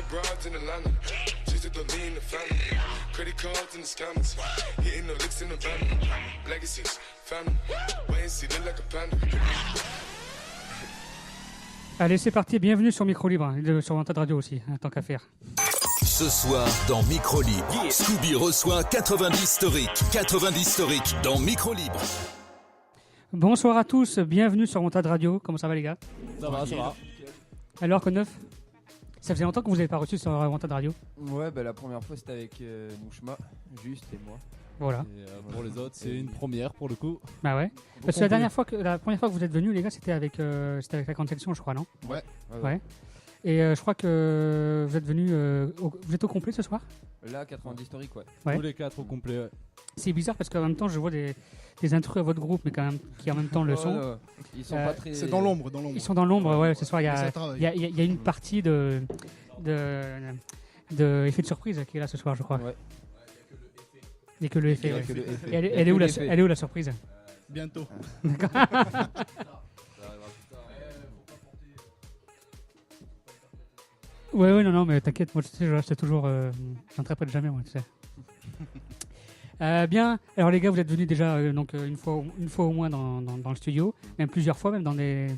got broads in Atlanta. Just to lean in the family. Credit cards and the scammers. Hitting the licks in the van. Legacies, family. Wait and see, look like a panda. Allez, c'est parti. Bienvenue sur Micro Libre, sur Wanted Radio aussi, tant qu'à faire. Ce soir, dans Micro Libre, Scooby reçoit 90 historiques. 90 historiques dans Micro Libre. Bonsoir à tous, bienvenue sur Wanted Radio. Comment ça va les gars? Ça va. Alors, que neuf? Ça faisait longtemps que vous n'avez pas reçu sur Wanted Radio. Ouais, bah la première fois c'était avec Nouchma, Juste et moi. Voilà. Et pour les autres, c'est une première pour le coup. Bah ouais. Parce que la première fois que vous êtes venus, les gars, c'était avec la grande section, je crois, non? Ouais. Et je crois que vous êtes venus. Vous êtes au complet ce soir? Là, 90 historiques, ouais. Tous les 4 au complet, ouais. C'est bizarre parce qu'en même temps, je vois des intrus à votre groupe, mais quand même, qui en même temps le sont. Ils sont pas très. C'est dans l'ombre. Ils sont dans l'ombre, ouais, ce soir. Il y a une partie de effet de surprise qui est là ce soir, je crois. Ouais. Il n'y a que le effet, ouais. Que le effet. Et elle est où la surprise? Bientôt. Ouais, non, mais t'inquiète, moi, tu sais, je reste toujours. J'interprète jamais, moi, tu sais. Bien, alors les gars, vous êtes venus déjà donc une fois au moins dans le studio, même plusieurs fois, même dans des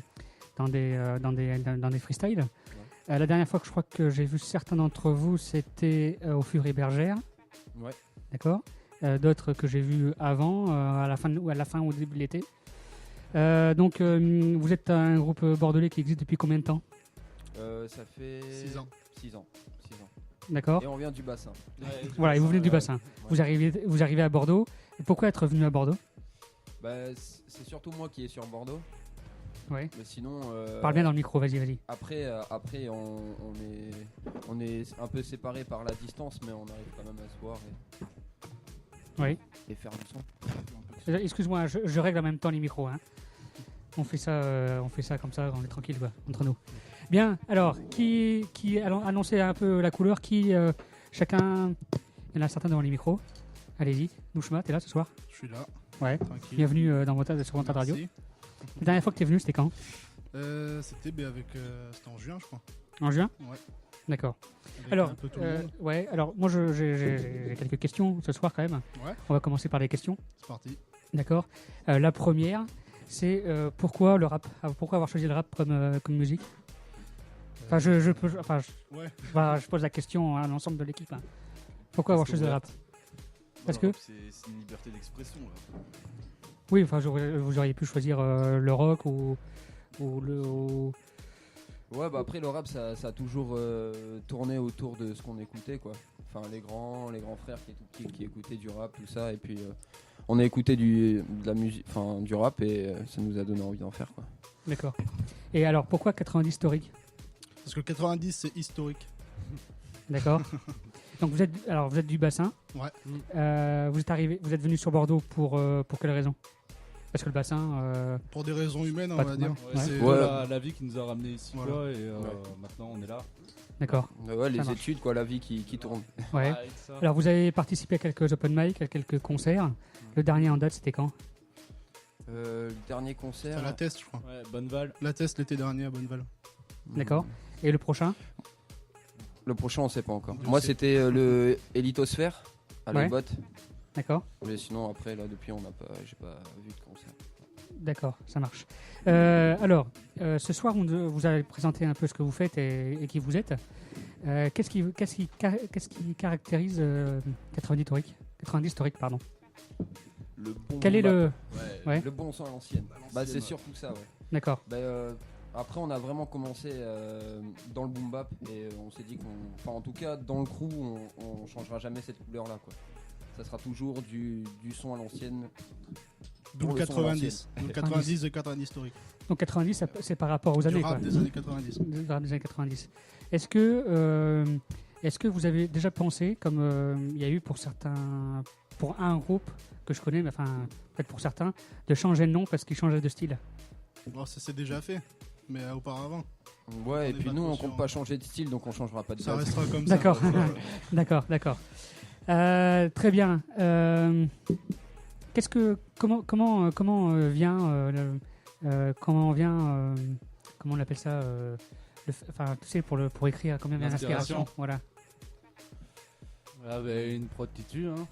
freestyles. Ouais. La dernière fois que je crois que j'ai vu certains d'entre vous, c'était au Furie Bergère. Ouais. D'accord. D'autres que j'ai vus avant, à la fin ou au début de l'été. Donc, vous êtes un groupe bordelais qui existe depuis combien de temps? Ça fait 6 ans. 6 ans. D'accord. Et on vient du bassin. Voilà, et vous venez du bassin. Ouais. Vous arrivez à Bordeaux. Et pourquoi être venu à Bordeaux? Bah, c'est surtout moi qui est sur Bordeaux. Ouais. Mais sinon. Parle bien dans le micro, vas-y. Après, on est un peu séparés par la distance, mais on arrive quand même à se voir Oui. et faire du son. Excuse-moi, je règle en même temps les micros. Hein. On fait ça comme ça, on est tranquille quoi, entre nous. Bien, alors, qui annonçait un peu la couleur, chacun, il y en a certains devant les micros. Allez-y, Nouchma, t'es là ce soir? Je suis là. Ouais. Tranquille. Bienvenue sur Wanted Radio. Merci. La dernière fois que t'es venu, c'était quand? C'était en juin, je crois. En juin? Ouais. D'accord. Avec Alors, un peu tout le monde. ouais, alors moi j'ai quelques questions ce soir quand même. Ouais. On va commencer par les questions. C'est parti. D'accord. La première, c'est pourquoi le rap? Pourquoi avoir choisi le rap comme musique? Enfin, je pose la question à l'ensemble de l'équipe. Hein. Pourquoi avoir choisi le rap? Parce que c'est une liberté d'expression. Là. Oui, enfin, vous auriez pu choisir le rock ou le. Ouais, bah après le rap ça a toujours tourné autour de ce qu'on écoutait quoi. Enfin les grands frères qui écoutaient du rap tout ça et puis on a écouté de la musique, enfin du rap et ça nous a donné envie d'en faire quoi. D'accord. Et alors pourquoi 90 historique? Parce que 90 c'est historique. D'accord. Donc vous êtes du bassin. Ouais. Vous êtes venu sur Bordeaux pour quelle raison? Parce que le bassin. Pour des raisons humaines, on Pas va de dire. mal. C'est Ouais. la vie qui nous a ramenés ici Voilà. quoi, et maintenant on est là. D'accord. Ouais, les Ça marche. études quoi, la vie qui tourne. Ouais. Avec ça. Alors vous avez participé à quelques open mic, à quelques concerts. Le dernier en date, c'était quand? Le dernier concert. C'était la Test, je crois. Ouais, Bonneval. La Test l'été dernier à Bonneval. D'accord. Et le prochain? Le prochain on sait pas encore. Je Moi sais. c'était le Elitosphère à Ouais. Lobot. D'accord. Mais sinon après là depuis j'ai pas vu de concert. D'accord, ça marche. Alors, ce soir, vous allez présenter un peu ce que vous faites et qui vous êtes. Qu'est-ce qui caractérise 90 historique, pardon. Le bon Quel est le... Ouais. Ouais, Le bon sang à l'ancienne. Bah c'est surtout ça ouais. d'accord. Bah, après on a vraiment commencé dans le boom bap et on s'est dit en tout cas dans le crew on changera jamais cette couleur là quoi. Ça sera toujours du son à l'ancienne. D'où le Pour le son à 90. D'où le 90 de 90 historique. Donc 90, c'est par rapport aux Du années, rap quoi. des années 90. Des années 90. Est-ce que vous avez déjà pensé, comme il y a eu pour un groupe que je connais, mais enfin peut-être pour certains, de changer de nom parce qu'ils changeaient de style? Bon, ça c'est déjà fait, mais auparavant. Ouais, et On est puis pas nous on conscient. compte pas changer de style donc on changera pas de Ça base. restera comme ça. D'accord. Ouais. D'accord. Très bien. Comment on appelle ça enfin, tu sais, pour écrire, combien vient l'inspiration. L'inspiration. Voilà. Ah, bah, une prod qui tue, hein.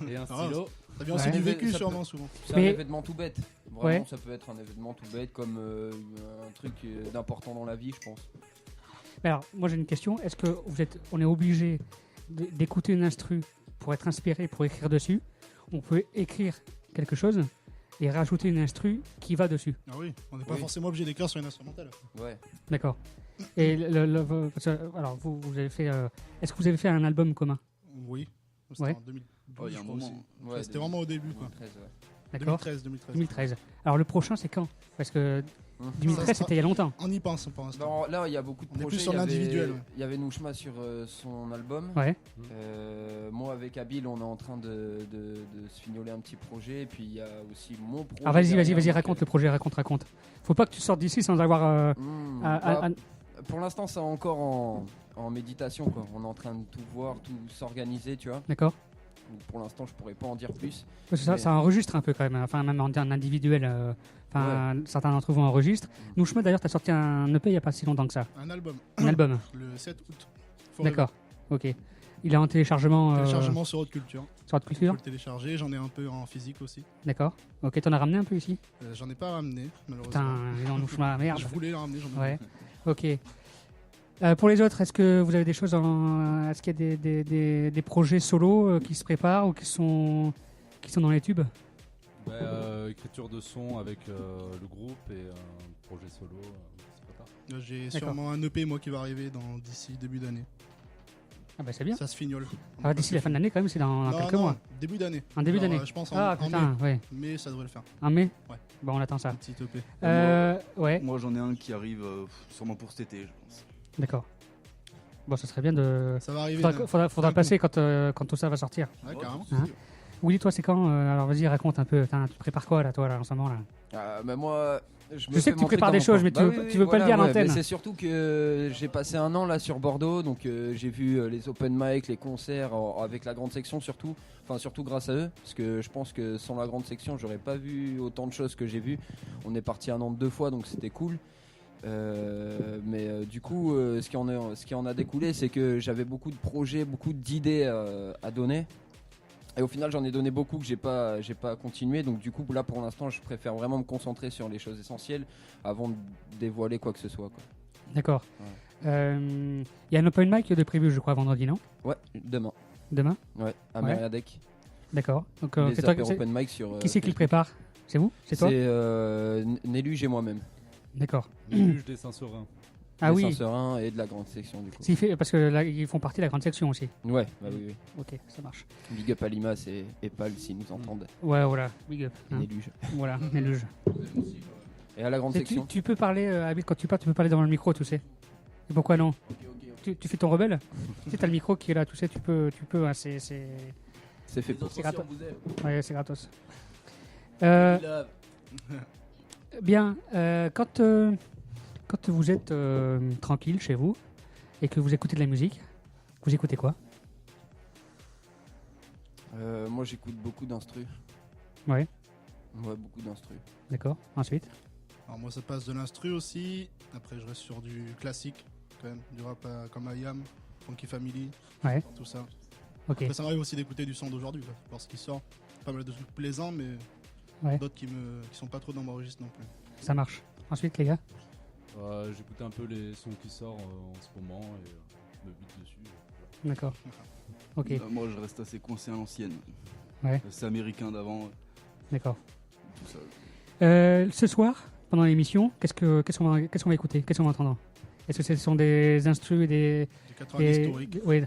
Et un Ah, stylo. Ça vient Ouais. aussi du vécu, Ça sûrement, souvent. C'est Mais- un événement tout bête. Vraiment, Ouais. ça peut être un événement tout bête comme un truc d'important dans la vie, je pense. Mais alors, moi j'ai une question. Est-ce que on est obligé d'écouter une instru pour être inspiré, pour écrire dessus? On peut écrire quelque chose et rajouter une instru qui va dessus. Ah oui, on n'est pas Oui. forcément obligé d'écrire sur une instrumentale. Ouais. D'accord. Et alors vous avez fait. Est-ce que vous avez fait un album commun? Oui. C'était Ouais. en 2012, Oh, il y a un je crois moment. aussi. Ouais, C'était vraiment au début, quoi. 2013, ouais. D'accord. 2013. 2013. Alors le prochain c'est quand? Parce que Hum. 2013 Ça sera- c'était il y a longtemps. On y pense pour l'instant. Non, là, il y a beaucoup de On est projets. plus sur Il y avait- l'individuel, ouais. Il y avait Nouchma sur son album. Ouais. Moi, avec Abil, on est en train de se fignoler un petit projet. Et puis, il y a aussi mon projet. Alors vas-y, derrière, donc, raconte le projet, raconte. Faut pas que tu sortes d'ici sans avoir. bah, pour l'instant, c'est encore en méditation, quoi. On est en train de tout voir, tout s'organiser, tu vois. D'accord. Donc, pour l'instant, je pourrais pas en dire plus. Parce que ça, Mais- ça enregistre un peu quand même. Enfin, même en individuel. Enfin, certains d'entre vous enregistrent. Nouchma, d'ailleurs, t'as sorti un EP il y a pas si longtemps que ça. Un album, Un album. le 7 août. Forever. D'accord. Ok. Il est en téléchargement. Téléchargement sur Haute Culture. Sur Haute Faut Culture. le télécharger. J'en ai un peu en physique aussi. D'accord. Ok, t'en as ramené un peu ici. J'en ai pas ramené, malheureusement. Putain, non, Nouchma, merde. Je voulais le ramener, j'en ai Ouais. pas. Ok. Pour les autres, est-ce que vous avez des choses est-ce qu'il y a des projets solo qui se préparent ou qui sont dans les tubes? Bah, écriture de son avec le groupe et un projet solo. C'est pas tard. J'ai D'accord. sûrement un EP, moi, qui va arriver d'ici début d'année. Ah bah c'est bien. Ça se fignole. Ah, d'ici la fin de l'année quand même, c'est dans Non, quelques non, mois. début d'année. En début Genre, d'année. Je pense Ah en putain, ouais. mai. Mais ça devrait le faire. En mai. Ouais. Bon, on attend ça. Un petit EP. Ouais. Moi, j'en ai un qui arrive sûrement pour cet été, je pense. D'accord. Bon, ça serait bien de. Ça va arriver. Faudra d'un passer quand tout ça va sortir. Ouais, carrément. Hein Willy, toi, c'est quand Alors, vas-y, raconte un peu. Putain, tu prépares quoi là, toi, là, en ce moment là? Mais moi, Je sais que tu prépares des choses, mais tu veux pas le dire à l'antenne. C'est surtout que j'ai passé un an là sur Bordeaux, donc j'ai vu les open mic, les concerts avec la grande section surtout. Enfin, surtout grâce à eux, parce que je pense que sans la grande section, j'aurais pas vu autant de choses que j'ai vues. On est parti un an 2 fois, donc c'était cool. Mais du coup, ce qui en a découlé, c'est que j'avais beaucoup de projets, beaucoup d'idées à donner. Et au final, j'en ai donné beaucoup que j'ai pas continué. Donc du coup, là, pour l'instant, je préfère vraiment me concentrer sur les choses essentielles avant de dévoiler quoi que ce soit, quoi. D'accord. Ouais. Il y a un open mic de prévu, je crois, vendredi, non? Ouais, demain. Demain? Ouais, à Ouais. Mériadec. D'accord. Donc, Les c'est toi apéros open mic sur. qui c'est qui le prépare? C'est vous? C'est toi? C'est Néluge et moi-même. D'accord. Juge des Saint-Seurin. Ah Des oui. Saint-Seurin et de la grande section du coup. Parce que là, ils font partie de la grande section aussi. Ouais, bah oui, oui. Ok, ça marche. Big up à Limas et Pal s'ils nous entendent. Ouais, voilà. Big up. Et Hein. Néluge. Voilà, Néluge. Et à la grande Tu, section. tu peux parler, Abid, quand tu parles, tu peux parler devant le micro, tu sais. Et pourquoi non? Tu fais ton rebelle. Tu sais, t'as le micro qui est là, tu sais, tu peux, hein, c'est C'est fait pour. gratos. Ouais, c'est gratos. Bien, quand vous êtes tranquille chez vous et que vous écoutez de la musique, vous écoutez quoi? Moi j'écoute beaucoup d'instru. Ouais, Ouais, beaucoup d'instru. d'accord. Ensuite? Alors moi ça passe de l'instru aussi. Après je reste sur du classique quand même, du rap comme IAM, Funky Family, Ouais, tout ça. ok. Après ça m'arrive aussi d'écouter du son d'aujourd'hui, quoi, voir ce qui sort. Pas mal de trucs plaisants mais Ouais. d'autres qui sont pas trop dans mon registre non plus. Ça marche. Ensuite, les gars? J'écoute un peu les sons qui sortent en ce moment et me bute dessus. D'accord. Ok, Moi, je reste assez coincé à l'ancienne. Ouais. C'est américain d'avant, d'accord. tout ça. Ce soir, pendant l'émission, qu'est-ce qu'on va écouter? Qu'est-ce qu'on va entendre? Est-ce que ce sont des instrus et des... Du 90 historique. Oui,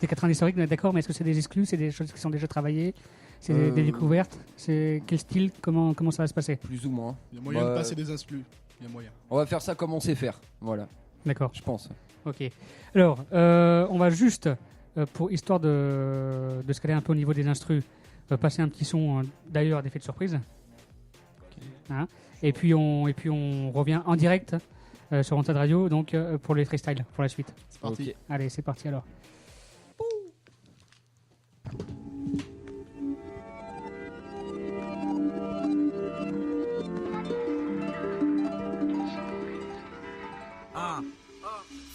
des 90 historiques, d'accord, mais est-ce que c'est des exclus? C'est des choses qui sont déjà travaillées? C'est des découvertes? C'est quel style? Comment ça va se passer? Plus ou moins. Il y a moyen Bah, de passer des exclus. Il y a moyen. On va faire ça comme on sait faire. Voilà, D'accord, je pense. ok. Alors, on va juste, pour histoire de se caler un peu au niveau des instrus, passer un petit son, d'ailleurs, d'effet de surprise. Hein, et puis on revient en direct sur Wanted Radio, donc pour les freestyles, pour la suite. C'est parti. Ok. Allez, c'est parti alors.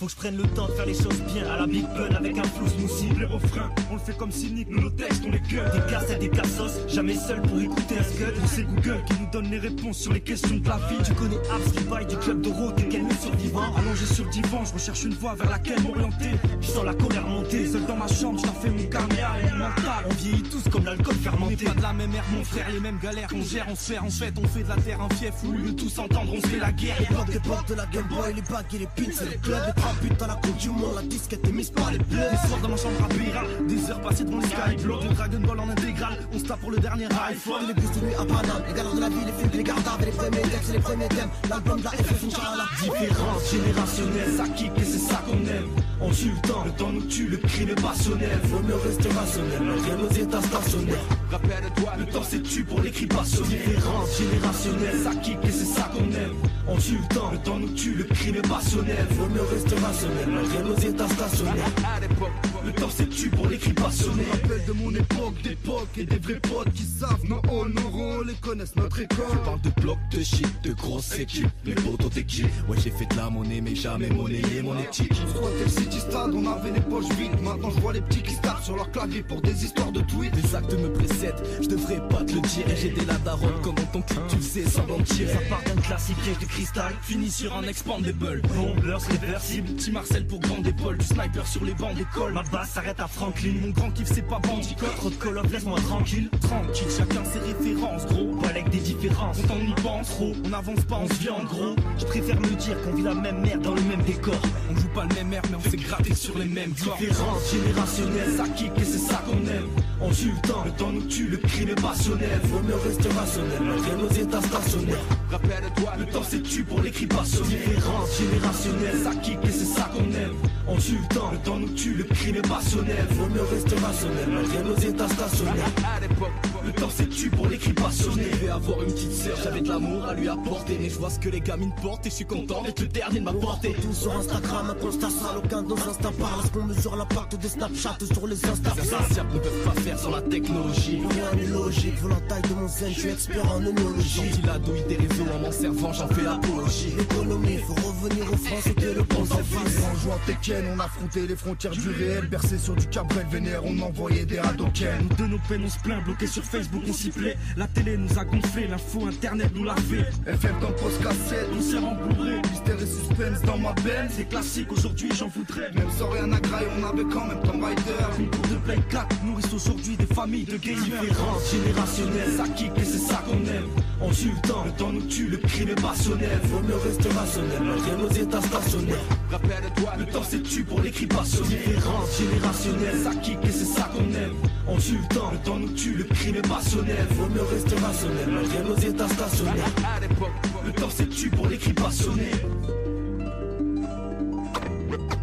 Faut que je prenne le temps de faire les choses bien. À la Big Pun avec un flou smoothie. Les refrains, on le fait comme cynique, nous nos textes, on les gueule. Des cassettes, des cassos, jamais seul pour écouter un scud. C'est Google qui nous donne les réponses sur les questions de la vie. Tu connais Abs qui baille du club de route et quel survivant. Allongé sur le divan, je recherche une voie vers laquelle m'orienter. Je sens la colère monter, seul dans ma chambre, je t'en fais mon carnet et mon mental. On vieillit tous comme l'alcool fermenté. On n'est pas de la même ère, mon frère, les mêmes galères qu'on gère, on se fait en fait, on fait de la terre un fief où lieu tous entendre, on se fait la guerre. L'époque de la Game Boy, les bagues et les pins, c'est le club. Les 3 buts dans la coupe du monde, la disquette est mise par les bleus. Les soirs dans ma chambre à Béra, des heures passées devant les skyblogs. Le Dragon Ball en intégrale, on se tape pour le dernier iPhone. Les bus de nuit à Paname, les galères de la vie, les films, les gardables, les premiers textes et les premiers thèmes. L'album de la FF, Inch'Allah. Différence générationnelle, ça kick et c'est ça qu'on aime. On tue le temps nous tue, le crime est passionnel. Faut mieux rester rationnel, malgré nos états stationnaires. Rappelle-toi, le temps c'est tu pour les cris passionnels. Différence générationnelle, ça kick et c'est ça qu'on aime. On tue le temps nous tue, le crime est passionnel. Faut mieux rester rationnel, malgré nos états stationnaires. À l'époque, le temps c'est tu pour les cris passionnels. Je me rappelle de mon époque, d'époque et des vrais potes qui savent nos hauts, nos rôles et connaissent notre école. Je parle de blocs, de shit, de grosses équipes. Les potos t'équipent. Ouais, j'ai fait de la monnaie, mais jamais monnayé mon éthique. On squattait le City Stade, on avait les poches vides. Maintenant je vois les petits qui se tapent sur leur clavier pour des histoires de tweets. Les actes me précèdent, je devrais pas te le dire. Et j'ai des la daronne comme dans ton cul, tu le sais, sans mentir. Ça part d'un classique de cristal, finit sur un expandable. Bombers, réversible, Petit Marcel pour grande épaule. Du sniper sur les bancs d'école. Ma basse s'arrête à Franklin. Mon grand kiff c'est pas bandit. Trop de call-off, laisse-moi tranquille. Tranquille, chacun ses références, gros. Pas avec des différences, on t'en y pense trop. On avance pas, on se vit en gros. Je préfère me dire qu'on vit la même merde dans le même décor. On joue pas le même air, mais on s'est gratté sur les mêmes corps. Différence générationnelle, ça kick et c'est ça qu'on aime. On tue le temps nous tue, le crime est passionnel. Faut mieux rester rationnel, malgré nos états stationnaires. Rappelle-toi, le temps c'est tu pour les cris passionnels. Différence générationnelle, ça kick et c'est ça qu'on aime. On tue le temps nous tue, le crime est passionnel. Faut mieux rester rationnel, malgré nos états stationnaires. À l'époque, le temps c'est tu pour les cris passionnels. Je devais avoir une petite sœur, j'avais de l'amour à lui apporter. Mais je vois ce que les gamines portent et je suis content d'être le dernier de ma portée. Tout sur Instagram, un constat sale, aucun de nos instincts parle. Est-ce qu'on mesure l'impact des Snapchat sur les Insta? Certains ne peuvent pas faire sans la technologie. Rien n'est logique, vu la taille de mon zen, je suis expert en œnologie. Sorti la douille des réseaux en m'en servant, j'en fais apologie. L'économie, faut revenir aux France et que le pont s'en fasse. En jouant Tekken, on affrontait les frontières du réel. Bercé sur du Cabrel vénère, on envoyait des Hadoken. Nous de nos peines on se plaint, bloqué sur Facebook on s'y plaît. La télé nous a gonflé, l'info internet nous l'a fait. FM dans post cassette, on s'est rembourré. Mystère et suspense dans ma benne. C'est classique, aujourd'hui j'en voudrais. Même sans rien à grailler, on avait quand même Tomb Raider. Une cour de Play 4 nourrissent aujourd'hui des familles de gamers. Différence générationnelle, ça kick et c'est ça qu'on aime. On tue le temps nous tue, le crime est passionnel. Faut mieux rester rationnel, malgré nos états stationnaires. Rappelle-toi, le temps c'est tu pour les cris passionnels. Différence générationnelle, ça kick et c'est ça qu'on aime. On tue le temps nous tue, le crime est passionnel. Faut mieux rester rationnel, malgré nos états stationnaires. À l'époque, le temps c'est tu pour les cris passionnels.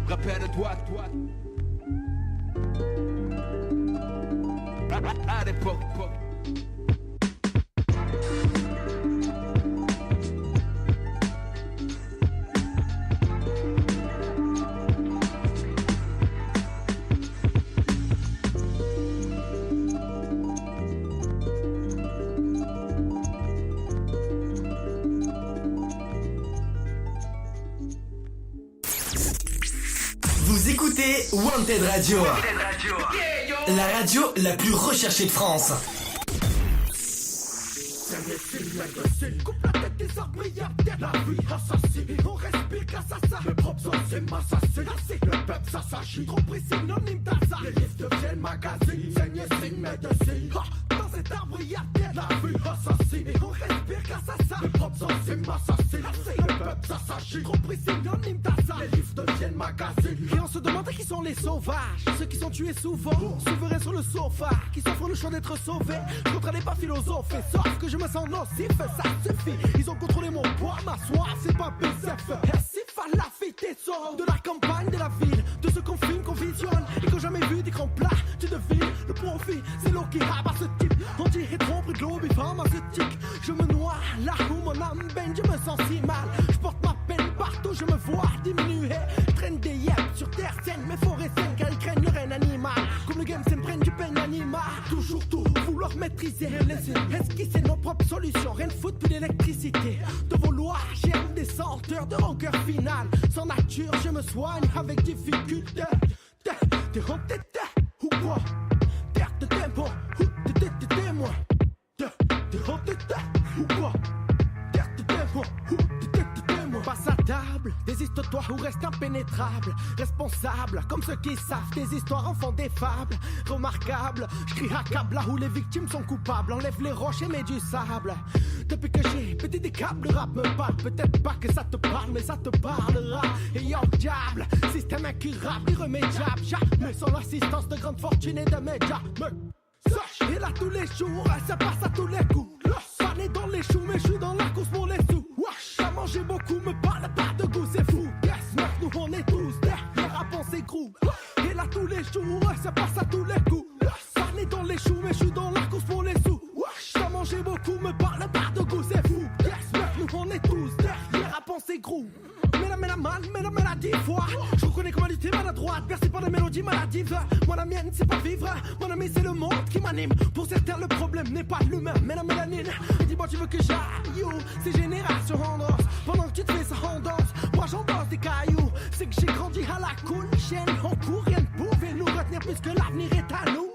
Rappelle-toi, à l'époque. Vous écoutez Wanted Radio, la radio la plus recherchée de France. Coupe la tête des arbres, y'a la vie assassine. On respire grâce à ça. Le propre sang c'est m'assassiner. Le peuple ça s'agit. Trop pris synonyme d'Alsa. Les livres deviennent magazines. Saigne signe médecine. Dans cet arbre y'a la vie assassine. On respire grâce à ça. Le propre sang c'est m'assassiner. Le peuple ça s'agit. Trop pris synonyme d'Alsa. Les livres deviennent magazines. Et on se demande qui sont les sauvages. Ceux qui sont tués souvent, souverains sur le sofa, qui s'offrent le choix d'être sauvés. Je n'allais pas philosopher, sauf que je me sens nocif. Ça suffit, ils ont contrôlé mon poids, ma soif, c'est pas PCF. Persif à la fête de la campagne, de la ville, de ceux qu'on filme, qu'on visionne et qu'on jamais vu d'écran plat. Tu devines, le profit, c'est l'eau qui rabat ce type. Anti-rétro, prix de l'aube et pharmaceutique. Je me noie là où mon âme baigne, je me sens si mal. Je porte ma peine partout, je me vois diminuer. Traîne des yeux sur terre saine, mes forêts saines, car ils craignent le règne animal. Comme le game s'en prenne du peine animal. Toujours tout, vouloir maîtriser, laisser esquisser nos propres solutions. Rien de foutre, plus d'électricité. De vos lois, germe des senteurs. cœur de rancœur final. Sans nature, je me soigne avec difficulté. T'es rentré ou quoi? Terre de tempo, ou t'es témoin. T'es rentré ou quoi? Terre de tempo, ou t'es témoin. Passe à table, désiste-toi ou reste impénétrable. Responsable, comme ceux qui savent, des histoires en font des fables. Remarquable, j'crie à câble là où les victimes sont coupables. Enlève les roches et mets du sable. Depuis que j'ai pété des câbles, le rap me parle. Peut-être pas que ça te parle, mais ça te parlera. Et yo, diable, système incurable, irrémédiable. Jamais sans l'assistance de grandes fortunes et de médias. Et là tous les jours, ça passe à tous les coups. Pas né dans les choux, mais je suis dans la course pour les sous. T'as mangé beaucoup, me parle pas de goût, c'est fou. Yes, mec, nous on est tous derrière à penser groupe. Et là tous les jours, ça passe à tous les coups. Pas né dans les choux, mais je suis dans la course pour les sous. T'as mangé beaucoup, me parle pas de goût, c'est fou. Yes, mec, nous on est tous derrière à penser groupe. Mais la man, mais la 10 fois. Je reconnais comme qualité maladroite, bercé par des mélodies maladives. Moi la mienne c'est pas vivre, mon ami c'est le monde qui m'anime. Pour certains le problème n'est pas l'humain, mais la mélanine. Dis-moi tu veux que j'aille où? C'est génération en danse. Pendant que tu te fais ça en danse, moi j'en danse des cailloux. C'est que j'ai grandi à la cool chaîne. En cours rien ne pouvait nous retenir puisque l'avenir est à nous.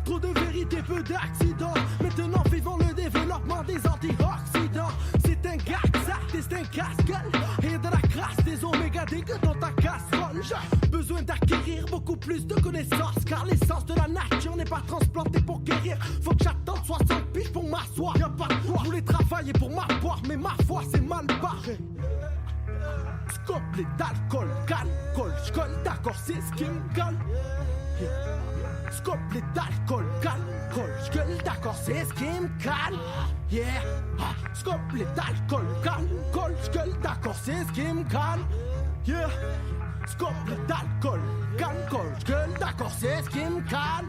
Trop de vérité, peu d'accidents. Maintenant vivons le développement des antioxydants. C'est un gag, ça, c'est un casse-gueule. Et de la crasse, des oméga dégueux dans ta casserole. J'ai besoin d'acquérir beaucoup plus de connaissances. Car l'essence de la nature n'est pas transplantée pour guérir. Faut que j'attende 60 piges pour m'asseoir. Y'a pas de foi, je voulais travailler pour m'avoir, mais ma foi c'est mal barré. Scope d'alcool, calcol, j'colle d'accord, c'est ce qui me colle. Scope d'alcool, calcol, j'gueule d'accord, c'est ce qui me cale. Yeah, scope d'alcool, calcol, j'gueule d'accord, c'est ce qui me cale. Yeah, scope d'alcool, calcol, j'gueule d'accord, c'est ce qui me cale.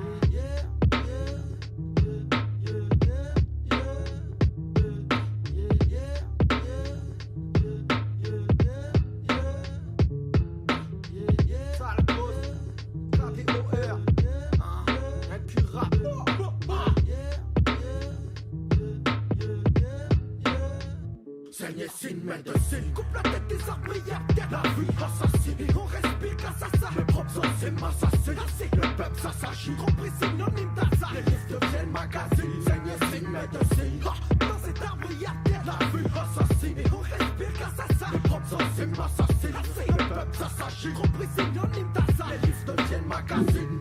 Médecine, coupe la tête des arbres, y'a la vie assassine. Et on respire grâce à ça. Mes propres sons, c'est m'assassiner. Le peuple, ça s'agit. Trop pris, synonyme d'Alsace. Les livres deviennent magazines. Saigne, signe, médecine. Dans cet arbre, y'a la vie assassine. Et on respire grâce à ça. Mes propres sons, c'est m'assassiner. Le peuple, ça s'agit. Trop pris, synonyme d'Alsace. Les livres deviennent magazines.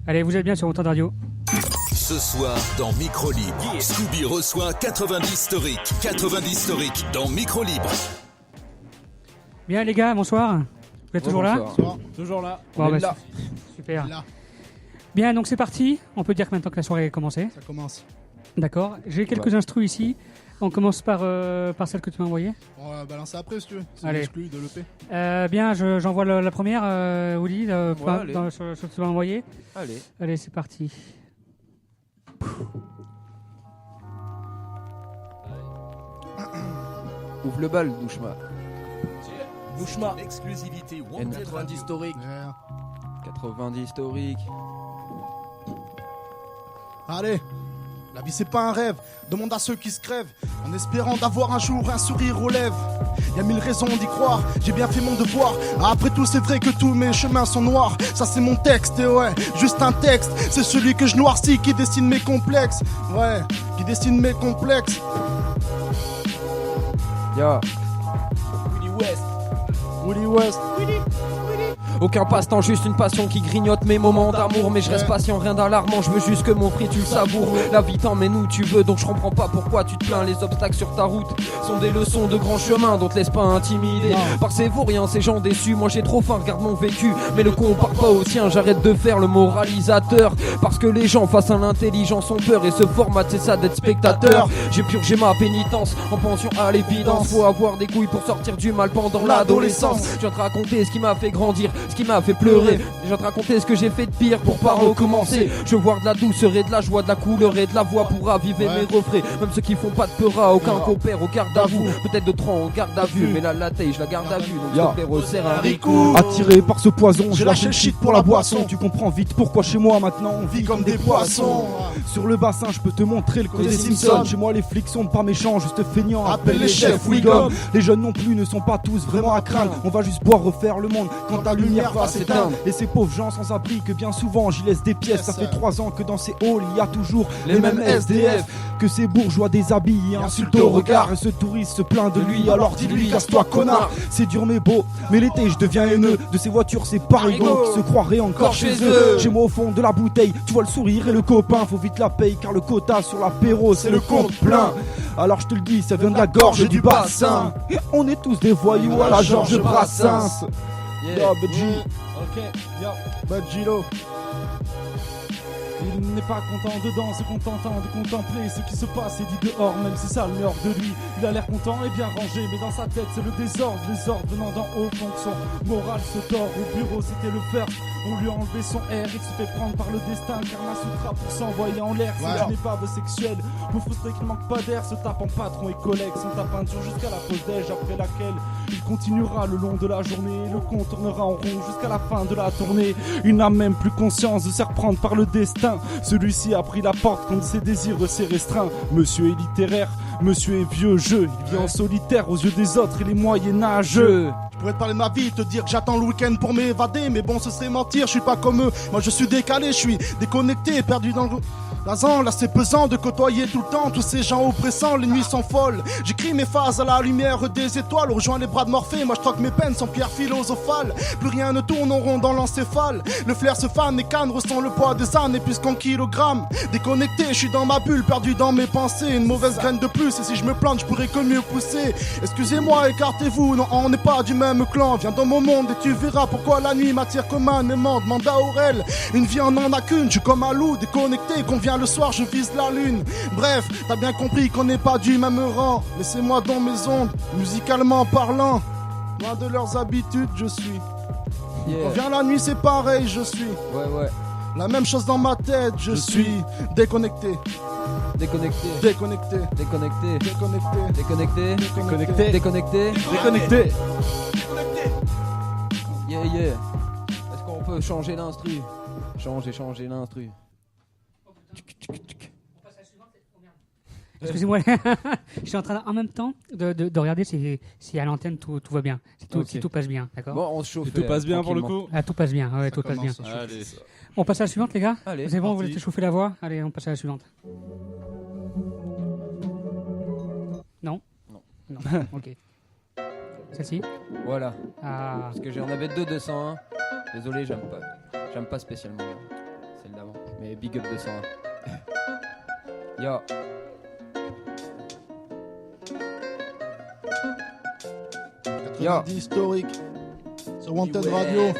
Allez, vous êtes bien sur Wanted Radio. Ce soir, dans Micro Libre, Scooby reçoit 90 historiques. 90 historiques dans Micro Libre. Bien les gars, bonsoir. Vous êtes toujours là? Bonsoir. Toujours là. Bon, bah, là. Super. Là. Bien, donc c'est parti. On peut dire que maintenant que la soirée a commencé. Ça commence. D'accord. J'ai quelques instrus ici. On commence par celle que tu m'as envoyée. On va balancer après si tu veux. C'est Allez. l'exclu de l'EP. Bien, j'envoie la première, Willy, allez. sur ce que tu m'as envoyé. Allez. Allez, c'est parti. Ouvre le bal, Douchma. Douchma. Exclusivité Wanted 90 historique. Yeah. 90 historique. Allez, la vie c'est pas un rêve. Demande à ceux qui se crèvent en espérant d'avoir un jour un sourire aux lèvres. Y'a 1000 raisons d'y croire, j'ai bien fait mon devoir. Après tout c'est vrai que tous mes chemins sont noirs. Ça c'est mon texte, et ouais, juste un texte. C'est celui que je noircis qui dessine mes complexes. Ouais, qui dessine mes complexes. Ya. Willy West. Aucun passe-temps, juste une passion qui grignote mes moments d'amour. Mais je reste patient, rien d'alarmant, je veux juste que mon prix tu le savoures. La vie t'emmène où tu veux, donc je comprends pas pourquoi tu te plains. Les obstacles sur ta route sont des leçons de grand chemin, dont te laisse pas intimider par ces vauriens, ces gens déçus. Moi j'ai trop faim, regarde mon vécu, mais le con part pas au tien. J'arrête de faire le moralisateur, parce que les gens face à l'intelligence ont peur. Et ce format c'est ça d'être spectateur. J'ai purgé ma pénitence en pension à l'évidence. Faut avoir des couilles pour sortir du mal pendant l'adolescence. Je viens te raconter ce qui m'a fait grandir. ce qui m'a fait pleurer. Déjà te raconter ce que j'ai fait de pire pour pas recommencer. Je veux voir de la douceur et de la joie, de la couleur et de la voix pour raviver mes refrains. Même ceux qui font pas de peur à aucun compère au garde à vous. Peut-être de trop en garde à vue, mais la taille je la garde à vue. Donc s'il te plaît resserre un ricou. Attiré par ce poison, j'ai lâché le shit pour la boisson. Tu comprends vite pourquoi chez moi maintenant on vit comme des poissons. Sur le bassin je peux te montrer le côté Simpson. Chez moi les flics sont pas méchants, juste feignants. Appelle les chefs, Wiggum. Les jeunes non plus ne sont pas tous vraiment à craindre. On va juste boire, refaire le monde quand ta lumière va s'éteindre. Et ces pauvres gens sans abri que bien souvent j'y laisse des pièces. Ça fait 3 ans que dans ces halls il y a toujours les mêmes SDF. Que ces bourgeois déshabillés insultent au regard. Et ce touriste se plaint de lui, alors dis-lui casse-toi connard. C'est dur mais beau, mais l'été je deviens haineux. De ces voitures c'est parigo qui se croiraient encore chez eux. Chez moi au fond de la bouteille, tu vois le sourire et le copain. Faut vite la paye car le quota sur l'apéro c'est le compte plein. Alors je te le dis, ça vient de la gorge et du bassin. On est tous des voyous à la Georges Brassens. Yeah. Ok, yo, Badjilo. Il n'est pas content dedans, se contentant de contempler ce qui se passe et dit dehors, même si ça le meurt de lui. Il a l'air content et bien rangé, mais dans sa tête c'est le désordre. Les ordres venant d'en haut font que son moral se tord. Au bureau c'était le first, on lui a enlevé son air. Il se fait prendre par le destin, Karma Sutra pour s'envoyer en l'air. Ce n'est pas sexuel, pour frustrer qu'il manque pas d'air. Se tape en patron et collègue, son tape peinture jusqu'à la pause déj. Après laquelle il continuera le long de la journée. Le compte tournera en rond jusqu'à la fin de la tournée. Il n'a même plus conscience de se reprendre par le destin. Celui-ci a pris la porte contre ses désirs s'est restreint. Monsieur est littéraire, monsieur est vieux jeu. Il vit en solitaire aux yeux des autres et les moyenâgeux. Je pourrais te parler de ma vie, te dire que j'attends le week-end pour m'évader. Mais bon, ce serait mentir, je suis pas comme eux. Moi je suis décalé, je suis déconnecté, perdu dans le... Là c'est pesant de côtoyer tout le temps tous ces gens oppressants, les nuits sont folles. J'écris mes phases à la lumière des étoiles, rejoins les bras de Morphée, moi je troque mes peines sans pierre philosophale. Plus rien ne tourne en rond dans l'encéphale. Le flair se fane, les cannes ressent le poids des ânes et plus qu'en kilogrammes. Déconnecté, je suis dans ma bulle, perdu dans mes pensées. Une mauvaise graine de plus et si je me plante, je pourrais que mieux pousser. Excusez-moi, écartez-vous, non on n'est pas du même clan. Viens dans mon monde et tu verras pourquoi la nuit m'attire comme un aimant. Demande à Aurel, une vie en a qu'une. Je suis comme un loup déconnecté, qu'on vient le soir, je vise la lune. Bref, t'as bien compris qu'on n'est pas du même rang. Laissez-moi dans mes ondes, musicalement parlant. Loin de leurs habitudes, je suis. Quand vient la nuit, c'est pareil, je suis. Ouais. La même chose dans ma tête, je suis déconnecté. Déconnecté. Déconnecté. Déconnecté. Déconnecté. Déconnecté. Déconnecté. Déconnecté. Déconnecté. Yeah. Est-ce qu'on peut changer l'instru? Changer l'instru. Excusez-moi, je suis en train en même temps de regarder si à l'antenne tout va bien, si tout passe bien, d'accord? Bon, on se chauffe. Tout passe bien pour le coup? Ah, tout passe bien, ouais, tout passe bien. Allez. On passe à la suivante, les gars? Allez, c'est bon, vous voulez chauffer la voix? Allez, on passe à la suivante. Non. Ok. Celle-ci? Voilà. Ah. Parce que j'en avais 201. Désolé, j'aime pas spécialement celle d'avant. Mais big up 201. Yo. Historique sur Wanted Radio.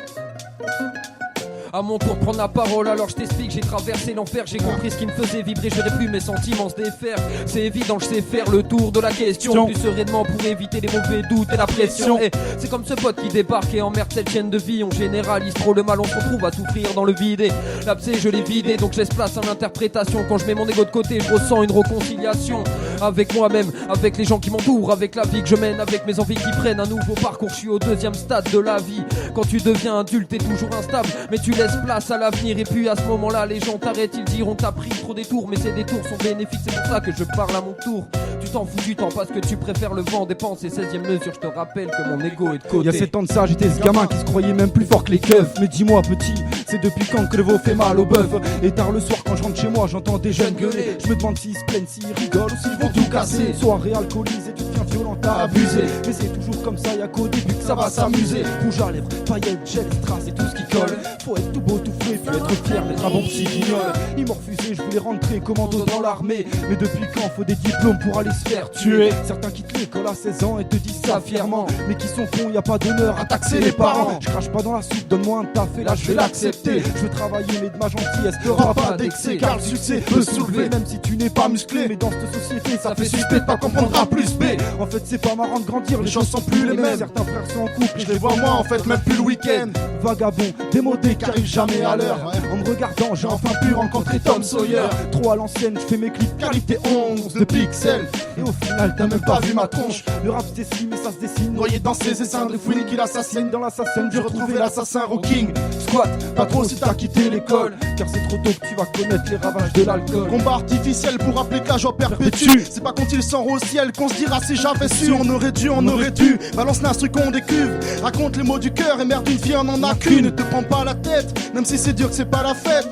À mon tour prendre la parole, alors je t'explique, j'ai traversé l'enfer, j'ai compris ce qui me faisait vibrer, j'aurais pu mes sentiments se défaire. C'est évident, je sais faire le tour de la question plus sereinement pour éviter les mauvais doutes et la pression. Et c'est comme ce pote qui débarque et emmerde cette chaîne de vie. On généralise trop le mal, on se retrouve à souffrir dans le vide. Et l'abcès je l'ai vidé, donc je laisse place à l'interprétation. Quand je mets mon ego de côté, je ressens une réconciliation avec moi-même, avec les gens qui m'entourent, avec la vie que je mène, avec mes envies qui prennent un nouveau parcours. Je suis au 2e stade de la vie. Quand tu deviens adulte, t'es toujours instable, mais tu laisse place à l'avenir. Et puis à ce moment-là, les gens t'arrêtent, ils diront t'as pris trop des tours, mais ces détours sont bénéfiques, c'est pour ça que je parle à mon tour. Tu t'en fous du temps parce que tu préfères le vent des pensées. 16e mesure, je te rappelle que mon ego est de côté. Il y a 7 ans de ça, j'étais ce gamin qui se croyait même plus fort que les keufs. Mais dis-moi petit, c'est depuis quand que le veau fait mal au bœuf? Et tard le soir quand je rentre chez moi, j'entends des jeunes gueuler. Je me demande s'ils se plaignent, s'ils rigolent ou s'ils vont tout casser. Soirée alcoolisée, tu deviens violent, t'as abusé. Mais c'est toujours comme ça, y'a qu'au début que ça va s'amuser. Rouge à lèvres, paillettes, gel, strass et tout ce qui colle. Faut être tout beau, tout frais, puis être fier d'être un bon petit guignol. Ils m'ont refusé, je voulais rentrer commando dans l'armée. Mais depuis quand faut des diplômes pour aller se faire tuer? Certains quittent l'école à 16 ans et te disent ça fièrement. Mais qui sont cons, y a pas d'honneur à taxer les parents. Je crache pas dans la soupe, donne-moi un taf et là je vais l'accepter. Je veux travailler mais de ma gentillesse, t'auras pas d'excès. Car le succès peut soulever même si tu n'es pas musclé. Mais dans cette société ça fait suspect de pas comprendre A plus B. En fait c'est pas marrant de grandir, les choses sont plus les mêmes. Certains frères sont en couple et je les vois moi en fait même plus le week-end. vagabond, démodé qui arrive jamais à l'heure. En me regardant, j'ai enfin pu rencontrer Tom Sawyer. Trop à l'ancienne, je fais mes clips qualité 11 de pixels. Et au final, t'as même pas vu ma tronche. Le rap se dessine, mais ça se dessine. Noyé dans ses essaims de fouine qui l'assassine. Dans l'assassin, j'ai retrouvé l'assassin rocking. Squat, pas trop si t'as quitté l'école. Car c'est trop tôt que tu vas connaître les ravages de l'alcool. Combat artificiel pour rappeler que la joie perpétue. C'est pas quand il sort au ciel qu'on se dira si j'avais su. On aurait dû. Balance l'instru qu'on décuve. Raconte les mots du cœur et merde, une fille on en a qu'une. Ne te prends pas la tête, même si c'est dur que c'est pas la fête.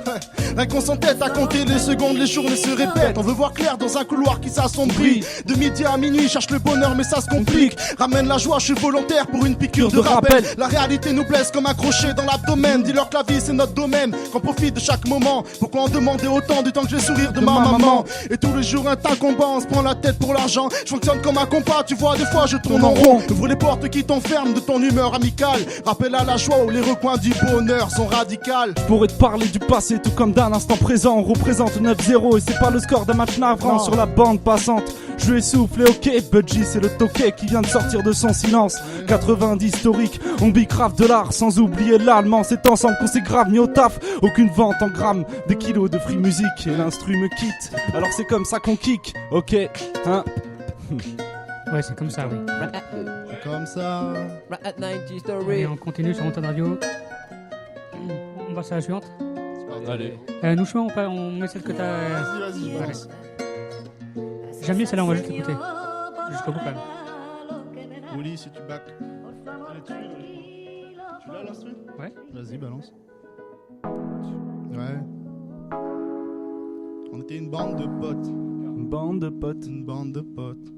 Rien qu'on s'entête à compter les secondes, les journées se répètent. On veut voir clair dans un couloir qui s'assombrit. De midi à minuit, cherche le bonheur mais ça se complique. Ramène la joie, je suis volontaire pour une piqûre de rappel. La réalité nous blesse comme un crochet dans l'abdomen. Dis-leur que la vie c'est notre domaine, qu'on profite de chaque moment. Pourquoi en demander autant du temps que je vais sourire de ma maman. Et tous les jours un tas combat, on se prend la tête pour l'argent. Je fonctionne comme un compas, tu vois des fois je tourne en rond. Ouvre les portes qui t'enferment de ton humeur amicale. Rappelle à la joie où les recoins du bonheur sont radicales. Je pourrais te parler du passé tout comme d'un instant présent. On représente 9-0 et c'est pas le score d'un match navrant. Sur la bande passante, je lui ai soufflé ok. Budgie c'est le toquet qui vient de sortir de son silence. 90 historique, on bicrave de l'art. Sans oublier l'allemand, c'est ensemble qu'on s'est grave mis au taf. Aucune vente en grammes, des kilos de free music. Et l'instru me quitte, alors c'est comme ça qu'on kick. Ok, hein. Ouais, c'est comme ça, oui. C'est comme ça. Et on continue sur Wanted Radio. On passe à la suivante. Allez. Nous, on met celle que t'as. Vas-y, je balance. J'aime bien celle-là, on va juste l'écouter. Jusqu'au bout, quand même. Willy, si tu back. Tu l'as l'instru ? Ouais. Vas-y, balance. Ouais. On était une bande de potes. Une bande de potes. Une bande de potes.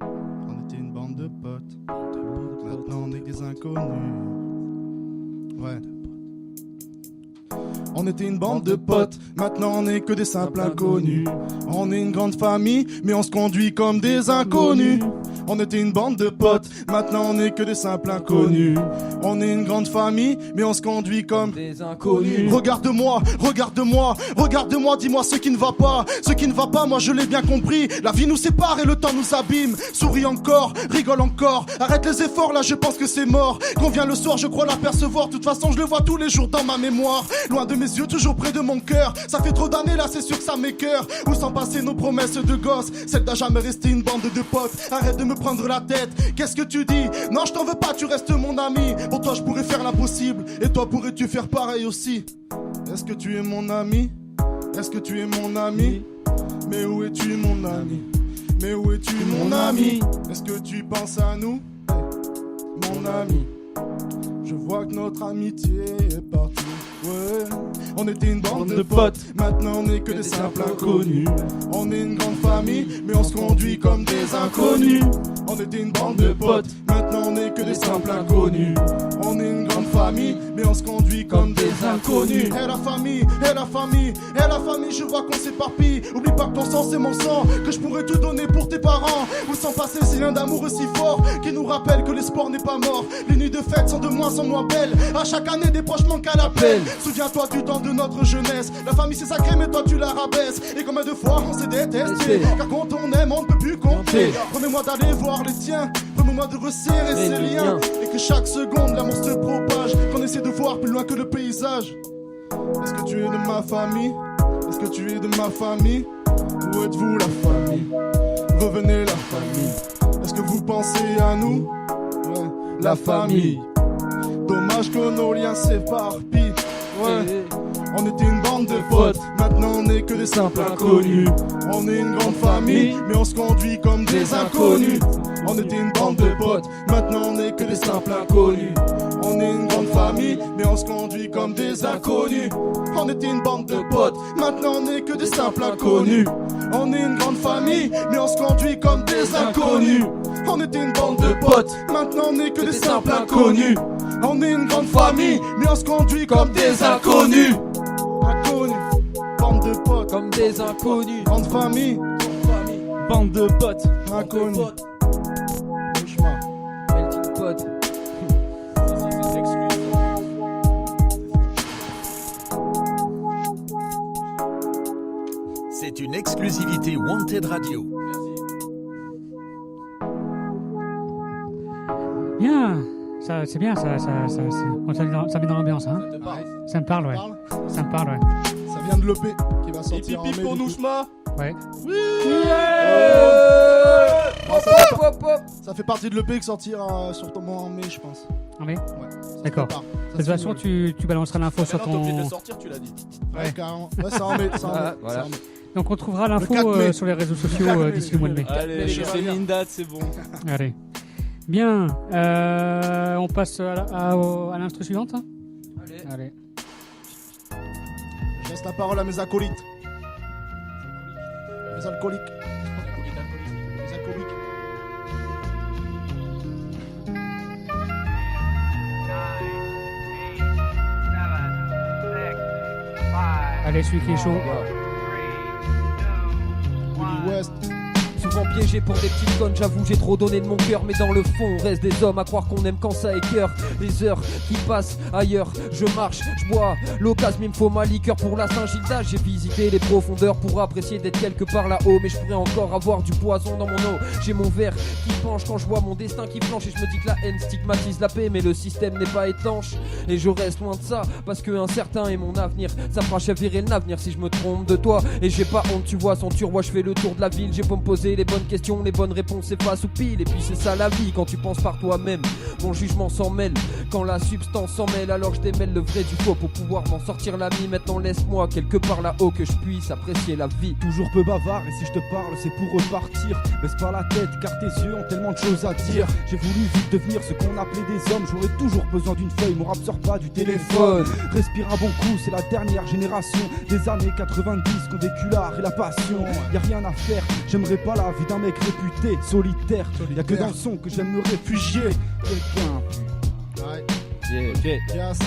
On était une bande de potes. Maintenant on est des inconnus. Ouais. On était une bande de potes, maintenant on est que des simples inconnus. On est une grande famille, mais on se conduit comme des inconnus. On était une bande de potes, maintenant on est que des simples inconnus. On est une grande famille, mais on se conduit comme des inconnus. Regarde-moi, regarde-moi, regarde-moi, dis-moi ce qui ne va pas. Ce qui ne va pas, moi je l'ai bien compris. La vie nous sépare et le temps nous abîme. Souris encore, rigole encore. Arrête les efforts, là je pense que c'est mort. Qu'on vient le soir, je crois l'apercevoir. De toute façon je le vois tous les jours dans ma mémoire. Loin de mes yeux, toujours près de mon cœur. Ça fait trop d'années là, c'est sûr que ça m'écœure. Où sont passées nos promesses de gosses? Celle d'à jamais rester une bande de potes. Arrête de me prendre la tête, qu'est-ce que tu dis? Non je t'en veux pas, tu restes mon ami. Pour toi je pourrais faire l'impossible, et toi pourrais-tu faire pareil aussi? Est-ce que tu es mon ami? Est-ce que tu es mon ami? Mais où es-tu mon ami? Mais où es-tu mon ami? Est-ce que tu penses à nous? Mon ami, je vois que notre amitié est partie. Ouais, on était une bande de potes, maintenant on est que des simples inconnus. On est une grande famille, mais on se conduit comme des inconnus. On était une bande de potes, maintenant on est que des simples inconnus. On est une grande famille, mais on se conduit comme des inconnus. Et la famille, et la famille, et la famille, je vois qu'on s'éparpille. Oublie pas que ton sang c'est mon sang, que je pourrais tout donner pour tes parents. Où sont passés ces liens d'amour aussi forts, qui nous rappellent que l'espoir n'est pas mort. Les nuits de fête sont de moins en moins belles, à chaque année des proches manquent à l'appel. Souviens-toi du temps de notre jeunesse, la famille c'est sacré mais toi tu la rabaisses. Et combien de fois on s'est détesté, car quand on aime on ne peut plus compter. Promets-moi d'aller voir les tiens, promets-moi de resserrer ces liens. Et que chaque seconde l'amour se propage, qu'on essaie de voir plus loin que le paysage. Est-ce que tu es de ma famille? Est-ce que tu es de ma famille? Où êtes-vous la famille? Revenez la famille. Est-ce que vous pensez à nous? Ouais, la famille. Dommage que nos liens s'éparpillent. Ouais. On était une bande de potes, maintenant on est que des simples inconnus. On est une grande famille, mais on se conduit comme des inconnus. On était une bande de potes, maintenant on est que des simples inconnus. On est une grande famille, mais on se conduit comme des inconnus. On était une bande de potes, maintenant on est que des simples inconnus. On est une grande famille, mais on se conduit comme des inconnus. On était une bande de potes, maintenant on est que des simples inconnus. On est une grande famille, mais on se conduit comme des inconnus. Inconnus, bande de potes, comme des inconnus. Grande famille, bande de potes, inconnus. Melting pot. C'est une exclusivité Wanted Radio. Bien, ça ça, c'est bien, ça met dans l'ambiance. Hein. Ça me parle, ouais. Ça me parle, ouais. Ça vient de l'EP qui va sortir en mai. pour nous, Schma. Ouais. Oui. Ça fait partie de l'EP qui sortira sur ton en mai, je pense. En mai ? Ouais. D'accord. De toute façon, tu balanceras l'info sur ton. T'es obligé de sortir, tu l'as dit. Ouais, carrément. Ouais, c'est en mai. Voilà. Donc on trouvera l'info sur les réseaux sociaux d'ici le mois de mai. Allez, je fais une date, c'est bon. Allez. Bien. On passe à l'instru suivante. Allez. Je laisse la parole à mes acolytes. Mes alcooliques. Mes alcooliques. Allez, celui qui est chaud. Willy West. Souvent piégé pour des petites connes, j'avoue j'ai trop donné de mon cœur. Mais dans le fond on reste des hommes à croire qu'on aime quand ça écœure. Les heures qui passent ailleurs, je marche, je bois l'occasion, il me faut ma liqueur pour la Saint-Gildas. J'ai visité les profondeurs pour apprécier d'être quelque part là-haut. Mais je pourrais encore avoir du poison dans mon eau. J'ai mon verre qui penche quand je vois mon destin qui flanche. Et je me dis que la haine stigmatise la paix, mais le système n'est pas étanche. Et je reste loin de ça, parce que incertain est mon avenir. Ça fera chavirer l'avenir si je me trompe de toi. Et j'ai pas honte, tu vois, sans turbois je fais le tour de la ville. J'ai pas me poser les bonnes questions, les bonnes réponses c'est face ou pile. Et puis c'est ça la vie quand tu penses par toi-même. Mon jugement s'en mêle, quand la substance s'en mêle. Alors je démêle le vrai du faux pour pouvoir m'en sortir l'ami. Maintenant laisse-moi quelque part là-haut que je puisse apprécier la vie. Toujours peu bavard et si je te parle c'est pour repartir. Baisse pas la tête car tes yeux ont tellement de choses à dire. J'ai voulu vite devenir ce qu'on appelait des hommes. J'aurais toujours besoin d'une feuille, mon rap sort pas du téléphone. Respire un bon coup, c'est la dernière génération des années 90 qu'on vécu l'art et la passion. Y'a rien à faire, j'aimerais pas la vie d'un mec réputé, solitaire. Y'a que dans le son que j'aime me réfugier. Quelqu'un. Ouais. Yeah. Yes.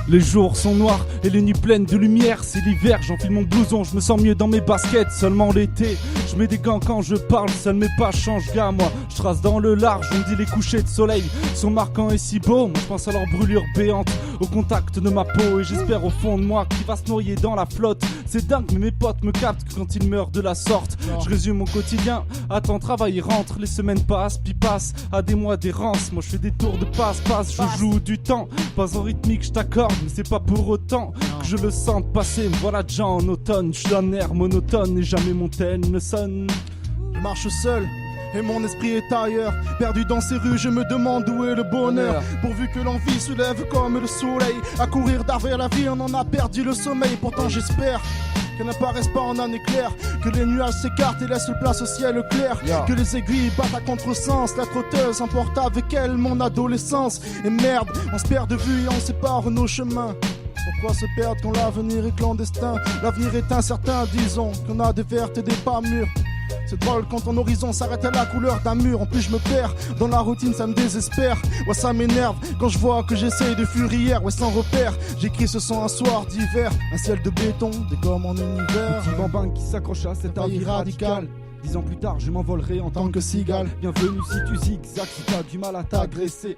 Les jours sont noirs et les nuits pleines de lumière. C'est l'hiver, j'enfile mon blouson, je me sens mieux dans mes baskets. Seulement l'été, je mets des gants quand je parle. Ça ne m'est pas change gars, moi je trace dans le large. On me dit les couchers de soleil sont marquants et si beaux. Moi je pense à leur brûlure béante au contact de ma peau. Et j'espère au fond de moi qu'il va se noyer dans la flotte. C'est dingue mais mes potes me captent quand ils meurent de la sorte. Je résume mon quotidien, attends travail et rentre. Les semaines passent, puis passent à des mois d'errance. Moi je fais des tours de passe-passe, je joue du temps. Pas en rythmique je t'accorde, mais c'est pas pour autant que je le sens passer. Me voilà déjà en automne, je suis d'un air monotone et jamais mon thème ne sonne. Je marche seul et mon esprit est ailleurs. Perdu dans ces rues, je me demande où est le bonheur. Pourvu que l'envie se lève comme le soleil. À courir derrière la vie, on en a perdu le sommeil. Pourtant j'espère qu'elle n'apparaisse pas en un éclair, que les nuages s'écartent et laissent place au ciel clair, que les aiguilles battent à contresens. La trotteuse emporte avec elle mon adolescence. Et merde, on se perd de vue et on sépare nos chemins. Pourquoi se perdre quand l'avenir est clandestin? L'avenir est incertain, disons qu'on a des vertes et des pas mûres. C'est drôle quand ton horizon s'arrête à la couleur d'un mur. En plus je me perds dans la routine, ça me désespère. Ouais ça m'énerve quand je vois que j'essaye de fuir hier. Ouais sans repère, j'écris ce son un soir d'hiver. Un ciel de béton, des gommes en univers. Petit bambin qui s'accroche à cet avis radical. 10 ans plus tard je m'envolerai en tant que cigale. Bienvenue si tu zigzags, si t'as du mal à t'agresser.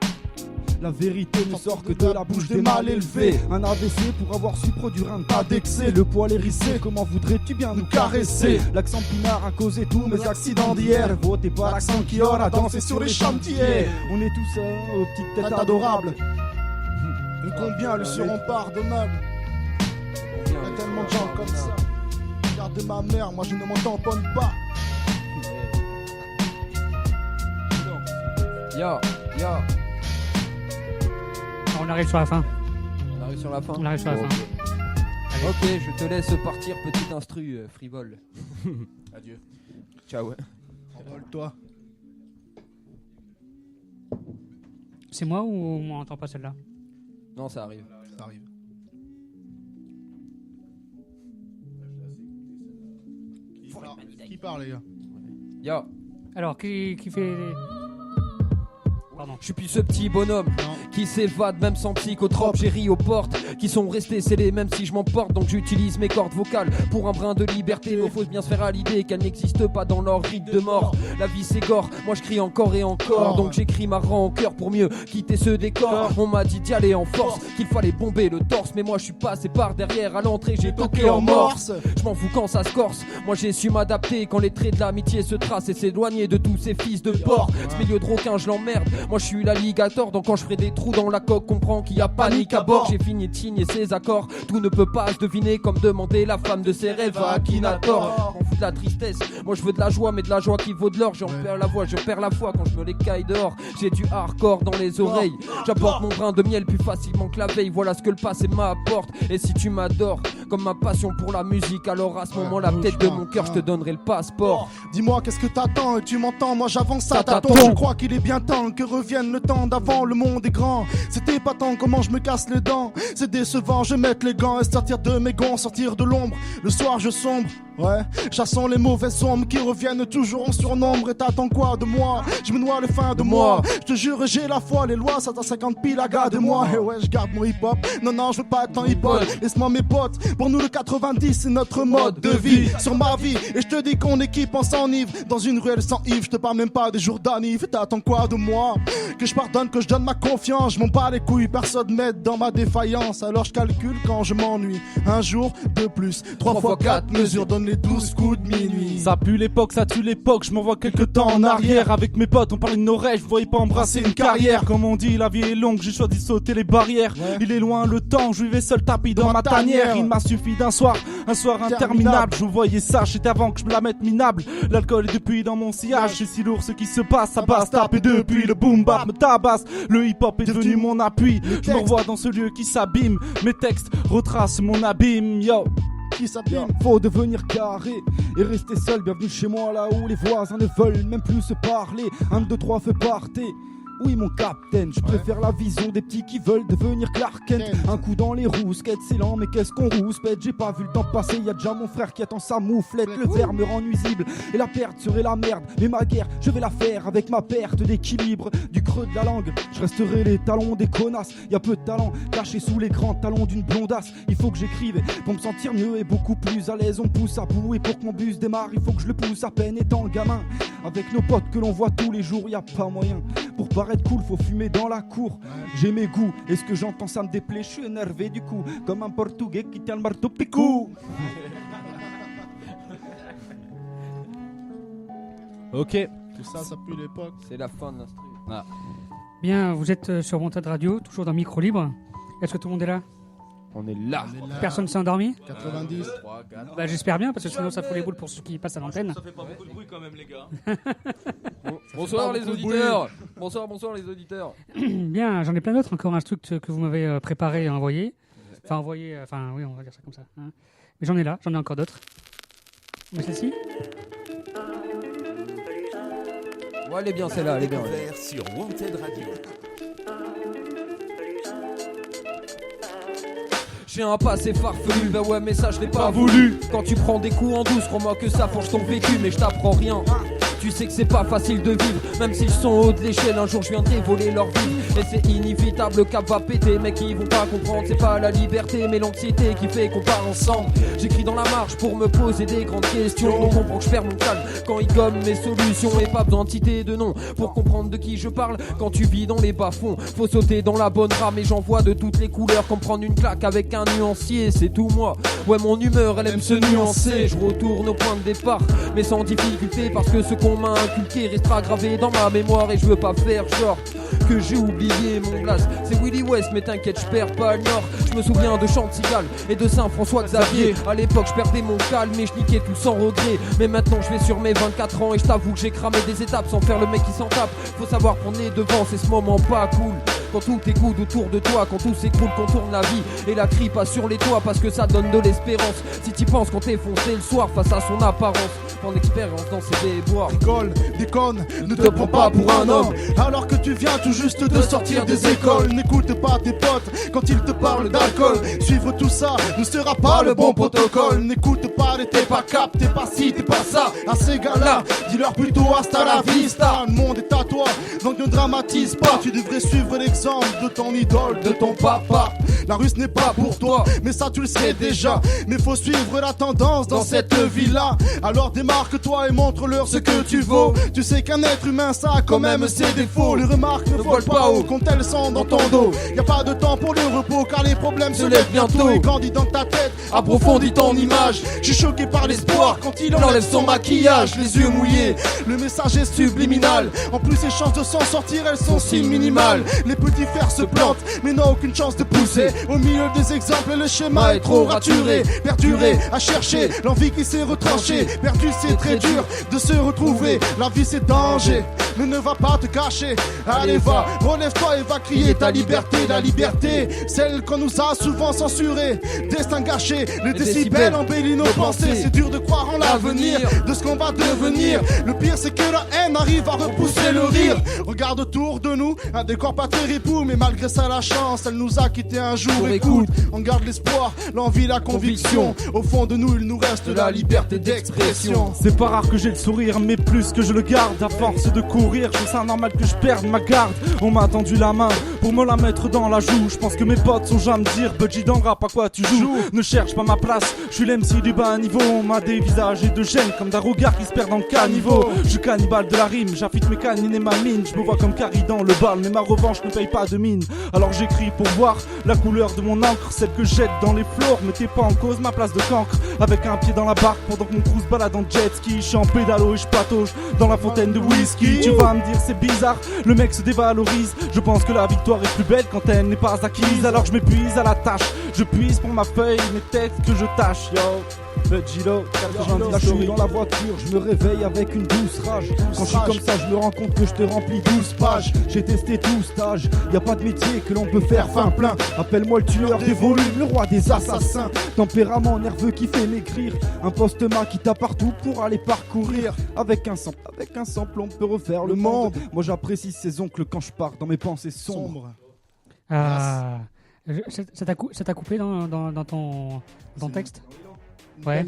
La vérité ne sort que de la bouche des mal élevés. Un AVC pour avoir su produire un tas d'excès. Le poil hérissé, comment voudrais-tu bien nous caresser? L'accent pinard a causé tous mes accidents d'hier. Votez pas l'accent qui aura dansé sur les chantiers. On est tous aux petites têtes adorables. Et combien le seront pardonnables? Il y a tellement de gens comme ça. Regarde ma mère, moi je ne m'en tamponne pas. Yo. On arrive sur la fin. On arrive sur la fin. Ok, je te laisse partir, petite instru frivole. Adieu. Ciao. Envole-toi. C'est moi ou on n'entend pas celle-là? Non, ça arrive. Ça arrive. Qui parle les gars? Yo. Alors, qui fait... Je suis plus ce petit bonhomme qui s'évade même sans psychotrope. J'ai ri aux portes qui sont restées scellées même si je m'emporte. Donc j'utilise mes cordes vocales pour un brin de liberté. Mais faut bien se faire à l'idée qu'elle n'existe pas dans leur rite de mort. La vie s'égore, moi je crie encore et encore. Donc j'écris ma rancœur pour mieux quitter ce décor. On m'a dit d'y aller en force, qu'il fallait bomber le torse. Mais moi je suis passé par derrière à l'entrée, j'ai toqué en morse. Je m'en fous quand ça se corse, moi j'ai su m'adapter. Quand les traits de l'amitié se tracent et s'éloigner de tous ces fils de porc. Ce milieu de requin je l'emmerde. Moi je suis l'alligator, donc quand je ferai des trous dans la coque, comprends qu'il y a panique à bord. J'ai fini de signer ses accords, tout ne peut pas se deviner, comme demander la femme de ses rêves à Akinator. On fout de la tristesse, moi je veux de la joie, mais de la joie qui vaut de l'or. J'en perds la voix, je perds la foi quand je me les caille dehors. J'ai du hardcore dans les oreilles, j'apporte mon brin de miel plus facilement que la veille. Voilà ce que le passé m'apporte. Et si tu m'adores comme ma passion pour la musique, alors à ce moment-là, peut-être de mon cœur, je te donnerai le passeport. Dis-moi qu'est-ce que t'attends et tu m'entends, moi j'avance à tâtons. Je crois qu'il est bien temps que revienne le temps d'avant, le monde est grand. C'était pas tant comment je me casse les dents. C'est décevant, je vais mettre les gants et sortir de mes gonds, sortir de l'ombre. Le soir je sombre, ouais, chassons les mauvaises ombres qui reviennent toujours en surnombre. Et t'attends quoi de moi? Je me noie le fin de moi. Je te jure j'ai la foi, les lois ça t'a 50 piles à gars de moi. Et ouais je garde mon hip hop, non je veux pas être en hip hop. Laisse-moi mes potes, pour nous le 90 c'est notre mode de vie. Sur ma vie, et je te dis qu'on équipe on s'enivre. Dans une ruelle sans Yves, je te parle même pas des jours d'anniv. T'attends quoi de moi? Que je pardonne, que je donne ma confiance. Je m'en bats les couilles, personne m'aide dans ma défaillance. Alors je calcule quand je m'ennuie. Un jour de plus, 3 fois 4 mesures, donne les 12 coups de minuit. Ça pue l'époque, ça tue l'époque, je m'envoie quelques temps en arrière. Avec mes potes on parlait de nos rêves, je voyais pas embrasser une carrière. Comme on dit, la vie est longue, j'ai choisi de sauter les barrières. Il est loin le temps, je vivais seul tapis dans ma tanière. Il m'a suffi d'un soir, un soir interminable. Je voyais ça, j'étais avant que je me la mette minable. L'alcool est depuis dans mon sillage, c'est si lourd ce qui se passe. Ça basse, tape et depuis le boom bap me tabasse. Le hip hop est devenu mon appui, je me revois dans ce lieu qui s'abîme. Mes textes retracent mon abîme, yo. Qui s'abîme. Faut devenir carré et rester seul. Bienvenue chez moi là où les voisins ne veulent même plus se parler. 1, 2, 3 fais partez. Oui mon capitaine, je préfère la vision des petits qui veulent devenir Clark Kent. Un coup dans les rousquettes, c'est lent mais qu'est-ce qu'on rouspète. J'ai pas vu le temps passer, y'a déjà mon frère qui attend sa mouflette. Le verre me rend nuisible et la perte serait la merde. Mais ma guerre, je vais la faire avec ma perte d'équilibre. Du creux de la langue, je resterai les talons des connasses. Y'a peu de talent caché sous les grands talons d'une blondasse. Il faut que j'écrive pour me sentir mieux et beaucoup plus à l'aise. On pousse à bout et pour que mon bus démarre, il faut que je le pousse à peine étant gamin. Avec nos potes que l'on voit tous les jours, y'a pas moyen. Pour paraître cool, faut fumer dans la cour. J'ai mes goûts, et ce que j'entends ça me déplaît. Je suis énervé du coup, comme un portugais qui tient le marteau picou. Ok. Tout ça, ça pue l'époque. C'est la fin de l'instru. Ah. Bien, vous êtes sur Wanted Radio, toujours dans Micro Libre. Est-ce que tout le monde est là? On est là. Personne s'est endormi? 90. Bah, j'espère bien, parce que sinon ça fout les boules pour ceux qui passent à l'antenne. Ça fait pas beaucoup de bruit quand même, les gars. Bonsoir les auditeurs. Bonsoir les auditeurs. Bien, j'en ai plein d'autres, encore un truc que vous m'avez préparé et envoyé. Enfin, envoyé, oui, on va dire ça comme ça. Hein. Mais j'en ai encore d'autres. Mais celle-ci? Ouais, elle est bien celle-là, elle est bien. Sur Wanted Radio. J'ai un passé farfelu, bah ouais mais ça je l'ai pas voulu. Quand tu prends des coups en douce, crois-moi que ça forge ton vécu. Mais je t'apprends rien. Tu sais que c'est pas facile de vivre, même s'ils sont hauts de l'échelle, un jour je viendrai voler leur vie. Et c'est inévitable, le cap va péter, mecs ils vont pas comprendre. C'est pas la liberté mais l'anxiété qui fait qu'on part ensemble. J'écris dans la marche pour me poser des grandes questions. On comprend que je perds mon calme quand ils gomment mes solutions. Et pas besoin de citer de nom pour comprendre de qui je parle. Quand tu vis dans les bas-fonds, faut sauter dans la bonne rame. Et j'en vois de toutes les couleurs, comme prendre une claque avec un nuancier. C'est tout moi, ouais mon humeur elle aime se nuancer. Je retourne au point de départ, mais sans difficulté. Parce que ce qu'on m'a inculqué restera gravé dans ma mémoire. Et je veux pas faire genre que j'ai oublié mon blast. C'est Willy West mais t'inquiète je perds pas le nord. Je me souviens de Chantigal et de Saint-François Xavier. À l'époque je perdais mon calme et je niquais tout sans regret. Mais maintenant je vais sur mes 24 ans et je t'avoue que j'ai cramé des étapes sans faire le mec qui s'en tape. Faut savoir qu'on est devant, c'est ce moment pas cool. Quand tout écoute autour de toi, quand tout s'écroule, qu'on tourne la vie et la crie pas sur les toits parce que ça donne de l'espérance. Si t'y penses qu'on t'est foncé le soir face à son apparence, prends l'expérience dans ses déboires. Rigole, déconne, ne te prends pas pour un homme alors que tu viens tout juste de sortir des écoles. N'écoute pas tes potes quand ils te parlent d'alcool. Suivre tout ça ne sera pas le bon protocole. N'écoute pas les t'es pas cap, t'es pas ci, t'es pas ça. À ces gars-là, dis-leur plutôt hasta la vista. Le monde est à toi, donc ne dramatise pas. Tu devrais suivre l'exemple de ton idole, de ton papa. La rue ce n'est pas pour toi, mais ça tu le sais déjà. Mais faut suivre la tendance dans cette vie-là. Alors démarque-toi et montre-leur ce que tu vaux. Tu sais qu'un être humain ça a quand même ses défauts. Les remarques ne volent pas haut quand elles sont dans ton dos. Y a pas de temps pour le repos car les problèmes se lèvent bientôt. Et grandis dans ta tête, approfondis ton image. Je suis choqué par l'espoir quand il enlève son maquillage. Les yeux mouillés, le message est subliminal. En plus ses chances de s'en sortir elles sont si minimales. Les petits fers se plantent mais n'ont aucune chance de pousser. Au milieu des exemples le schéma est trop raturé. Perduré à chercher l'envie qui s'est retranchée. Perdu c'est très dur de se retrouver. La vie c'est danger mais ne va pas te cacher. Allez va, relève-toi et va crier ta liberté. La liberté, celle qu'on nous a souvent censurée. Destin gâché, les décibels embellissent nos pensées. C'est dur de croire en l'avenir, de ce qu'on va devenir. Le pire c'est que la haine arrive à repousser le rire. Regarde autour de nous, un décor pas très ripou. Mais malgré ça la chance, elle nous a quitté un jour. Écoute, on garde l'espoir, l'envie, la conviction. Au fond de nous il nous reste la liberté d'expression. C'est pas rare que j'ai le sourire, mais plus que je le garde. À force de courir, je trouve ça normal que je perde ma garde. On m'a tendu la main pour me la mettre dans la joue. Je pense que mes potes sont jamais me dire Budgie dans le rap à quoi tu joues. Ne cherche pas ma place, je suis l'MC du bas niveau. On m'a dévisagé de gêne comme d'un regard qui se perd dans le caniveau. Je suis cannibale de la rime, j'affite mes canines et ma mine. Je me vois comme Carrie dans le bal, mais ma revanche ne paye pas de mine. Alors j'écris pour voir la couleur de mon encre, celle que jette dans les floors. Mettez pas en cause ma place de cancre. Avec un pied dans la barque pendant que mon crew se balade en jet ski. Je suis en pédalo et je patauge dans la fontaine de whisky. Tu vas me dire c'est bizarre, le mec se dévalorise. Je pense que la victoire est plus belle quand elle n'est pas acquise. Alors je m'épuise à la tâche, je puise pour ma feuille, mes textes que je tâche. Yo, Budgilo, là je suis dans la voiture, je me réveille avec une douce rage. Quand je suis comme ça, je me rends compte que je te remplis 12 pages. J'ai testé tout stage, y a pas de métier que l'on peut faire fin plein. Appelle-moi le tueur des volumes, le roi des assassins. Tempérament nerveux qui fait maigrir. Un poste-main qui tape partout pour aller parcourir. Avec un sample on peut refaire le monde. Moi j'apprécie ces oncles quand je pars dans mes pensées sombres. Ah, ça t'a coupé dans ton texte? Ouais,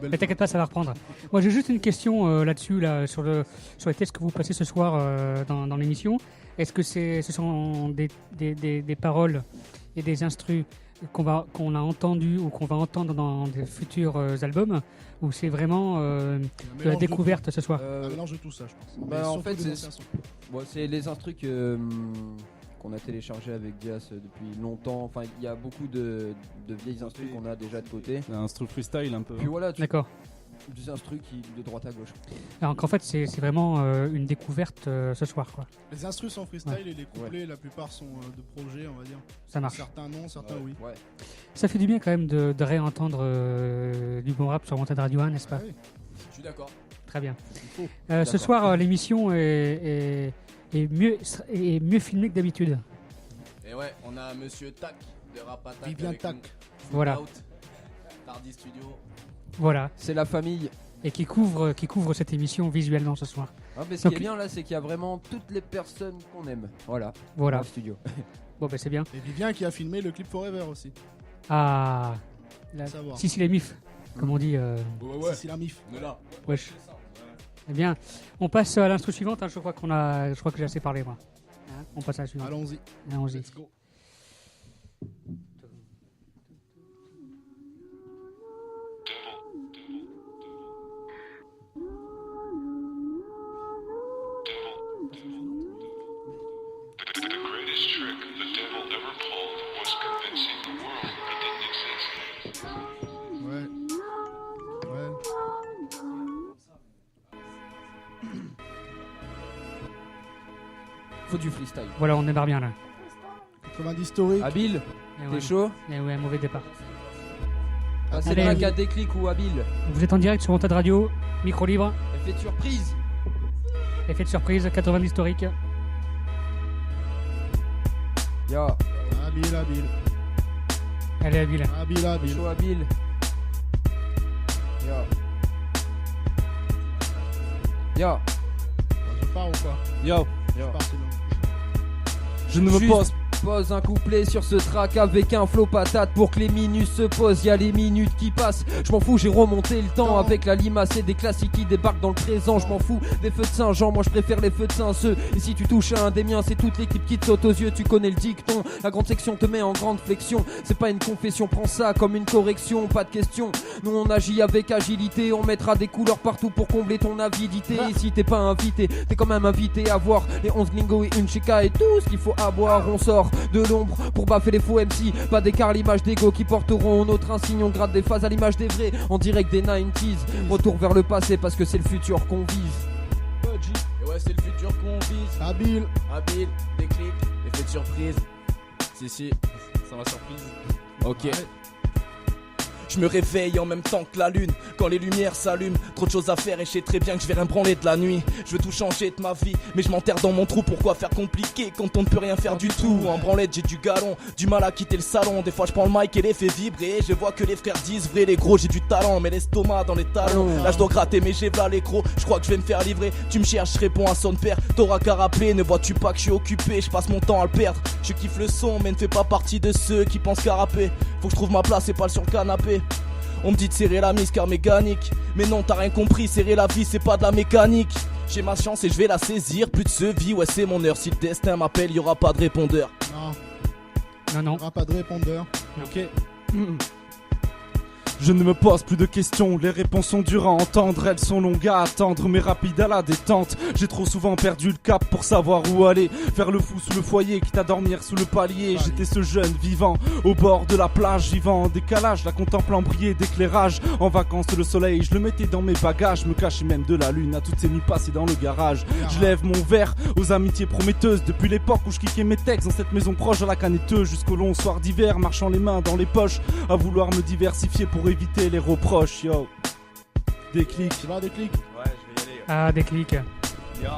mais t'inquiète pas, ça va reprendre. Moi j'ai juste une question là-dessus, sur les tests que vous passez ce soir dans l'émission. Est-ce que ce sont des paroles et des instrus qu'on a entendus ou qu'on va entendre dans des futurs albums, ou c'est vraiment de la découverte ce soir? Un mélange de tout ça, je pense. Bah, en fait, c'est les instrus qu'on a téléchargé avec Dias depuis longtemps. Enfin, il y a beaucoup de vieilles instrus qu'on a déjà de côté. Un instru freestyle un peu. Puis voilà, d'accord. Des instrus qui de droite à gauche. Alors qu'en fait, c'est vraiment une découverte ce soir, quoi. Les instrus sont freestyle et les couplets, la plupart sont de projets, on va dire. Ça marche. Certains non, certains oui. Ouais. Ça fait du bien quand même de réentendre du bon rap sur Wanted Radio 1, n'est-ce pas? Oui. Je suis d'accord. Très bien. Ce soir, l'émission est mieux filmée que d'habitude. Et ouais, on a Monsieur Tac de Rap Attack. Vivien Tac. Voilà. Tardy Studio. Voilà. C'est la famille. Et qui couvre cette émission visuellement ce soir. Ah, mais ce qui est bien là, c'est qu'il y a vraiment toutes les personnes qu'on aime. Voilà. Dans le studio. Bon, bah c'est bien. Et Vivien qui a filmé le clip Forever aussi. Ah. Si la mif, comme on dit. Ouais. Si la mif. On est là. Wesh. Eh bien, on passe à l'instru suivante. Hein. Je crois que j'ai assez parlé, moi. Hein, on passe à la suivante. Allons-y. Let's go. Faut du freestyle. Voilà, on démarre bien là. 90 historique. Habile, t'es chaud? Et ouais, mauvais départ. Ah, c'est pas qu'à déclic ou habile. Vous êtes en direct sur Wanted Radio, micro libre. Effet de surprise. Effet de surprise, 90 historique. Yo. Habile. Allez, habile. Habile. Chaud, habile. Yo. Je pars ou quoi? Yo. Je pars sinon. Je ne me pose compose un couplet sur ce track avec un flow patate pour que les minutes se posent. Y'a les minutes qui passent, je m'en fous, j'ai remonté le temps avec la limace et des classiques qui débarquent dans le présent. Je m'en fous des feux de Saint-Jean, moi je préfère les feux de Saint-Ceux. Et si tu touches à un des miens, c'est toute l'équipe qui te saute aux yeux. Tu connais le dicton, la grande section te met en grande flexion. C'est pas une confession, prends ça comme une correction, pas de question. Nous on agit avec agilité, on mettra des couleurs partout pour combler ton avidité. Et si t'es pas invité, t'es quand même invité à voir les 11 glingos et une chica et tout ce qu'il faut avoir. On sort de l'ombre pour baffer les faux MC, pas d'écart l'image d'ego qui porteront notre insigne. On gratte des phases à l'image des vrais, en direct des 90s. Retour vers le passé parce que c'est le futur qu'on vise. Et ouais, c'est le futur qu'on vise. Habile, déclic, effet de surprise. Si, ça m'a surprise. Ok. Ouais. Je me réveille en même temps que la lune, quand les lumières s'allument. Trop de choses à faire et je sais très bien que je vais rien branler de la nuit. Je veux tout changer de ma vie, mais je m'enterre dans mon trou. Pourquoi faire compliqué quand on ne peut rien faire du tout? En branlette j'ai du galon, du mal à quitter le salon. Des fois je prends le mic et les fais vibrer. Je vois que les frères disent vrai, les gros j'ai du talent, mais l'estomac dans les talons. Là je dois gratter mais j'ai v'là les gros. Je crois que je vais me faire livrer. Tu me cherches, je réponds à son père. T'auras qu'à rappeler, ne vois-tu pas que je suis occupé? Je passe mon temps à le perdre. Je kiffe le son mais ne fais pas partie de ceux qui pensent qu'à rapper. Faut que je trouve ma place et pas sur le canapé. On me dit de serrer la mise car mécanique. Mais non t'as rien compris, serrer la vie c'est pas de la mécanique. J'ai ma chance et je vais la saisir. Plus de ce vie, ouais c'est mon heure. Si le destin m'appelle, y'aura pas de répondeur. Non. Y'aura pas de répondeur. Ok. Je ne me pose plus de questions, les réponses sont dures à entendre, elles sont longues à attendre mais rapides à la détente. J'ai trop souvent perdu le cap pour savoir où aller, faire le fou sous le foyer, quitte à dormir sous le palier. J'étais ce jeune vivant, au bord de la plage, vivant en décalage, la contemplant briller d'éclairage. En vacances le soleil, je le mettais dans mes bagages, me cachais même de la lune à toutes ces nuits passées dans le garage. Je lève mon verre aux amitiés prometteuses, depuis l'époque où je kickais mes textes dans cette maison proche à la canetteuse, jusqu'au long soir d'hiver, marchant les mains dans les poches, à vouloir me diversifier pour éviter les reproches, yo. Déclic. Tu vas déclic? Ouais, je vais y aller. Ah, déclic. Yo,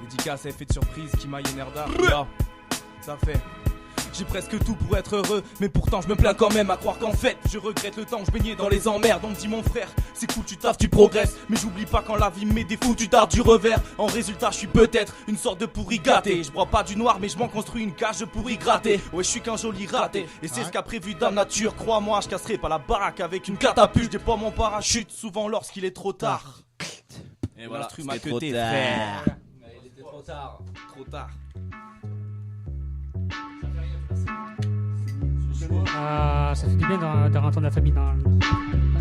dédicace à effet de surprise qui m'a Nerda. Yo, ça fait. J'ai presque tout pour être heureux, mais pourtant je me plains quand même à croire qu'en fait je regrette le temps où je baignais dans les emmerdes. On me dit mon frère, c'est cool, tu taffes, tu progresses, mais j'oublie pas quand la vie me met des fous, tu tardes du revers. En résultat je suis peut-être une sorte de pourri gâté. Je bois pas du noir mais je m'en construis une cage pour y gratter. Ouais je suis qu'un joli raté, et c'est ce qu'a prévu Dame Nature. Crois-moi je casserai pas la baraque avec une catapulte. J'ai pas mon parachute souvent lorsqu'il est trop tard. Et voilà, c'était trop tard. Il était trop tard, trop tard. Ah, ça fait du bien d'avoir entendre la famille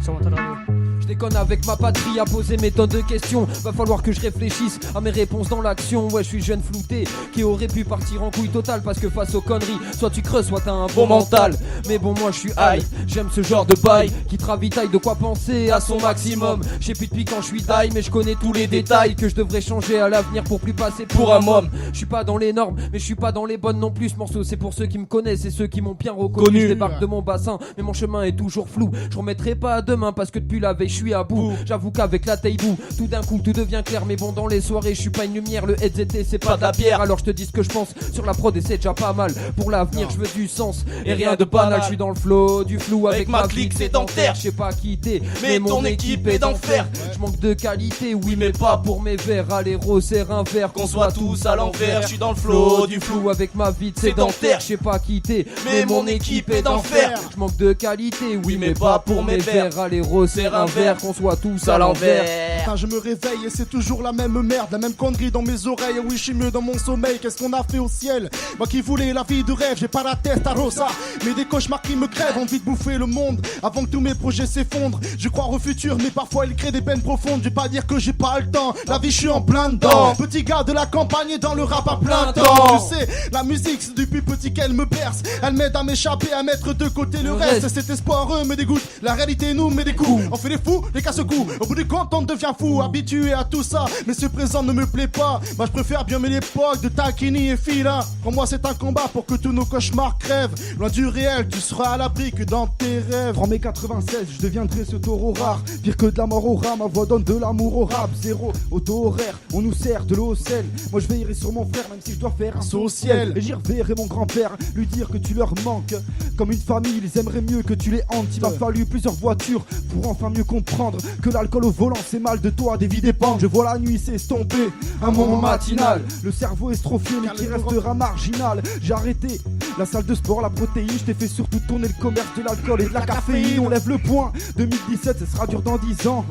sur mon tas de radio. Je déconne avec ma patrie à poser mes tonnes de questions. Va falloir que je réfléchisse à mes réponses dans l'action. Ouais, je suis jeune flouté qui aurait pu partir en couille totale parce que face aux conneries, soit tu creuses, soit t'as un bon mental. Mais bon, moi je suis high, j'aime ce genre de bail qui te ravitaille de quoi penser à son maximum. Je sais plus depuis quand je suis die, mais je connais tous les détails que je devrais changer à l'avenir pour plus passer pour un môme. Je suis pas dans les normes, mais je suis pas dans les bonnes non plus. Ce morceau c'est pour ceux qui me connaissent et ceux qui m'ont bien reconnu. Je débarque de mon bassin, mais mon chemin est toujours flou. Je remettrai pas à demain parce que depuis la veille je suis à bout. J'avoue qu'avec la taille bout, tout d'un coup tout devient clair. Mais bon, dans les soirées je suis pas une lumière. Le headset c'est pas de la bière. Alors je te dis ce que je pense sur la prod et c'est déjà pas mal. Pour l'avenir je veux du sens et rien de banal. Je suis dans le flow du flou avec ma clique sédentaire. Je sais pas quitter, mais mon équipe est d'enfer. Je manque de qualité, oui mais pas pour mes verres. Allez resserre un verre, qu'on soit tous à l'envers. Je suis dans le flow du flou avec ma vie sédentaire. Je sais pas quitter, mais mon équipe est d'enfer. Je manque de qualité, oui mais pas pour mes verres. Allez resserre un verre, qu'on soit tous à l'envers. Putain, je me réveille et c'est toujours la même merde, la même connerie dans mes oreilles. Oui, je suis mieux dans mon sommeil. Qu'est-ce qu'on a fait au ciel? Moi qui voulais la vie de rêve, j'ai pas la tête à Rosa, mais des cauchemars qui me crèvent, envie de bouffer le monde avant que tous mes projets s'effondrent. Je crois au futur, mais parfois il crée des peines profondes. Je vais pas dire que j'ai pas le temps, la vie je suis en plein dedans. Petit gars de la campagne dans le rap à plein temps. Tu sais, la musique c'est depuis petit qu'elle me berce. Elle m'aide à m'échapper, à mettre de côté le reste. Cet espoir me dégoûte, la réalité nous met des coups. On fait les fous, les casse-coups. Au bout du compte on devient fou, habitué à tout ça. Mais ce présent ne me plaît pas. Moi je préfère bien mes l'époque de Takini et Fila. Pour moi c'est un combat pour que tous nos cauchemars crèvent. Loin du réel, tu seras à l'abri que dans tes rêves. En mai 96, je deviendrai ce taureau rare. Pire que de la mort au rat, ma voix donne de l'amour au rap. Zéro auto horaire, on nous sert de l'eau au sel. Moi je veillerai sur mon frère même si je dois faire un saut au ciel. Et j'y reverrai mon grand-père, lui dire que tu leur manques. Comme une famille, ils aimeraient mieux que tu les hantes. Il m'a fallu plusieurs voitures pour enfin mieux comprendre que l'alcool au volant c'est mal de toi, des vies dépendent. Je vois la nuit s'estomper, un moment matinal. Le cerveau estropié mais qui restera marginal. J'ai arrêté La salle de sport, la protéine, je t'ai fait surtout tourner le commerce de l'alcool et de la caféine. On lève le point, 2017 ce sera dur dans 10 ans.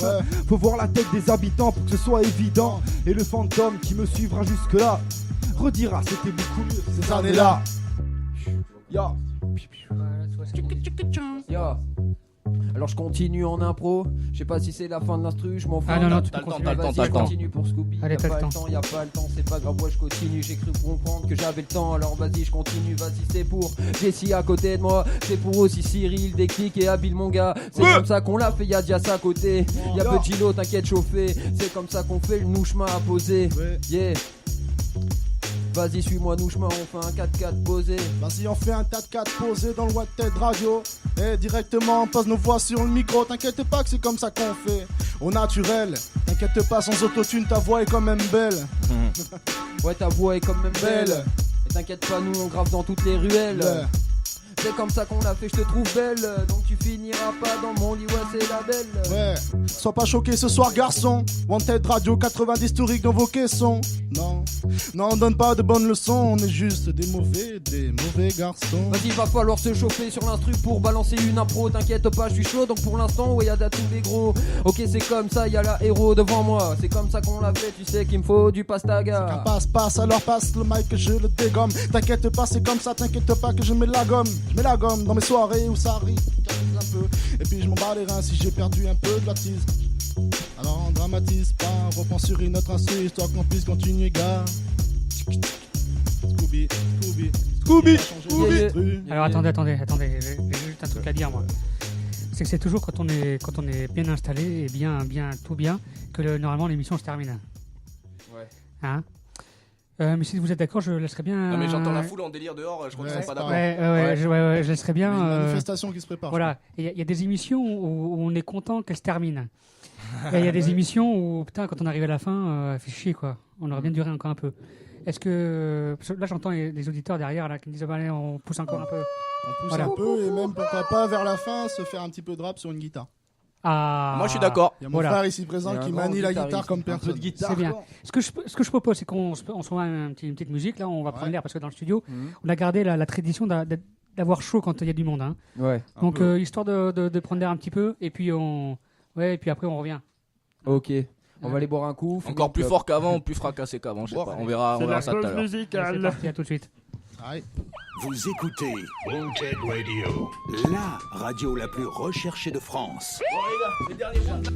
Faut voir la tête des habitants pour que ce soit évident. Et le fantôme qui me suivra jusque là redira c'était beaucoup mieux ces années-là. Yo. Yo. Alors je continue en impro, je sais pas si c'est la fin de l'instru, je m'en fous. Ah non, tu t'as le temps, continues. t'as le temps, Vas-y, t'as je le temps. continue pour Scooby. Allez, Y'a t'as pas le le temps. temps, y'a pas le temps, c'est pas grave, moi je continue. J'ai cru comprendre que j'avais le temps, alors vas-y, je continue. Vas-y, c'est pour Jessie à côté de moi, c'est pour aussi Cyril, Déclic et Habile mon gars. C'est comme ça qu'on l'a fait, y'a Dias à côté. Y'a Petit Lot, t'inquiète, chauffé. C'est comme ça qu'on fait le nous chemin à poser. Yeah. Vas-y, suis-moi, nous chemin, on fait un 4x4 posé. Vas-y, on fait un 4x4 posé dans le Wanted Radio. Et directement, on pose nos voix sur le micro. T'inquiète pas que c'est comme ça qu'on fait. Au naturel, t'inquiète pas, sans autotune, ta voix est quand même belle. Ouais, ta voix est quand même belle. Et t'inquiète pas, nous on grave dans toutes les ruelles. C'est comme ça qu'on l'a fait, je te trouve belle. Donc tu finiras pas dans mon lit, ouais, c'est la belle. Ouais, sois pas choqué ce soir, garçon. Wanted Radio 90 historique dans vos caissons. Non, on donne pas de bonnes leçons. On est juste des mauvais garçons. Vas-y, va falloir se chauffer sur l'instru pour balancer une impro. T'inquiète pas, je suis chaud. Donc pour l'instant, ouais, y'a de tous les gros. Ok, c'est comme ça, y'a la héros devant moi. C'est comme ça qu'on l'a fait, tu sais qu'il me faut du pastaga. Passe, alors passe le mic que je le dégomme. T'inquiète pas, c'est comme ça, t'inquiète pas que je mets la gomme. Je mets la gomme dans mes soirées où ça arrive un peu. Et puis je m'en bats les reins si j'ai perdu un peu de la tise. Alors on dramatise pas, on reprend sur une autre instru, histoire qu'on puisse continuer, gars. Scooby. Alors attendez, j'ai juste un truc à dire moi. C'est que c'est toujours quand on est bien installé et bien tout bien que normalement l'émission se termine. Ouais. Hein? Mais si vous êtes d'accord, je laisserai bien. Non, mais j'entends la foule en délire dehors, je crois qu'ils sont pas d'accord. Ouais, je laisserai bien. Il y a une manifestation qui se prépare. Voilà, il y a des émissions où on est content qu'elles se terminent. Et il y a des émissions où, putain, quand on arrive à la fin, fait chier quoi. On aurait bien duré encore un peu. Est-ce que. Parce que là, j'entends les auditeurs derrière là, qui me disent allez, on pousse encore un peu. On pousse un peu et même pourquoi pas vers la fin se faire un petit peu de rap sur une guitare. Ah. Moi je suis d'accord. Il y a mon frère ici présent qui manie la guitare comme personne. C'est bien. Ce que je propose, c'est qu'on se met une petite musique. Là, on va prendre l'air parce que dans le studio, on a gardé la tradition d'avoir chaud quand il y a du monde. Hein. Ouais. Donc, histoire de prendre l'air un petit peu. Et puis, et puis après, on revient. Ok. On va aller boire un coup. Encore plus fort qu'avant, plus fracassé qu'avant, je sais pas. On verra ça tout à l'heure. C'est parti, à tout de suite. Vous écoutez Wanted Radio, la radio la plus recherchée de France. Bon les gars, les derniers mots.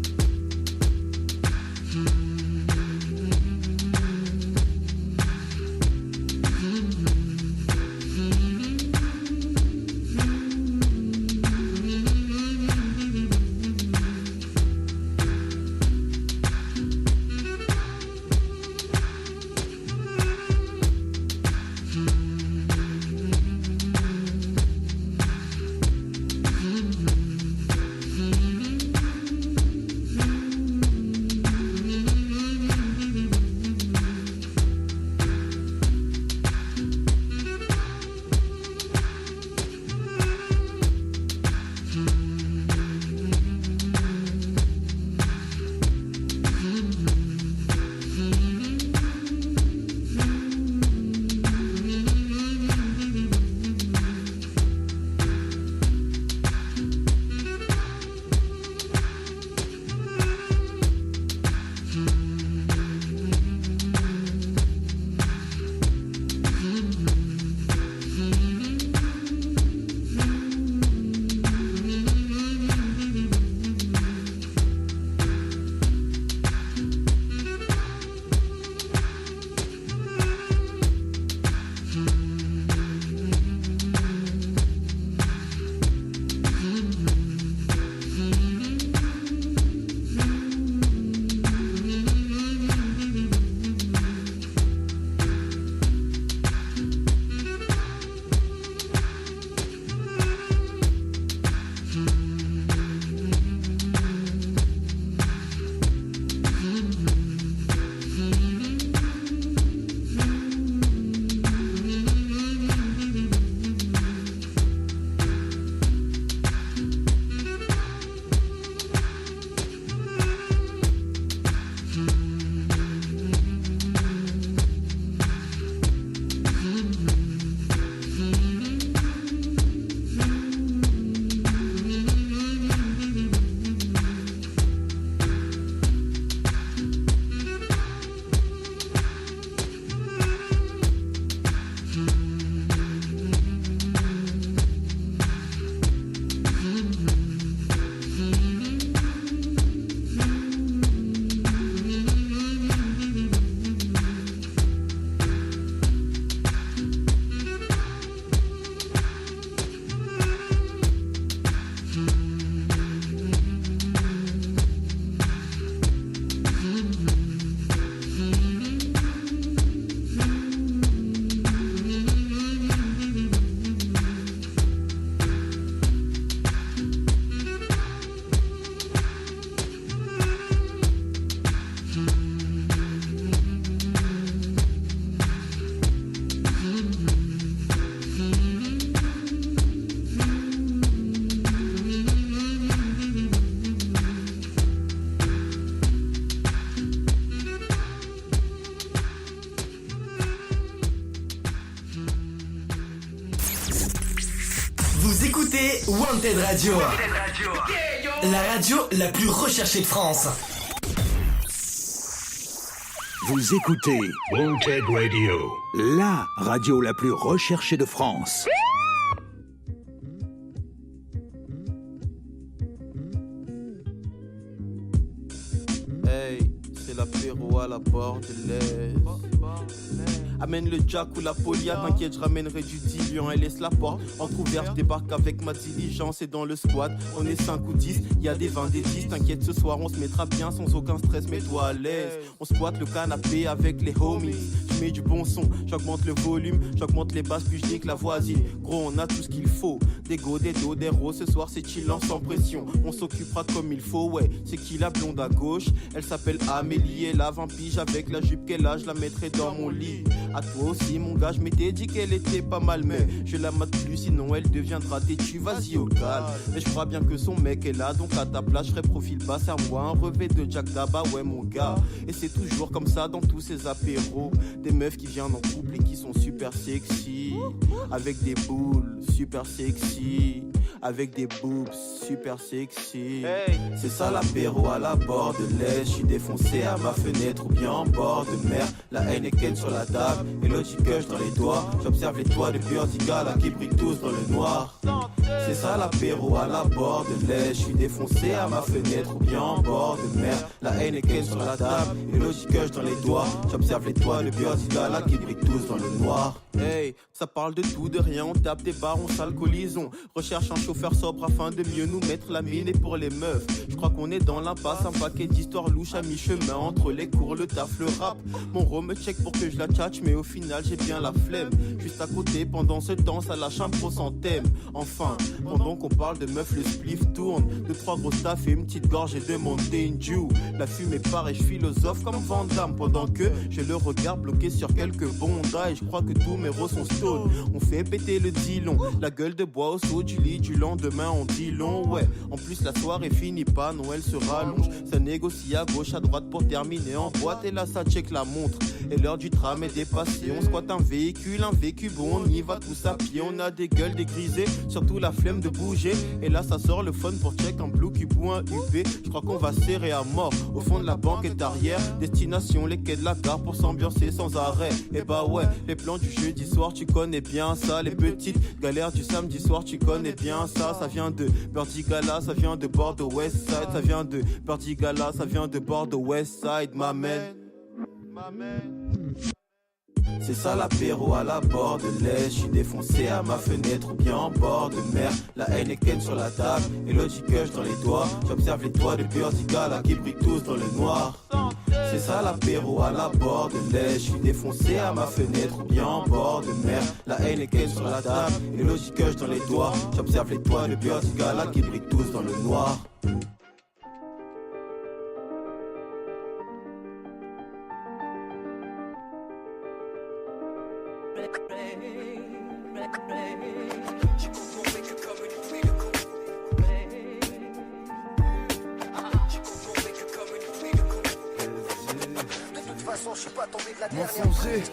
Vous écoutez Wanted Radio. La radio la plus recherchée de France. Vous écoutez Wanted Radio, la radio la plus recherchée de France. Hey, c'est l'apéro à la bordelaise. Amène le jack ou la polia, t'inquiète, je ramènerai du diluant et laisse la porte entrouverte. Je débarque avec ma diligence et dans le squat, on est 5 ou 10, y a des 20, des 10. T'inquiète, ce soir on se mettra bien sans aucun stress, mets-toi à l'aise. On squatte le canapé avec les homies. Je mets du bon son, j'augmente le volume, j'augmente les basses, puis je nique la voisine. Gros, on a tout ce qu'il faut. Des go, des dos, des ros, ce soir c'est chillant sans pression. On s'occupera comme il faut, ouais. C'est qui la blonde à gauche? Elle s'appelle Amélie, elle a 20 piges avec la jupe qu'elle a, je la mettrai dans mon lit. À toi aussi mon gars, je m'étais dit qu'elle était pas mal, mais je la mate plus sinon elle deviendra têtue. Vas-y au calme, mais je crois bien que son mec est là, donc à ta place je ferai profil bas, serre-moi un revêt de Jack Daba, ouais mon gars. Et c'est toujours comme ça dans tous ces apéros, des meufs qui viennent en couple et qui sont super sexy, avec des boules super sexy, avec des boobs super sexy. Hey. C'est ça l'apéro à la bordelaise, je suis défoncé à ma fenêtre ou bien en bord de mer. La Heineken sur la table et le chicush dans les doigts. J'observe les toits de Burdigala qui brillent tous dans le noir. C'est ça l'apéro à la bordelaise, je suis défoncé à ma fenêtre ou bien en bord de mer. La Heineken sur la table et le chicush dans les doigts. J'observe les toits de Burdigala qui brillent tous dans le noir. Hey, ça parle de tout, de rien, on tape des barres, on s'alcoolise, on recherche un chauffeur sobre afin de mieux nous mettre la mine. Et pour les meufs, je crois qu'on est dans l'impasse, un paquet d'histoires louches à mi-chemin entre les cours, le taf, le rap. Mon rhum me check pour que je la tchatche, mais au final j'ai bien la flemme. Juste à côté, pendant ce temps, ça lâche un pro sans thème. Enfin, pendant qu'on parle de meufs, le spliff tourne. 2-3 grosses taffes et une petite gorgée de Mountain Dew. La fumée part et je philosophe comme Van Damme, pendant que j'ai le regard bloqué sur quelques bondas. Et je crois que tous mes rôles sont stone. On fait péter le dilon, la gueule de bois au saut du lit du lendemain, on dit long, ouais. En plus la soirée finit pas, non elle se rallonge. Ça négocie à gauche, à droite pour terminer en boîte. Et là ça check la montre, et l'heure du tram est dépassée. On squatte un véhicule bon, on y va tous à pied. On a des gueules dégrisées, surtout la flemme de bouger. Et là ça sort le fun pour check un blue cube ou un UP. Je crois qu'on va serrer à mort, au fond de la banquette arrière. Destination les quais de la gare pour s'ambiancer sans arrêt. Et bah ouais, les plans du jeudi soir tu connais bien ça. Les petites galères du samedi soir tu connais bien ça. Ça vient de Burdigala, ça vient de Bordeaux West Side. Ça vient de Burdigala, ça vient de Bordeaux West Side, ma man. C'est ça l'apéro à la bordelaise, je suis défoncé à ma fenêtre ou bien en bord de mer. La Heineken sur la table et le chicush dans les doigts. J'observe les toits de Burdigala qui brillent tous dans le noir. C'est ça l'apéro à la bordelaise, je suis défoncé à ma fenêtre ou bien en bord de mer. La Heineken sur la table et le chicush dans les doigts. J'observe les toits de Burdigala qui brillent tous dans le noir. Mensonger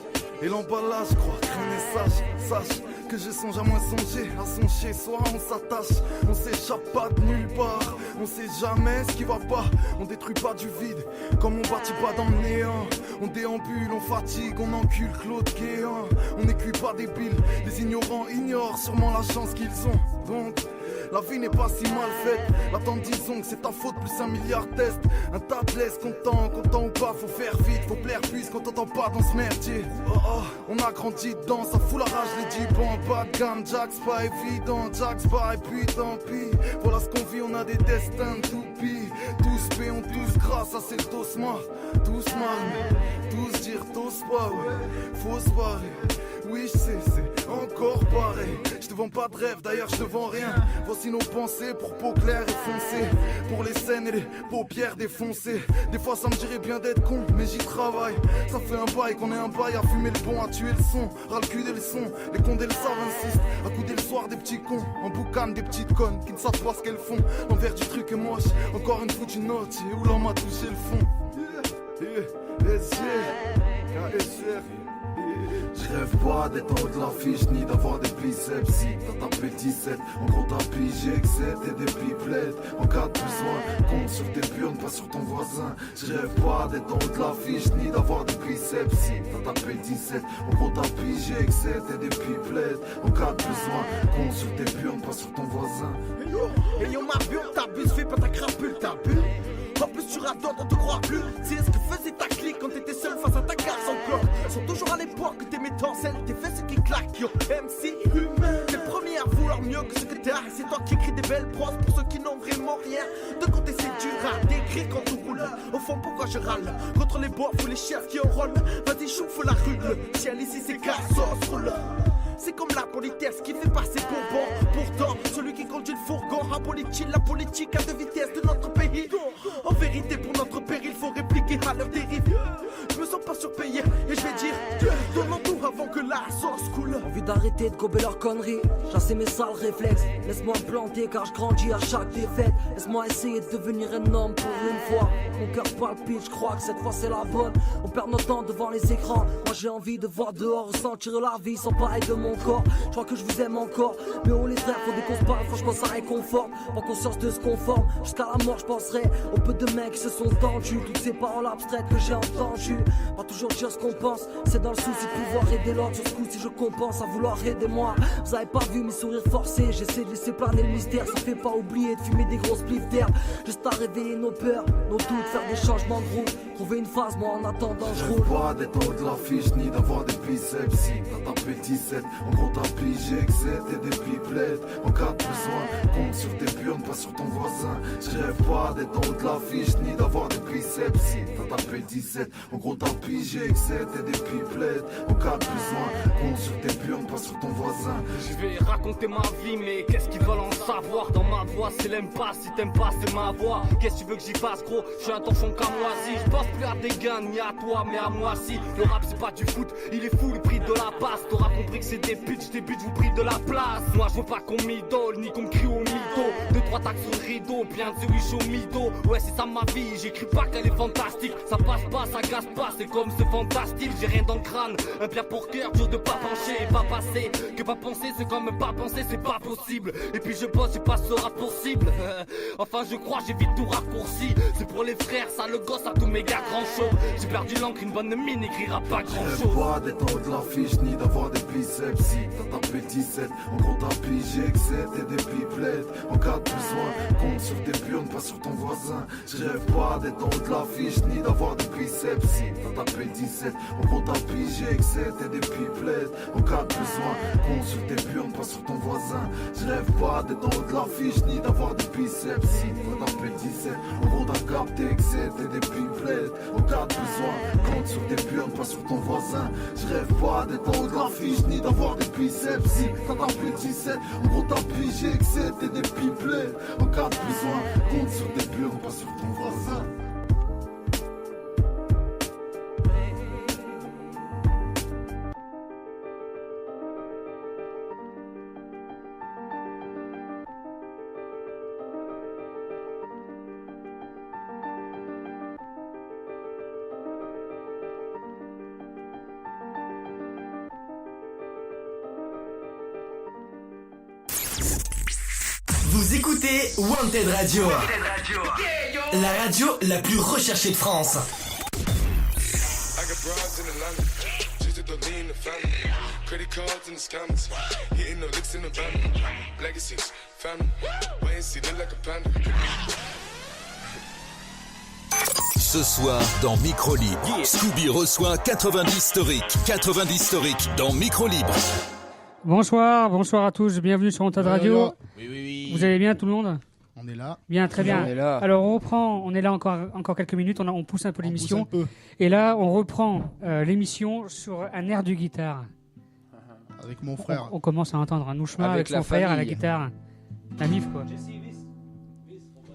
et l'emballage, crois qu'un message sache que je songe à moins songer. À son chez soi, on s'attache, on s'échappe pas de nulle part. On sait jamais ce qui va pas, on détruit pas du vide, comme on bâtit pas dans le néant. On déambule, on fatigue, on encule Claude Guéant. On n'est cuit pas débile, les ignorants ignorent sûrement la chance qu'ils ont. Donc la vie n'est pas si mal faite. L'attente disons que c'est ta faute plus 1 milliard de tests. Un tas de laisse content ou pas, faut faire vite, faut plaire puisqu'on t'entend pas dans ce merdier. Oh oh, on a grandi dedans, ça fout la rage les dibans. Pas de gamme, Jack's pas évident, Jack's pas et puis tant pis. Voilà ce qu'on vit, on a des destins de toupie. Tous payons, tous grâce à ces dos smart. Tous marmés, tous dire tous pas, ouais. Faut se barrer. Oui je sais, c'est encore pareil. Je te vends pas de rêve, d'ailleurs je te vends rien. Voici nos pensées pour peau claire et foncée. Pour les scènes et les paupières défoncées. Des fois ça me dirait bien d'être con, mais j'y travaille. Ça fait un bail qu'on est un bail à fumer le bon, à tuer le son, ras le cul des leçons. Les condés le savent, insistent, à couder le soir des petits cons. En boucan des petites connes qui ne savent pas ce qu'elles font. L'envers du truc est moche, encore une foutue note. Où l'homme a touché le fond. Je rêve pas d'être en haut de l'affiche ni d'avoir des biceps. Si t'as tapé 17, en gros t'as pigé excès et des pipelettes. En cas de besoin, compte sur tes burnes, pas sur ton voisin. Je rêve pas d'être en haut de l'affiche ni d'avoir des biceps. Si t'as tapé 17, en gros t'as pigé excès et des pipelettes. En cas de besoin, compte sur tes burnes, pas sur ton voisin. Et yo ma bulle, t'abuses, fais pas ta crapule, ta bulle. En plus tu radotes, on te croit plus. C'est ce que faisait ta clique quand t'étais seul face à ta carte sans bloc. Sont toujours à l'époque que t'aimais celle tes fesses qui claquent. Yo MC humain, t'es le premier à vouloir mieux que ce que t'as. C'est toi qui écris des belles proses pour ceux qui n'ont vraiment rien. De côté c'est dur à décrire quand tout roule. Au fond pourquoi je râle contre les bofs ou les chefs qui enrôlent. Vas-y chouffe la rue, le ciel ici c'est cassos roule. C'est comme la politesse qui fait passer pour bon. Pourtant, celui qui conduit le fourgon apolitique la politique à deux vitesses de notre pays. En vérité, pour notre péril, faut répliquer à leur dérive. Je me sens pas surpayé et je vais dire donne-moi tout avant que la sauce coule. Envie d'arrêter de gober leurs conneries, chasser mes sales réflexes. Laisse-moi me planter car je grandis à chaque défaite. Laisse-moi essayer de devenir un homme pour une fois. Mon cœur palpite, je crois que cette fois c'est la bonne. On perd notre temps devant les écrans. Moi j'ai envie de voir dehors, ressentir la vie sans pareil de mon corps. Je crois que je vous aime encore, mais oh les frères, faut des qu'on se parle, franchement ça réconforte. Pas conscience de ce qu'on forme, jusqu'à la mort je penserai au peu de mecs qui se sont tendus. Toutes ces paroles abstraites que j'ai entendues. Pas toujours dire ce qu'on pense, c'est dans le souci de pouvoir aider l'autre. Sur ce coup si je compense à vouloir aider moi. Vous avez pas vu mes sourires forcés, j'essaie de laisser planer le mystère. Ça fait pas oublier de fumer des grosses spliffs d'herbe. Juste à réveiller nos peurs, nos doutes, faire des changements de route. Trouver une phase, moi en attendant je roule. Pas d'être en haut de l'affiche ni d'avoir des biceps. Si t'as tapé 17, en gros t'as pigé excès et des pipelettes. En cas de besoin, compte sur tes burnes, pas sur ton voisin. Je rêve pas d'être en haut de l'affiche ni d'avoir des biceps. Si t'as tapé 17, en gros t'as pigé excès et des pipelettes. En cas de besoin, compte sur tes burnes, pas sur ton voisin. Je vais raconter ma vie, mais qu'est-ce qu'ils veulent en savoir? Dans ma voix, c'est l'aime pas, si t'aimes pas, c'est ma voix. Qu'est-ce que tu veux que j'y fasse, gros? Je suis un torchon camoisi. Je pense plus à des gains, ni à toi, mais à moi si. Le rap, c'est pas du foot, il est fou, le prix de la passe. T'auras compris que c'est des putes, je débute, je vous prie de la place. Moi, je veux pas qu'on m'idole, ni qu'on me crie au mytho. 2-3 tacs sur le rideau, bien de oui, je suis au mytho. Ouais, c'est ça ma vie, j'écris pas qu'elle est fantastique. Ça passe pas, ça casse pas, c'est comme ce fantastique. J'ai rien dans le crâne, un bien pour cœur, dur de pas pencher, pas passer. Que pas penser, c'est comme pas penser, c'est pas possible. Et puis je bosse, j'ai pas ce rap possible. Enfin, je crois, j'ai vite tout raccourci. C'est pour les frères, ça le gosse, à tous mes gars, grand chaud. J'ai perdu l'encre, une bonne mine, écrira pas grand chose. Je rêve pas d'être en haut de l'affiche ni d'avoir des biceps. Si t'as tapé 17, en gros t'as pigé excès et des pipelettes. En cas de besoin, compte sur tes burnes, pas sur ton voisin. Je rêve pas d'être en haut de l'affiche ni d'avoir des biceps. Si t'as tapé 17, en gros t'as pigé excès et des pipelettes. En cas de besoin, compte sur tes burnes, pas sur ton voisin. Je rêve pas d'être en haut de l'affiche ni d'avoir des biceps. Si t'as tapé 17, en gros t'as capté excès et des pipelettes. En cas de besoin, compte sur tes burnes, pas sur ton voisin. Je rêve pas d'être en haut de l'affiche ni d'avoir des biceps. Si t'as tapé 17, en gros t'as pigé excès et des pipelettes. En cas de besoin, compte sur tes burnes, pas sur ton voisin. Vous écoutez Wanted Radio, la radio la plus recherchée de France. I got broads in Atlanta, just to the lean the family. Credit cards and the scammers, hitting the licks in the van. Legacies, family, wait and see, look like a panda. Ce soir, dans Micro Libre, Scooby reçoit 90 historiques. 90 historiques dans Micro Libre. Bonsoir à tous, bienvenue sur Wanted Radio. Oui. Vous allez bien tout le monde? On est là. Bien, très bien. On est là. Alors on reprend, on est là encore quelques minutes, on pousse un peu l'émission. Et là, on reprend l'émission sur un air de guitare. Avec mon frère. On commence à entendre un Nouchma avec son frère à la guitare. La mif quoi.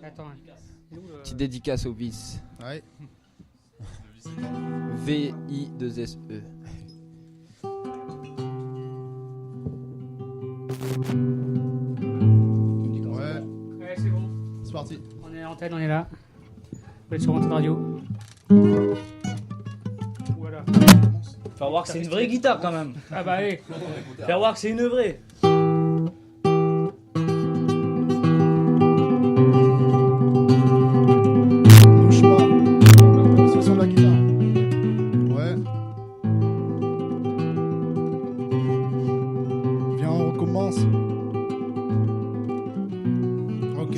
Attends. Petite dédicace au vice. Ouais. V-I-2-S-E. Ouais, c'est bon. C'est parti. On est à l'antenne, on est là. Vous êtes sur Wanted Radio. Voilà. Faire voir que c'est une vraie guitare quand même. Ah bah oui. Faire voir que c'est une vraie. Bouge pas. C'est le son de la guitare. Ouais. Viens, on recommence. Ok.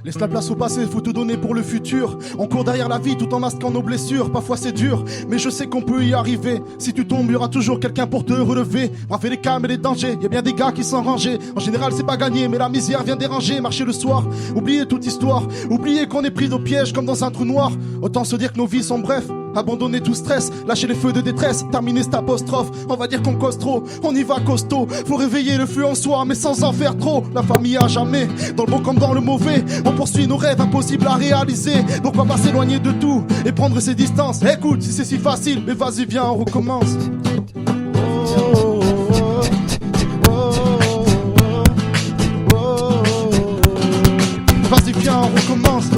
Laisse la place au passé, faut tout donner pour le futur. On court derrière la vie tout en masquant nos blessures. Parfois c'est dur, mais je sais qu'on peut y arriver. Si tu tombes, il y aura toujours quelqu'un pour te relever. Braver les calmes et les dangers, y a bien des gars qui sont rangés. En général c'est pas gagné, mais la misère vient déranger. Marcher le soir, oublier toute histoire. Oublier qu'on est pris au piège comme dans un trou noir. Autant se dire que nos vies sont brefs. Abandonner tout stress, lâcher les feux de détresse, terminer cette apostrophe, on va dire qu'on cause trop, on y va costaud, faut réveiller le feu en soi mais sans en faire trop, la famille à jamais, dans le bon comme dans le mauvais, on poursuit nos rêves impossibles à réaliser, pourquoi pas s'éloigner de tout et prendre ses distances, écoute si c'est si facile, mais vas-y viens on recommence. Vas-y viens on recommence.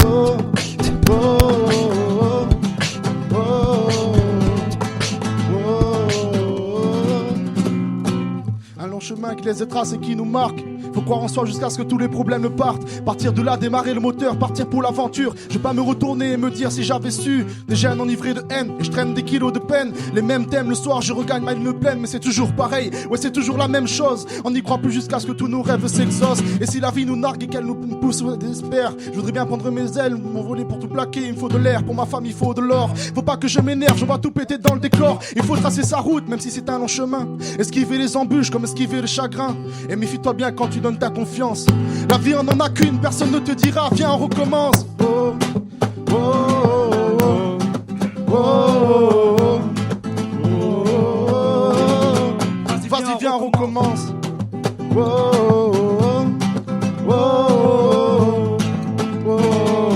Un long chemin qui laisse des traces et qui nous marque. Faut croire en soi jusqu'à ce que tous les problèmes partent. Partir de là, démarrer le moteur, partir pour l'aventure. Je vais pas me retourner et me dire si j'avais su. Des jeunes enivrés de haine et je traîne des kilos de peine. Les mêmes thèmes, le soir je regagne ma lune pleine. Mais c'est toujours pareil, ouais c'est toujours la même chose. On n'y croit plus jusqu'à ce que tous nos rêves s'exaucent. Et si la vie nous nargue et qu'elle nous pousse au désespoir, je voudrais bien prendre mes ailes, m'envoler pour tout plaquer. Il me faut de l'air, pour ma femme il faut de l'or. Faut pas que je m'énerve, je vois tout péter dans le décor. Il faut tracer sa route, même si c'est un long chemin. Esquiver les embûches comme esquiver le chagrin. Et méfie-toi bien quand tu donnes ta confiance. La vie on en a qu'une, personne ne te dira viens on recommence. Oh, oh, oh, oh, oh, oh, oh. Vas-y viens on recommence. Oh, oh, oh, oh, oh.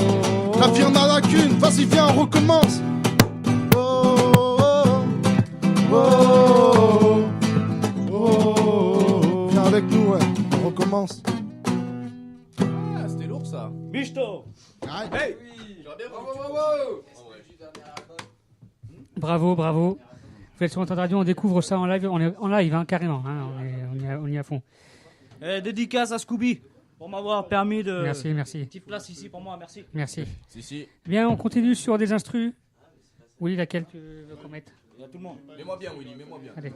La vie on en a qu'une, vas-y viens on recommence. Oh, oh, oh, oh. Viens avec nous ouais, on recommence. Ah, c'était lourd ça. Michto. Hey, bravo. Bravo, bravo. Vous êtes sur Antenne Radio, on découvre ça en live, on est en live hein, carrément, hein, on y est à fond. Dédicace à Scooby pour m'avoir permis de. Merci. Petite place ici pour moi, merci. Merci. Si. Bien, on continue sur des instrus. Oui, laquelle tu veux qu'on mette? Il y a tout le monde. Mets-moi bien, Willy, mets-moi bien. Allez.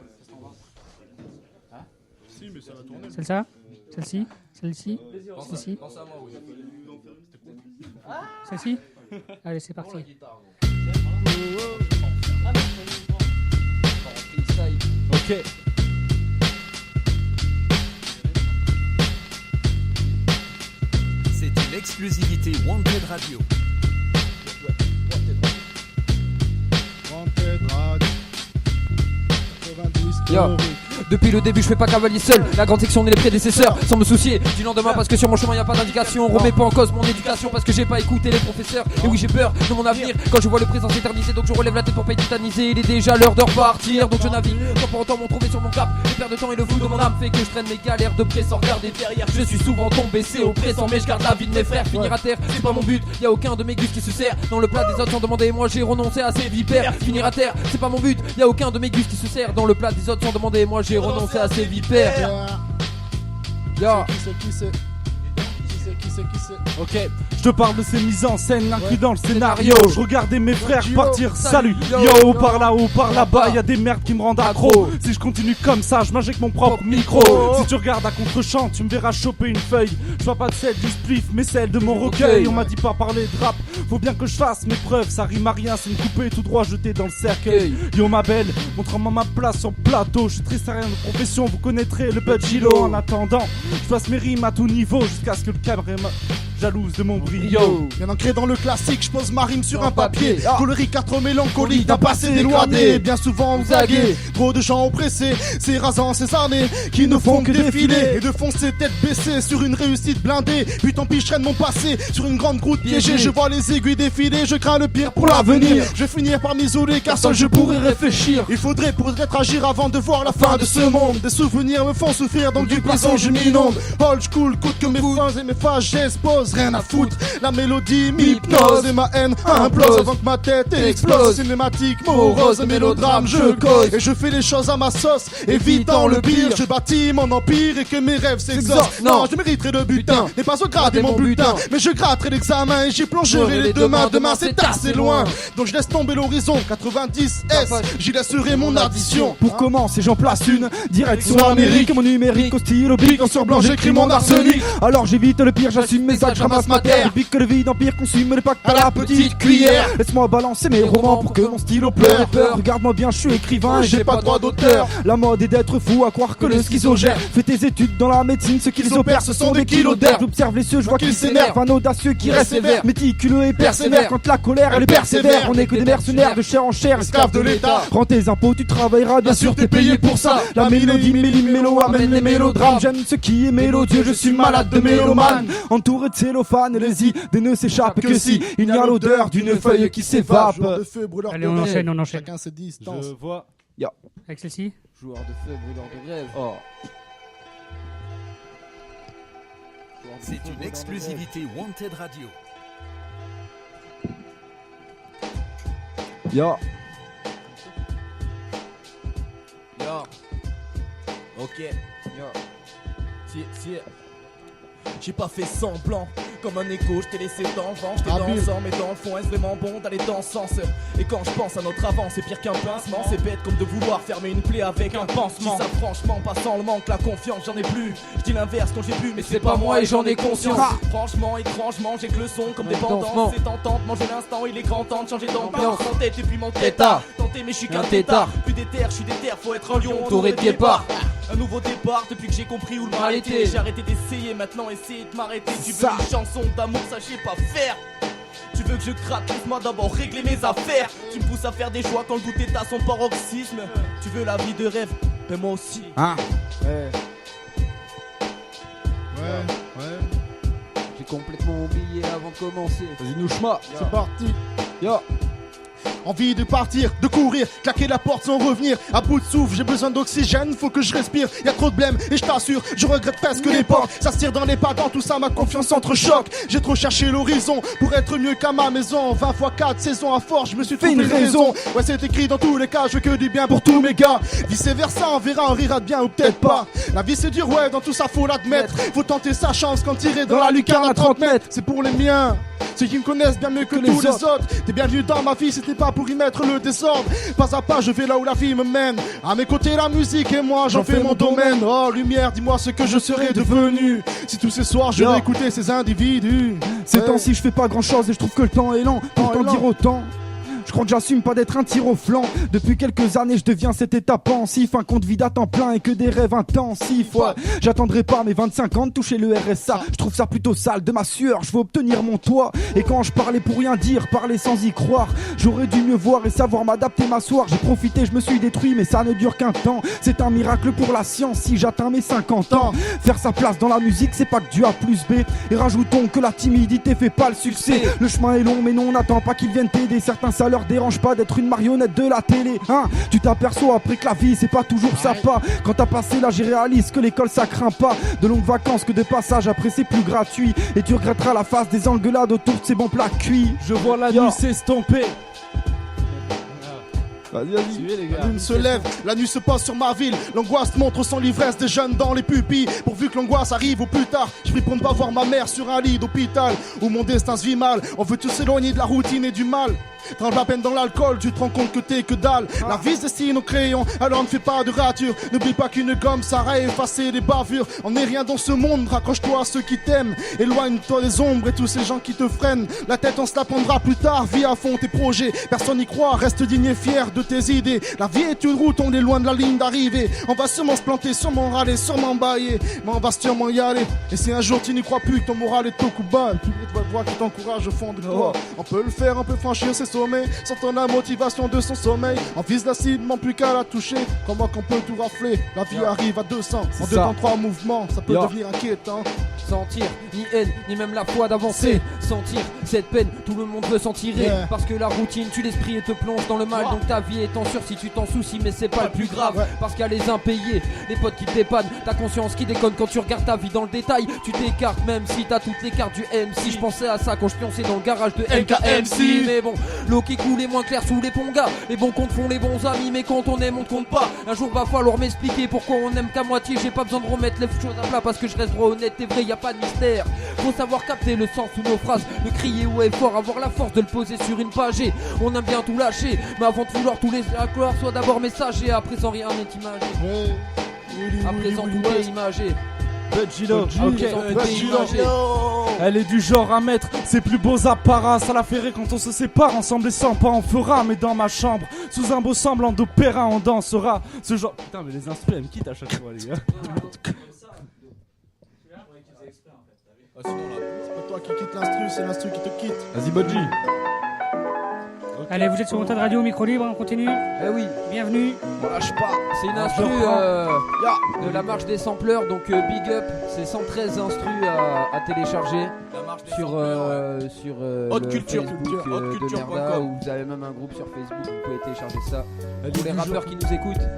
Si, mais ça va tourner. Celle-là? Celle-ci? Celle-ci? Celle-ci? Pense à moi, Willy. Celle-ci? Allez, c'est parti. Ok. C'est une exclusivité Wanted Radio. Wanted Radio. 90 Yo. Depuis le début je fais pas cavalier seul. La grande section et les prédécesseurs. Sans me soucier du lendemain parce que sur mon chemin y a pas d'indication. Remets pas en cause mon éducation parce que j'ai pas écouté les professeurs. Et oui j'ai peur de mon avenir quand je vois le présent s'éterniser. Donc je relève la tête pour pas être tétanisé. Il est déjà l'heure de repartir donc je navigue sans pour autant m'en trouver sur mon cap. Les pertes de temps et le flou de mon âme fait que je traîne mes galères de près sans regarder derrière. Je suis souvent tombé, c'est oppressant mais je garde la vie de mes frères. Finir à terre c'est pas mon but. Y a aucun de mes gus qui se sert dans le plat des autres sans demander. Moi j'ai renoncé à ces vipères. Finir à terre c'est pas mon but. Y a aucun de mes gus qui se sert dans le plat des autres sans demander. Moi j'ai renoncé à ces vipères. Yo. Qui c'est Ok, je te parle de ces mises en scène, l'inclus dans le scénario. Je regardais mes frères partir, salut. Yo, par là haut, par là-bas, y'a des merdes qui me rendent accro. Si je continue comme ça, je m'injecte mon propre micro. Si tu regardes à contre-champ, tu me verras choper une feuille. Je vois pas de celle du spliff, mais celle de mon recueil. On m'a dit pas parler de rap, faut bien que je fasse mes preuves. Ça rime à rien, c'est une coupée tout droit jetée dans le cercueil. Yo ma belle, montre-moi ma place sur le plateau. Je suis très sérieux de profession, vous connaîtrez le Budgilo. En attendant, je passe mes rimes à tout niveau jusqu'à ce que le caméraman jalouse de mon brio. Bien ancré dans le classique, je pose ma rime sur un papier. Colorique, trop mélancolique, d'un passé déloyé. Bien souvent zagué, trop de gens oppressés. C'est rasant ces années qui ne font que défiler et de foncer tête baissée sur une réussite blindée. Puis tant pis, je traîne mon passé sur une grande route piégée. Je vois les aiguilles défiler, je crains le pire pour l'avenir. Je vais finir par m'isoler car seul je pourrais réfléchir. Il faudrait peut-être agir avant de voir la fin de ce monde. Des souvenirs me font souffrir donc du poisson je m'inonde. Old school, coûte que mes fins et mes phases j'expose. chose, rien à foutre. La mélodie m'hypnose et ma haine implose avant que ma tête explose. Cinématique, morose, mélodrame, je cause. Et je fais les choses à ma sauce, évitant le pire. Je bâtis mon empire et que mes rêves s'exaucent. Non, je mériterai le butin, n'est pas au grade et mon butin. Mais je gratterai l'examen et j'y plongerai les deux mains. Demain c'est assez loin, donc je laisse tomber l'horizon. 90 S, j'y laisserai mon addition. Pour commencer j'en place une, direction Amérique. Mon numérique au stylo bic, en sur blanc j'écris mon arsenic. Alors j'évite le pire, j'assume mes actes, je ramasse ma terre. Pique que le vide empire consume les packs à la petite cuillère. Laisse-moi balancer mes romans pour que mon stylo pleure. Regarde-moi bien, je suis écrivain et j'ai pas droit d'auteur. La mode est d'être fou à croire que le schizo gère. Fais tes études dans la médecine, ceux qui les opèrent ce sont des kilos d'air. J'observe les cieux, je vois qu'ils s'énervent. Un audacieux qui reste sévère, méticuleux et persévère. Quand la colère elle est persévère, on est que des mercenaires de chair en chair, esclaves de l'état. Rends tes impôts, tu travailleras, bien sûr t'es payé pour ça. La mélodie, mélo amène les mélodrames. J'aime ce qui est mélodieux, je suis malade de mélomane. Entouré de cellophane, les idées ne s'échappent que si il y a l'odeur d'une feuille qui s'évape. Allez, on enchaîne. Chacun ses distances. Je vois. Avec celle-ci. Joueur de feu, brûleur de grève. Oh. C'est une exclusivité Wanted Radio. Yo. Ok. J'ai pas fait semblant, comme un écho, je t'ai laissé dans le vent, je t'ai dansant, mais dans le fond, est-ce vraiment bon d'aller dans ce sens? Et quand je pense à notre avance, c'est pire qu'un pincement, c'est bête comme de vouloir fermer une plaie avec un pansement. Je dis ça franchement, pas sans le manque, la confiance, j'en ai plus. Je dis l'inverse quand j'ai bu, mais c'est pas moi et j'en ai conscience. Franchement, étrangement, j'ai que le son comme dépendance. C'est tentant de manger l'instant, il est grand temps de changer d'ambiance. En tête et puis mon tétard, tenté mais je suis qu'un tétard. Plus d'éther, je suis déter, faut être un lion, entouré de guépards. Un nouveau départ depuis que j'ai compris où le mal était. J'ai arrêté d'essayer, maintenant essayer de m'arrêter. Tu veux une chanson d'amour, ça je sais pas faire. Tu veux que je gratte, laisse-moi d'abord régler mes affaires. Tu me pousses à faire des choix quand le doute est à son paroxysme. Tu veux la vie de rêve, mais moi aussi. Hein? Ouais. J'ai complètement oublié avant de commencer. Vas-y, nous schma. C'est parti. Yo. Envie de partir, de courir, claquer la porte sans revenir. À bout de souffle, j'ai besoin d'oxygène, faut que je respire. Y'a trop de blême et je t'assure, je regrette presque l'époque. Ça se tire dans les pas, dans tout ça ma confiance entrechoque. J'ai trop cherché l'horizon pour être mieux qu'à ma maison. 20 x 4 saisons à force, je me suis trouvé une raison. Ouais, c'est écrit dans tous les cas, je veux que du bien pour tous mes gars. Vice versa, on verra, on rira de bien ou peut-être pas. La vie c'est dur, ouais, dans tout ça faut l'admettre. Faut tenter sa chance quand tirer dans la lucarne à 30 mètres. C'est pour les miens, ceux qui me connaissent bien mieux que tous les autres. T'es bienvenu dans ma vie, c'était pas pour y mettre le désordre. Pas à pas, je vais là où la vie me mène. À mes côtés, la musique et moi, j'en fais mon domaine. Oh, lumière, dis-moi ce que je serais devenu si tous ces soirs je vais écouter ces individus. Ces temps-ci, je fais pas grand-chose et je trouve que le temps est lent. Pourtant dire autant. Je crois que j'assume pas d'être un tir au flanc. Depuis quelques années je deviens cet état pensif. Un compte vide à temps plein et que des rêves intensifs. Ouais, j'attendrai pas mes 25 ans de toucher le RSA. Je trouve ça plutôt sale, de ma sueur je veux obtenir mon toit. Et quand je parlais pour rien dire, parler sans y croire, j'aurais dû mieux voir et savoir m'adapter, m'asseoir. J'ai profité, je me suis détruit mais ça ne dure qu'un temps. C'est un miracle pour la science si j'atteins mes 50 ans. Faire sa place dans la musique c'est pas que du A plus B. Et rajoutons que la timidité fait pas le succès. Le chemin est long mais non on n'attend pas qu'ils viennent t'aider. Certains ça leur dérange pas d'être une marionnette de la télé, hein. Tu t'aperçois après que la vie c'est pas toujours sympa. Quand t'as passé l'âge et réalises que l'école ça craint pas. De longues vacances que de passage après c'est plus gratuit. Et tu regretteras la face des engueulades autour de ces bons plats cuits. Je vois la nuit s'estomper. Vas-y. La lune se lève, la nuit se pose sur ma ville. L'angoisse montre son l'ivresse des jeunes dans les pupilles. Pourvu que l'angoisse arrive au plus tard, je prie pour ne pas voir ma mère sur un lit d'hôpital où mon destin se vit mal. On veut tous s'éloigner de la routine et du mal. Tremble à peine dans l'alcool, tu te rends compte que t'es que dalle. La vie se dessine au crayon, alors ne fais pas de rature. N'oublie pas qu'une gomme ça a effacé les bavures. On n'est rien dans ce monde, raccroche-toi à ceux qui t'aiment. Éloigne-toi des ombres et tous ces gens qui te freinent. La tête on se la prendra plus tard, vis à fond tes projets. Personne n'y croit, reste digne et fier de tes idées. La vie est une route, on est loin de la ligne d'arrivée. On va sûrement se planter, sûrement râler, sûrement bailler, mais on va sûrement y aller. Et si un jour tu n'y crois plus, que ton moral est au coup bas, une petite voix qui t'encourage au fond de toi. On peut le faire, on peut franchir ces sommets, sentant la motivation de son sommeil. On vise la cible, non plus qu'à la toucher. Comment qu'on peut tout rafler? La vie arrive à 200, en 2 temps 3 mouvements, ça peut devenir inquiétant. sentir ni haine, ni même la foi d'avancer. Sentir cette peine, tout le monde veut s'en tirer. Parce que la routine tue l'esprit et te plonge dans le mal. Donc ta vie est en sursis, tu t'en soucies, mais c'est pas le plus grave. Parce qu'il y a les impayés, les potes qui te dépannent, ta conscience qui déconne quand tu regardes ta vie dans le détail. Tu t'écartes même si t'as toutes les cartes du MC. Je pensais à ça quand je pionçais dans le garage de LKMC. Mais bon, l'eau qui coule est moins claire sous les ponts gars. Les bons comptes font les bons amis, mais quand on aime on ne compte pas. Un jour va falloir m'expliquer pourquoi on aime qu'à moitié. J'ai pas besoin de remettre les choses à plat parce que je reste droit, honnête et vrai, y a pas de mystère. Faut savoir capter le sens sous nos phrases, le crier haut et fort, avoir la force de le poser sur une page. Et on aime bien tout lâcher, mais avant de vouloir tous les accords, soit d'abord messager, après sans rien n'est imagé. À présent tout est imagé. Elle est du genre à mettre ses plus beaux apparats. Ça la ferait quand on se sépare ensemble et sans pas on fera. Mais dans ma chambre, sous un beau semblant d'opéra, on dansera. Ce genre. Putain, mais les instruments, elles me quittent à chaque fois, les gars. C'est pas toi qui quitte l'instru, c'est l'instru qui te quitte. Vas-y, Bodji. Allez, vous êtes sur Wanted Radio, micro libre, on continue. Eh oui. Bienvenue. On lâche pas. C'est une instru de la marche des sampleurs, donc big up. C'est 113 instrus à télécharger sur Haute Culture, Facebook de Merda, où vous avez même un groupe sur Facebook, vous pouvez télécharger ça. Pour les rappeurs qui nous écoutent.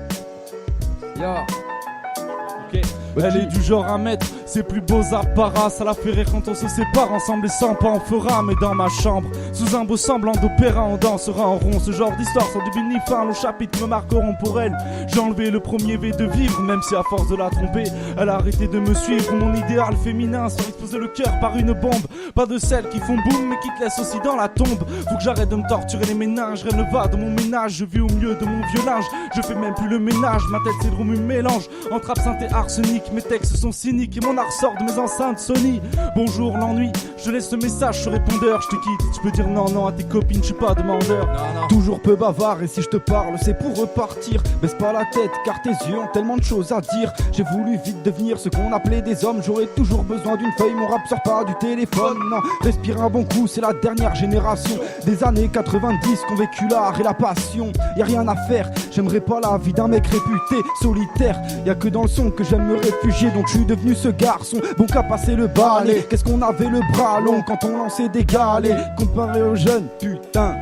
Elle est du genre à mettre ses plus beaux apparats. Ça la fait rire quand on se sépare ensemble et sans pas on fera. Mais dans ma chambre, sous un beau semblant d'opéra, on dansera en rond. Ce genre d'histoire sans début ni fin, nos chapitres me marqueront pour elle. J'ai enlevé le premier V de vivre, même si à force de la tromper, elle a arrêté de me suivre. Mon idéal féminin se fait exploser le cœur par une bombe. Pas de celles qui font boum mais qui te laissent aussi dans la tombe. Faut que j'arrête de me torturer les méninges. Rien ne va de mon ménage, je vis au milieu de mon vieux linge. Je fais même plus le ménage, ma tête c'est le rhum mélange entre absinthe et arsenic. Mes textes sont cyniques et mon art sort de mes enceintes Sony. Bonjour l'ennui, je laisse le message sur répondeur. Je te quitte, tu peux dire non à tes copines, je suis pas demandeur. Toujours peu bavard et si je te parle c'est pour repartir. Baisse pas la tête car tes yeux ont tellement de choses à dire. J'ai voulu vite devenir ce qu'on appelait des hommes. J'aurais toujours besoin d'une feuille, mon rap sort pas du téléphone. Non, respire un bon coup, c'est la dernière génération des années 90 qu'on vécu l'art et la passion. Y'a rien à faire, j'aimerais pas la vie d'un mec réputé solitaire. Y'a que dans le son que j'aime me réfugier, donc je suis devenu ce garçon bon qu'à passer le balai. Qu'est-ce qu'on avait le bras long quand on lançait des galets comparé aux jeunes, putain.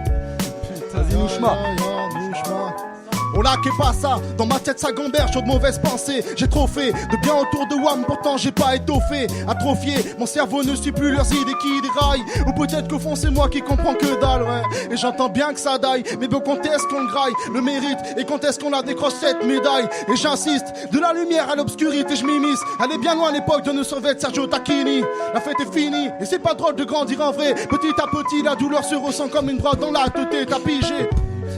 Vas-y, Nouchma. Oh là, qu'est pas ça, dans ma tête ça gamberge de mauvaises pensées. J'ai trop fait de bien autour de WAM, pourtant j'ai pas étoffé. Atrophié, mon cerveau ne suit plus leurs idées qui déraillent. Ou peut-être qu'au fond c'est moi qui comprends que dalle, ouais. Et j'entends bien que ça daille, mais bon quand est-ce qu'on le graille, le mérite, et quand est-ce qu'on la décroche cette médaille. Et j'insiste, de la lumière à l'obscurité je m'immisce. Elle est bien loin l'époque de nos sauvettes Sergio Tacchini. La fête est finie, et c'est pas drôle de grandir en vrai. Petit à petit la douleur se ressent comme une drogue dans la tête, t'as pigé.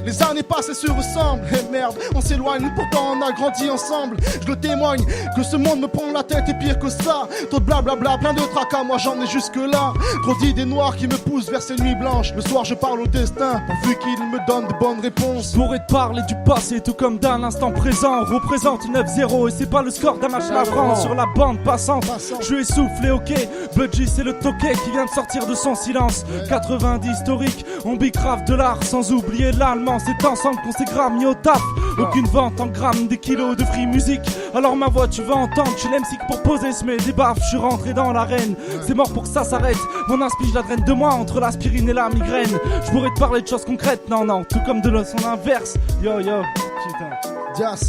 Les années passées se ressemblent, et merde, on s'éloigne, pourtant on a grandi ensemble. Je le témoigne, que ce monde me prend la tête et pire que ça. Trop de blablabla, plein de tracas, moi j'en ai jusque là. Trop d'idées noires qui me poussent vers ces nuits blanches. Le soir je parle au destin, pourvu qu'il me donne de bonnes réponses. Je pourrais te parler du passé tout comme d'un instant présent. On représente 9-0 et c'est pas le score d'un match à France. Sur la bande passante, je suis essoufflé, ok. Budgie c'est le toquet qui vient de sortir de son silence. 90 historique, on bicrave de l'art sans oublier l'allemand. C'est ensemble qu'on s'est grammis au taf. Aucune vente en grammes, des kilos de free music. Alors ma voix tu vas entendre, je suis l'MC pour poser ce met des baffes. Je suis rentré dans l'arène, c'est mort pour que ça s'arrête. Mon inspi je la draine de moi entre l'aspirine et la migraine. Je pourrais te parler de choses concrètes, non, tout comme de son inverse. Yo, putain. Dias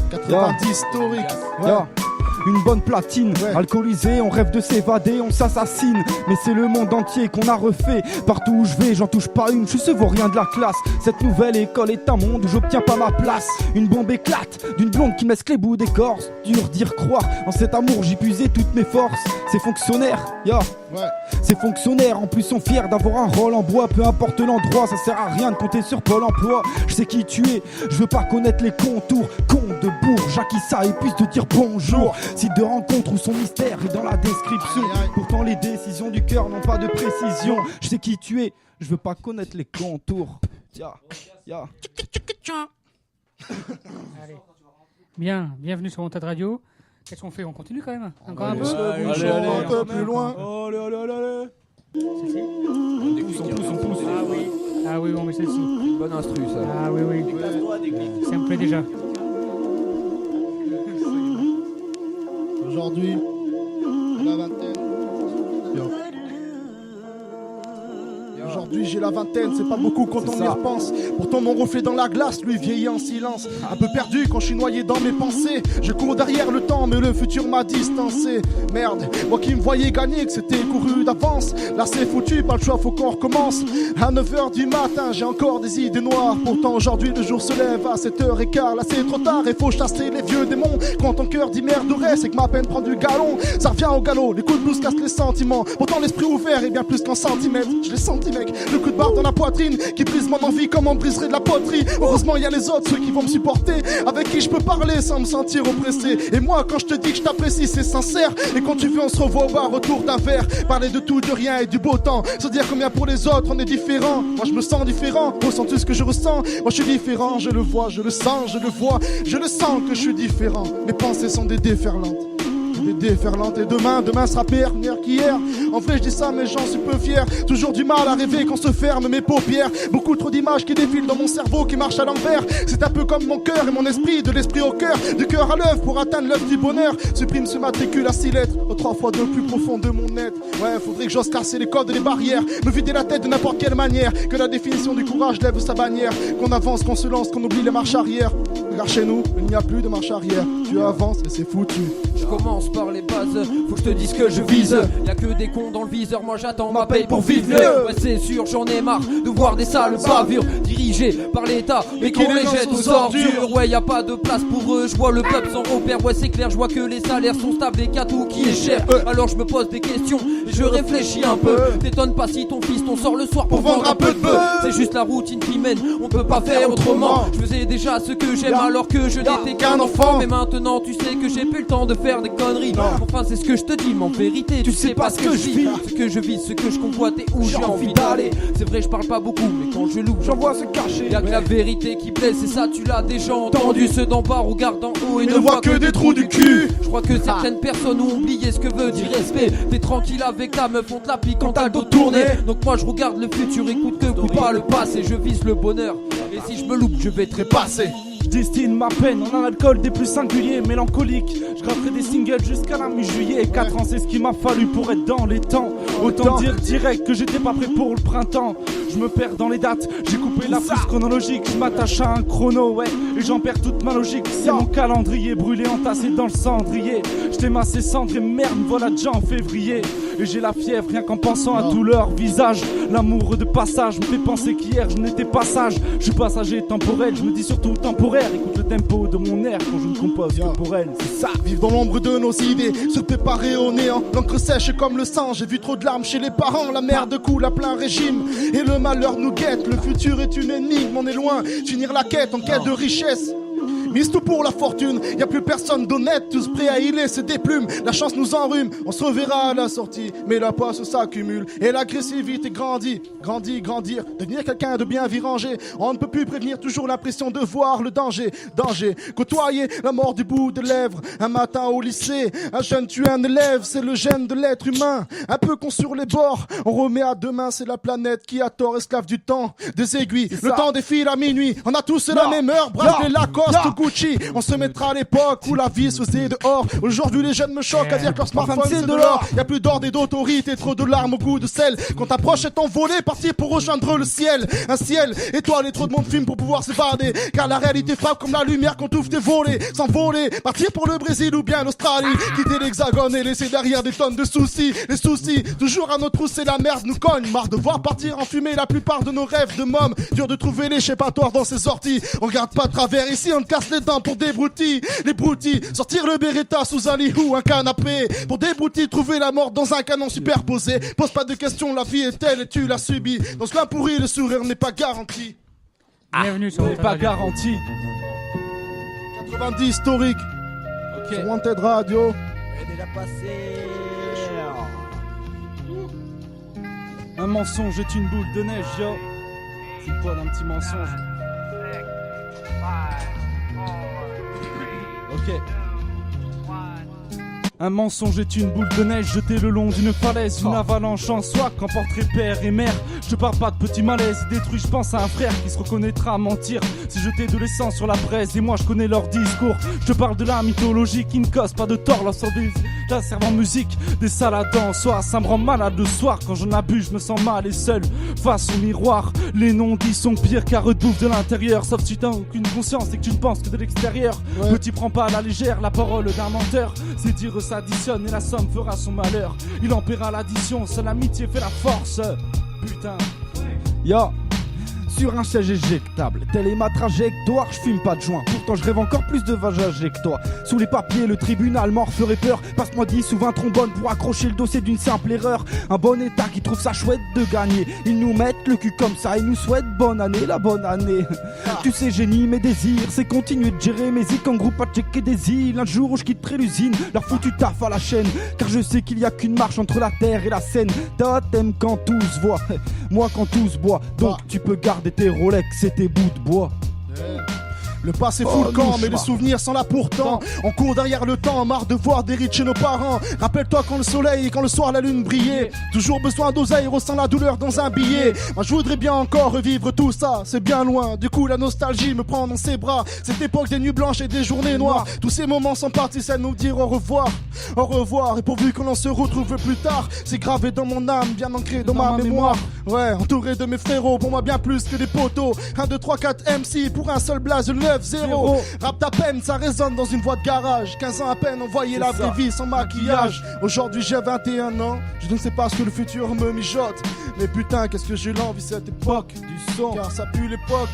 90 historique. Une bonne platine, alcoolisé, on rêve de s'évader, on s'assassine. Mais c'est le monde entier qu'on a refait. Partout où je vais, j'en touche pas une, je suis ce vaurien de la classe. Cette nouvelle école est un monde où j'obtiens pas ma place. Une bombe éclate, d'une blonde qui mescle les bouts d'écorce. Dur d'y croire, en cet amour j'ai puisé toutes mes forces. Ces fonctionnaires, ces fonctionnaires en plus sont fiers d'avoir un rôle en bois. Peu importe l'endroit, ça sert à rien de compter sur Pôle emploi. Je sais qui tu es, je veux pas connaître les contours. Con de bourg, Jacquissa et puisse te dire bonjour. Site de rencontre où son mystère est dans la description. Pourtant les décisions du cœur n'ont pas de précision. Je sais qui tu es, je veux pas connaître les contours. Allez. Bien, bienvenue sur Wanted Radio. Qu'est-ce qu'on fait? On continue quand même? Encore un peu? Allez, un peu plus loin. Allez. Pousse. Ah oui, on met celle-ci. Bonne instru ça. Ah oui. Ça me plaît déjà. Aujourd'hui, la vingtaine. Aujourd'hui j'ai la vingtaine, c'est pas beaucoup quand on y repense. Pourtant mon reflet dans la glace, lui vieillit en silence. Un peu perdu quand je suis noyé dans mes pensées. Je cours derrière le temps mais le futur m'a distancé. Merde, moi qui me voyais gagner, que c'était couru d'avance. Là c'est foutu, pas le choix, faut qu'on recommence. À 9h du matin, j'ai encore des idées noires. Pourtant aujourd'hui le jour se lève à 7h15. Là c'est trop tard et faut chasser les vieux démons. Quand ton cœur dit merde c'est que ma peine prend du galon. Ça revient au galop, les coups de blouse cassent les sentiments. Pourtant l'esprit ouvert est bien plus qu'en centimètres. Je l'ai senti mec, le coup de barre dans la poitrine qui brise mon envie comme on briserait de la poterie. Heureusement il y a les autres, ceux qui vont me supporter, avec qui je peux parler sans me sentir oppressé. Et moi quand je te dis que je t'apprécie c'est sincère. Et quand tu veux on se revoit au bar autour d'un verre. Parler de tout, de rien et du beau temps. Se dire combien pour les autres on est différent. Moi je me sens différent, ressens-tu ce que je ressens? Moi je suis différent, je le vois, je le sens, je le vois. Je le sens que je suis différent. Mes pensées sont des déferlantes. Des déferlantes et demain sera pire qu'hier. En vrai je dis ça mais j'en suis peu fier. Toujours du mal à rêver qu'on se ferme mes paupières. Beaucoup trop d'images qui défilent dans mon cerveau qui marchent à l'envers. C'est un peu comme mon cœur et mon esprit, de l'esprit au cœur, du cœur à l'œuvre pour atteindre l'œuvre du bonheur. Supprime ce matricule à 6 lettres, aux 3 fois de plus profond de mon être. Ouais faudrait que j'ose casser les codes et les barrières, me vider la tête de n'importe quelle manière. Que la définition du courage lève sa bannière. Qu'on avance, qu'on se lance, qu'on oublie les marches arrière. Regarde chez nous, il n'y a plus de marche arrière. Tu avances et c'est foutu. Je commence par les bases, faut que je te dise que je vise. Y'a que des cons dans le viseur, moi j'attends ma paye pour vivre mieux. Ouais c'est sûr, j'en ai marre de voir des sales bavures dirigées par l'État, mais qu'on les jette aux ordures. Ouais y'a pas de place pour eux, je vois le peuple sans repère. Ouais c'est clair, je vois que les salaires sont stables et qu'à tout qui est cher. Alors je me pose des questions et je réfléchis un peu. T'étonnes pas si ton fils t'en sort le soir pour vendre un peu de bœuf. C'est juste la routine qui mène, on peut pas faire autrement. Je faisais déjà ce que j'aime alors que je n'étais qu'un enfant. Mais maintenant tu sais que j'ai plus le temps de faire des conneries. Enfin c'est ce que je te dis, mais en vérité tu sais pas ce que je vis. Ce que je vis, ce que je convoite et où j'ai envie d'aller. C'est vrai je parle pas beaucoup, mais quand je loue j'en vois se cacher. Y'a que la vérité qui blesse et ça tu l'as déjà entendu. Ceux d'en bas regardent en haut et ne voient que des trous du cul. Je crois que certaines personnes ont oublié ce que veut dire respect. T'es tranquille avec ta meuf, on te la pique quand t'as le dos tourné. Donc moi je regarde le futur, écoute que coupe pas le passé. Je vise le bonheur et si je me loupe je vais trépasser. Je destine ma peine en un alcool des plus singuliers, mélancoliques. Je graverai des singles jusqu'à la mi-juillet. 4 ans c'est ce qu'il m'a fallu pour être dans les temps. Autant dire direct que j'étais pas prêt pour le printemps. Je me perds dans les dates, j'ai coupé la prise chronologique. Je m'attache à un chrono, ouais, et j'en perds toute ma logique. C'est mon calendrier brûlé, entassé dans le cendrier. Je t'ai massé cendre et merde, voilà déjà en février. Et j'ai la fièvre rien qu'en pensant à tout leur visage. L'amour de passage me fait penser qu'hier je n'étais pas sage. Je suis passager temporel, je me dis surtout temporaire. Écoute le tempo de mon air quand je ne compose que pour elle, c'est ça. Vivre dans l'ombre de nos idées, se préparer au néant. L'encre sèche comme le sang, j'ai vu trop de larmes chez les parents. La merde coule à plein régime et le malheur nous guette. Le futur est une énigme, on est loin, finir la quête en quête de richesse. Mise tout pour la fortune, y a plus personne d'honnête, tous prêts à y laisser des plumes. La chance nous enrhume, on se reverra à la sortie, mais la poisse s'accumule et l'agressivité grandit. Grandir, devenir quelqu'un de bien virangé. On ne peut plus prévenir, toujours l'impression de voir le danger. Côtoyer la mort du bout de lèvres. Un matin au lycée, un jeune tue un élève, c'est le gène de l'être humain. Un peu con sur les bords, on remet à demain, c'est la planète qui a tort, esclave du temps. Des aiguilles, le temps défile à minuit, on a tous la même heure, bracelet Lacoste ou Gucci. On se mettra à l'époque où la vie se faisait dehors. Aujourd'hui les jeunes me choquent à dire que leur smartphone c'est de l'or. Y'a plus d'ordre et d'autorité, trop de larmes au goût de sel. Quand t'approches est envolé, parti pour rejoindre le ciel. Un ciel étoilé, trop de monde fume pour pouvoir s'évader. Car la réalité frappe comme la lumière quand ouvre tes volets. S'envoler, partir pour le Brésil ou bien l'Australie. Quitter l'hexagone et laisser derrière des tonnes de soucis. Les soucis, toujours à notre trousse et la merde nous cogne. Marre de voir partir en fumée la plupart de nos rêves de mômes. Dur de trouver l'échappatoire dans ces sorties. On regarde pas à travers ici, on te casse les dents pour des broutilles. Les broutilles, sortir le Beretta sous un lit ou un canapé. Pour des broutilles, trouver la mort dans un canon superposé. Pose pas de questions, la vie est telle et tu l'as subie. Dans ce coin pourri, le sourire n'est pas garanti. Bienvenue sur n'est pas garanti. 90 historique. Sur Wanted Radio. Elle est déjà passée. Un mensonge est une boule de neige, yo. C'est le poids d'un petit mensonge. Ok. Un mensonge est une boule de neige jetée le long d'une falaise. Une avalanche en soi qu'emporterait père et mère. Je te parle pas de petit malaise détruit, je pense à un frère qui se reconnaîtra mentir. C'est jeter de l'essence sur la braise et moi je connais leur discours. Je te parle de la mythologie qui ne cause pas de tort. La servant musique, des salades en soi. Ça me rend malade le soir quand j'en abuse, je me sens mal et seul face au miroir. Les non-dits sont pires car redoublent de l'intérieur. Sauf si t'as aucune conscience et que tu ne penses que de l'extérieur. Petit prends pas à la légère la parole d'un menteur. C'est dire s'additionne et la somme fera son malheur. Il en paiera l'addition, seule l'amitié fait la force. Putain. Yo. Sur un siège éjectable, telle est ma trajectoire, je fume pas de joint, pourtant je rêve encore plus de vagage que toi. Sous les papiers, le tribunal m'en ferait peur. Passe-moi 10 ou 20 trombones pour accrocher le dossier d'une simple erreur. Un bon état qui trouve ça chouette de gagner. Ils nous mettent le cul comme ça et nous souhaitent bonne année, la bonne année. Tu sais, génie, mes désirs, c'est continuer de gérer mes zik en groupe à checker des îles. Un jour où je quitterai l'usine, leur foutu taf à la chaîne. Car je sais qu'il y a qu'une marche entre la terre et la Seine. T'aimes quand tout se voit, moi quand tout se boit. Donc tu peux garder tes Rolex et tes bouts de bois. Le passé fout le camp, mais les souvenirs sont là pourtant. On court derrière le temps, marre de voir des rides chez nos parents. Rappelle-toi quand le soleil et quand le soir la lune brillait. Toujours besoin d'oseille, ressent la douleur dans un billet. Moi je voudrais bien encore revivre tout ça, c'est bien loin. Du coup la nostalgie me prend dans ses bras. Cette époque des nuits blanches et des journées noires. Tous ces moments sont partis, c'est nous dire au revoir. Au revoir, et pourvu que l'on se retrouve plus tard. C'est gravé dans mon âme, bien ancré dans ma mémoire. Ouais, entouré de mes frérots, pour moi bien plus que des poteaux. 1, 2, 3, 4 MC pour un seul blaze, 9-0. Rap ta peine, ça résonne dans une voie de garage. 15 ans à peine, on voyait la vraie vie sans maquillage. Aujourd'hui j'ai 21 ans, je ne sais pas ce que le futur me mijote. Mais putain, qu'est-ce que j'ai l'envie cette époque du son. Car ça pue l'époque.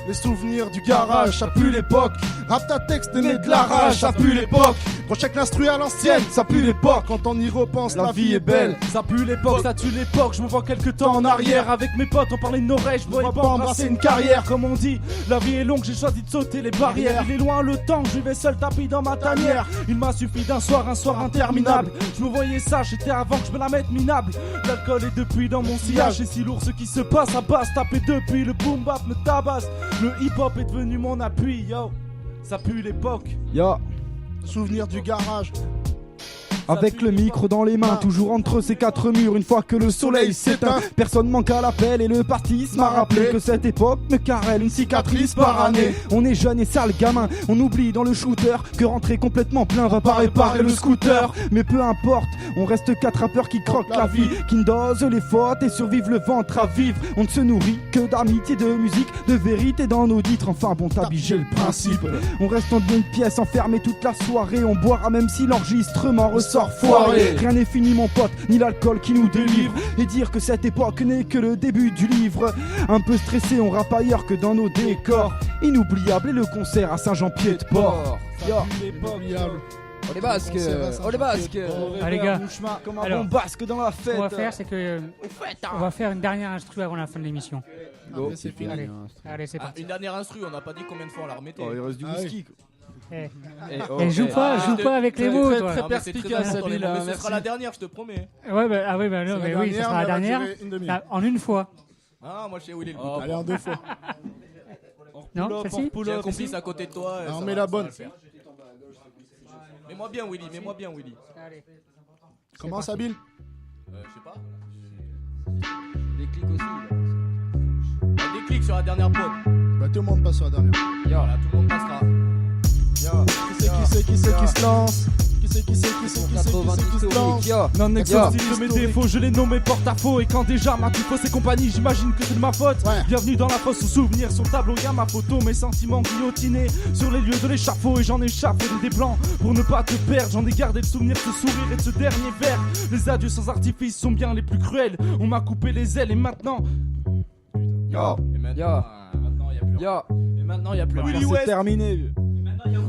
Les souvenirs du garage, ça pue l'époque. Rap ta texte et mets de la rage, ça pue l'époque. Quand check l'instru à l'ancienne, ça pue l'époque. Quand on y repense, la vie est belle. Ça pue l'époque, ça tue l'époque. Je me vois quelques temps en arrière. Avec mes potes, on parlait de nos rêves. Je voyais pas embrasser une carrière. Comme on dit, la vie est longue, j'ai choisi de sauter les barrières. Il est loin le temps, je vivais seul tapis dans ma tanière. Il m'a suffi d'un soir, un soir interminable. Je me voyais ça, j'étais avant que je me la mette minable. L'alcool est depuis dans mon sillage. Et si lourd ce qui se passe à base, taper depuis le boom bap me tabasse. Le hip-hop est devenu mon appui, yo. Ça pue l'époque. Yo. Souvenir du garage. Avec le micro dans les mains, toujours entre ces quatre murs. Une fois que le soleil s'éteint, personne manque à l'appel. Et le parti m'a rappelé que cette époque me carrelle une cicatrice par année. On est jeune et sale gamin, on oublie dans le shooter que rentrer complètement plein va pas réparer le scooter. Mais peu importe, on reste quatre rappeurs qui croquent la vie, qui dosent les fautes et survivent le ventre à vivre. On ne se nourrit que d'amitié, de musique, de vérité dans nos titres. Enfin bon, t'as bigé le principe. On reste dans une pièce enfermée toute la soirée. On boira même si l'enregistrement ressort foiré. Rien n'est fini mon pote, ni l'alcool qui nous délivre. Et dire que cette époque n'est que le début du livre. Un peu stressé, on rappe ailleurs que dans nos décors. Inoubliable est le concert à Saint-Jean-Pied-de-Port. On les basques, on les basques. Ah les gars, comme un bon basque dans la fête. Ce qu'on va faire, c'est que on va faire une dernière instru avant la fin de l'émission. Go. C'est fini. Allez, c'est parti. Une dernière instru, on n'a pas dit combien de fois on la remettait. Oh, il reste du whisky. Joue pas avec les mots, toi. Très perspicace, ce sera la dernière, je te promets. Ouais, bah non, mais oui, ce sera la dernière. En une fois. Ah, moi je sais où il est le Allez, en 2 fois. Non, celle-ci. J'ai un complice à côté de toi. On met la bonne. Mets-moi bien, Willy. Allez. Comment ça, Bill? Je sais pas. Des clics aussi. Des clics sur la dernière prod. Bah, tout le monde passe sur la dernière. Voilà, tout le monde passera. Qui c'est qui se lance? Qui c'est qui se lance? Non exhaustif de mes défauts, je les nommé porte-à-faux. Et quand déjà ma fausse et compagnie, j'imagine que c'est de ma faute. Bienvenue dans la fosse aux souvenirs, sur le tableau y'a ma photo. Mes sentiments guillotinés sur les lieux de l'échafaud. Et j'en échappe des plans pour ne pas te perdre. J'en ai gardé le souvenir de ce sourire et de ce dernier verre. Les adieux sans artifice sont bien les plus cruels. On m'a coupé les ailes et maintenant... Et maintenant y a plus rien. C'est terminé.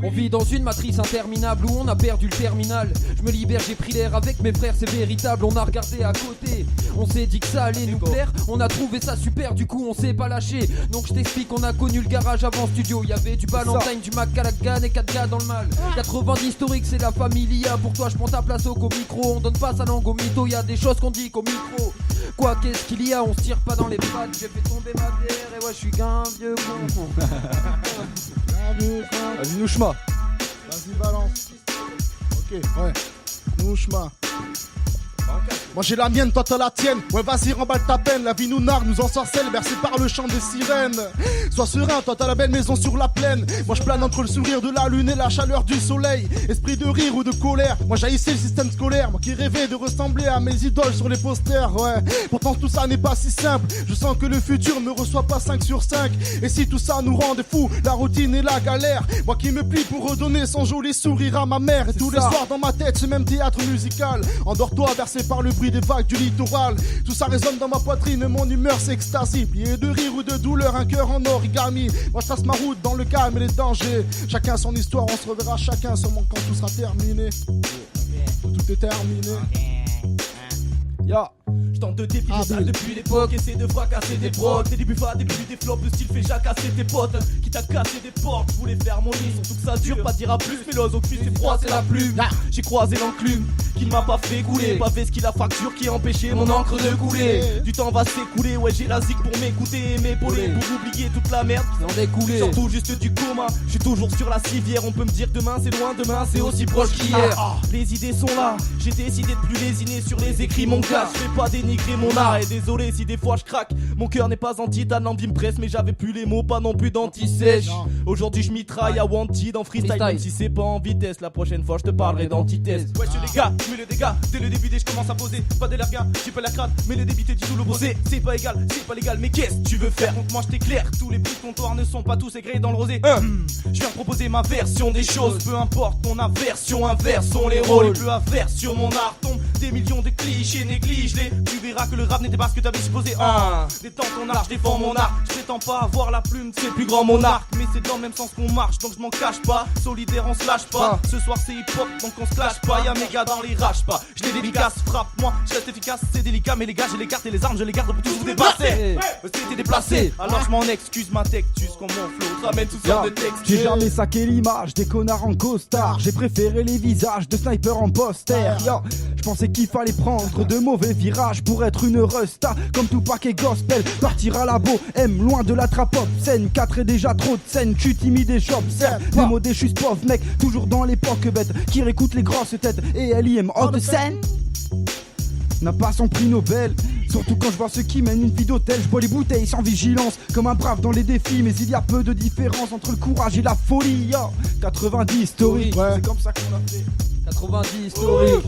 On vit dans une matrice interminable où on a perdu le terminal. Je me libère, j'ai pris l'air avec mes frères, c'est véritable. On a regardé à côté, on s'est dit que ça allait nous plaire. On a trouvé ça super, du coup on s'est pas lâché. Donc je t'explique, on a connu le garage avant studio. Y avait du Valentine, du Macalagan et 4 gars dans le mal. 90 historique, c'est la familia. Pour toi je prends ta place au micro. On donne pas sa langue au mytho, y a des choses qu'on dit qu'au micro. Quoi qu'est-ce qu'il y a, on se tire pas dans les pattes. J'ai fait tomber ma bière et ouais je suis qu'un vieux con. Vas-y Nouchma. Vas-y balance. Ok, ouais. Nouchma. Moi j'ai la mienne, toi t'as la tienne. Ouais vas-y remballe ta peine, la vie nous nargue, nous ensorcelle, bercé par le chant des sirènes. Sois serein, toi t'as la belle maison sur la plaine. Moi je plane entre le sourire de la lune et la chaleur du soleil. Esprit de rire ou de colère, moi j'haïssais le système scolaire. Moi qui rêvais de ressembler à mes idoles sur les posters, ouais. Pourtant tout ça n'est pas si simple. Je sens que le futur me reçoit pas 5 sur 5. Et si tout ça nous rend des fous, la routine et la galère. Moi qui me plie pour redonner son joli sourire à ma mère. Et tous les soirs dans ma tête ce même théâtre musical. Endors-toi bercé par le bruit des vagues du littoral. Tout ça résonne dans ma poitrine, mon humeur s'extasie. Plié de rire ou de douleur, un cœur en origami. Moi je trace ma route dans le calme et les dangers. Chacun son histoire, on se reverra chacun seulement quand tout sera terminé. Tout est terminé. Ya, j'tente de défiler ça depuis l'époque. Essaie de fracasser des procs. Des débuts pas, des buts, des flops. Le style fait jacasser tes potes. Qui t'a cassé des portes. J'voulais faire mon lit, surtout que ça dure. Pas dire à plus, mais l'ose au cul, c'est froid, c'est la plume. J'ai croisé l'enclume qui ne m'a pas fait couler. Pas fait ce qu'il a fracture qui a empêché mon encre de couler. Du temps va s'écouler, ouais, j'ai la zig pour m'écouter et m'épauler. Pour oublier toute la merde qui en est coulée. Surtout juste du coma. J'suis toujours sur la civière. On peut me dire demain c'est loin, demain c'est aussi proche qu'hier. Les idées sont là. J'ai décidé de plus lésiner sur les écrits, mon gars. Je vais pas dénigrer mon art et désolé si des fois je craque. Mon cœur n'est pas anti-Dan, l'envie me presse, mais j'avais plus les mots, pas non plus d'anti-sèche. Aujourd'hui je mitraille à Wanted en freestyle, même si c'est pas en vitesse. La prochaine fois je te parlerai d'antithèse. Ouais, je les gars, je mets le dégât. Dès le début, dès je commence à poser. Pas des largas, j'ai pas la crade, mais le débit te dit tout l'opposé. C'est pas égal, c'est pas légal, mais qu'est-ce que tu veux faire? Donc moi je t'éclaire, tous les bruits de comptoir ne sont pas tous égrés dans le rosé. Je viens proposer ma version des choses. Peu importe ton aversion, inversons les rôles. Peu à faire sur mon art tombe des millions de clichés, néglige-les. Tu verras que le rap n'était pas ce que t'avais supposé. Détends ton art, je défends mon art. Je prétends pas avoir la plume, c'est plus grand mon arc. Mais c'est dans le même sens qu'on marche, donc je m'en cache pas. Solidaire, on se lâche pas. Ce soir c'est hip-hop, donc on se clash pas. Y'a mes gars dans les rages pas. Je les dédicace, frappe-moi, je reste efficace, c'est délicat. Mais les gars, j'ai les cartes et les armes, je les garde pour tous vous dépasser. C'était déplacé, alors je m'en excuse, ma tectus. Comme mon flow, ramène toutes sortes de textes. J'ai jamais saqué l'image des connards en costard. J'ai préféré les visages de snipers en poster. Je pensais qu'il fallait prendre de mauvais virages pour être une resta comme Tupac et Gospel. Partir à la bohème, loin de la trap obscène. 4 et déjà trop de scènes, tu timide et j'observe. Les mots des juste pauvres mec, toujours dans l'époque bête. Qui réécoute les grosses têtes et LIM hors de scène. N'a pas son prix Nobel. Surtout quand je vois ceux qui mènent une vie d'hôtel. Je bois les bouteilles sans vigilance, comme un brave dans les défis. Mais il y a peu de différence entre le courage et la folie. 90 historique, ouais. C'est comme ça qu'on a fait. 90 historique.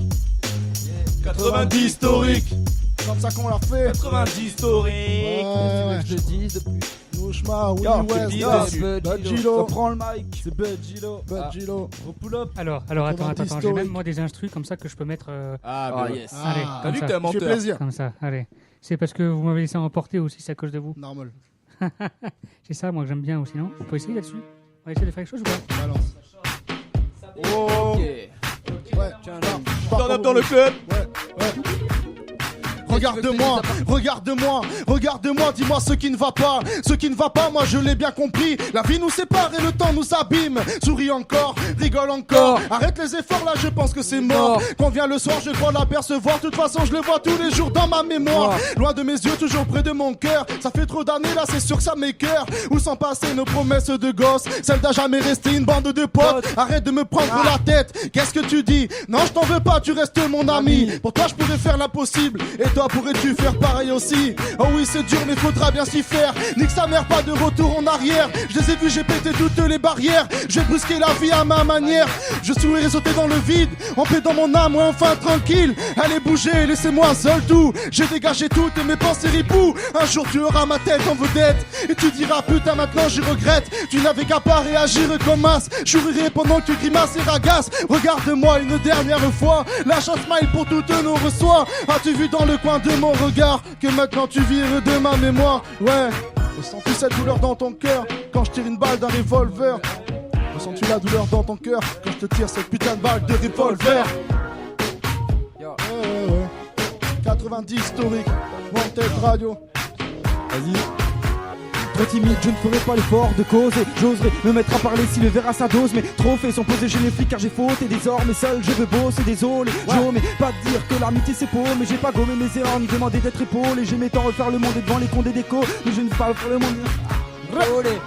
90 historique. C'est comme ça qu'on l'a fait. 90 historique. Ouais. Je te dis depuis. Nouchma, oui, Budgilo. Ça prend le mic. C'est Budgilo. Budgilo. Pull up. Alors, attends, j'ai même moi des instrus comme ça que je peux mettre. Yes. Allez, comme ça. T'es un menteur. Fait plaisir. Comme ça, allez. C'est parce que vous m'avez laissé emporter aussi, c'est à cause de vous. Normal. C'est ça, moi que j'aime bien aussi, non? On peut essayer là-dessus? On va essayer de faire quelque chose ou pas? Balance. Oh. Ouais. Turn up dans le club. Ouais. Regarde-moi, dis-moi ce qui ne va pas. Ce qui ne va pas, moi je l'ai bien compris. La vie nous sépare et le temps nous abîme. Souris encore, rigole encore. Arrête les efforts là, je pense que c'est mort. Quand vient le soir, je crois l'apercevoir. De toute façon, je le vois tous les jours dans ma mémoire. Loin de mes yeux, toujours près de mon cœur. Ça fait trop d'années là, c'est sûr que ça m'écoeure. Où sont passées nos promesses de gosse? Celle d'à jamais rester une bande de potes. Arrête de me prendre la tête. Qu'est-ce que tu dis? Non, je t'en veux pas, tu restes mon ami. Pour toi, je pourrais faire l'impossible. Et toi, pourrais-tu faire pareil aussi? Oh oui, c'est dur, mais faudra bien s'y faire. Nique sa mère, pas de retour en arrière. Je les ai vus, j'ai pété toutes les barrières. Je vais brusquer la vie à ma manière. Je souhaitais sauter dans le vide, en paix dans mon âme, enfin tranquille. Allez bouger, laissez-moi seul tout. J'ai dégagé toutes mes pensées ripoux. Un jour tu auras ma tête en vedette et tu diras putain maintenant j'y regrette. Tu n'avais qu'à pas réagir comme as. Je sourirai pendant que tu grimaces et ragasses. Regarde-moi une dernière fois. Lâche un smile pour toutes nos reçois. As-tu vu dans le coin de mon regard que maintenant tu vires de ma mémoire? Ouais. Ressens-tu cette douleur dans ton cœur quand je tire une balle d'un revolver? Ressens-tu la douleur dans ton cœur quand je te tire cette putain de balle de revolver? Ouais. 90 historique, Wanted Radio. Vas-y. Trop timide, je ne ferai pas l'effort de causer. J'oserais me mettre à parler si le verre a sa dose. Mais trophées sont posés chez les flics car j'ai fauté. Désormais seul je veux bosser, désolé. J'omets pas de dire que l'amitié c'est pauvre. Mais j'ai pas gommé mes erreurs ni demandé d'être épaulé. J'aimais tant refaire le monde et devant les condés d'écho. Mais je ne veux pas refaire le monde. Olé.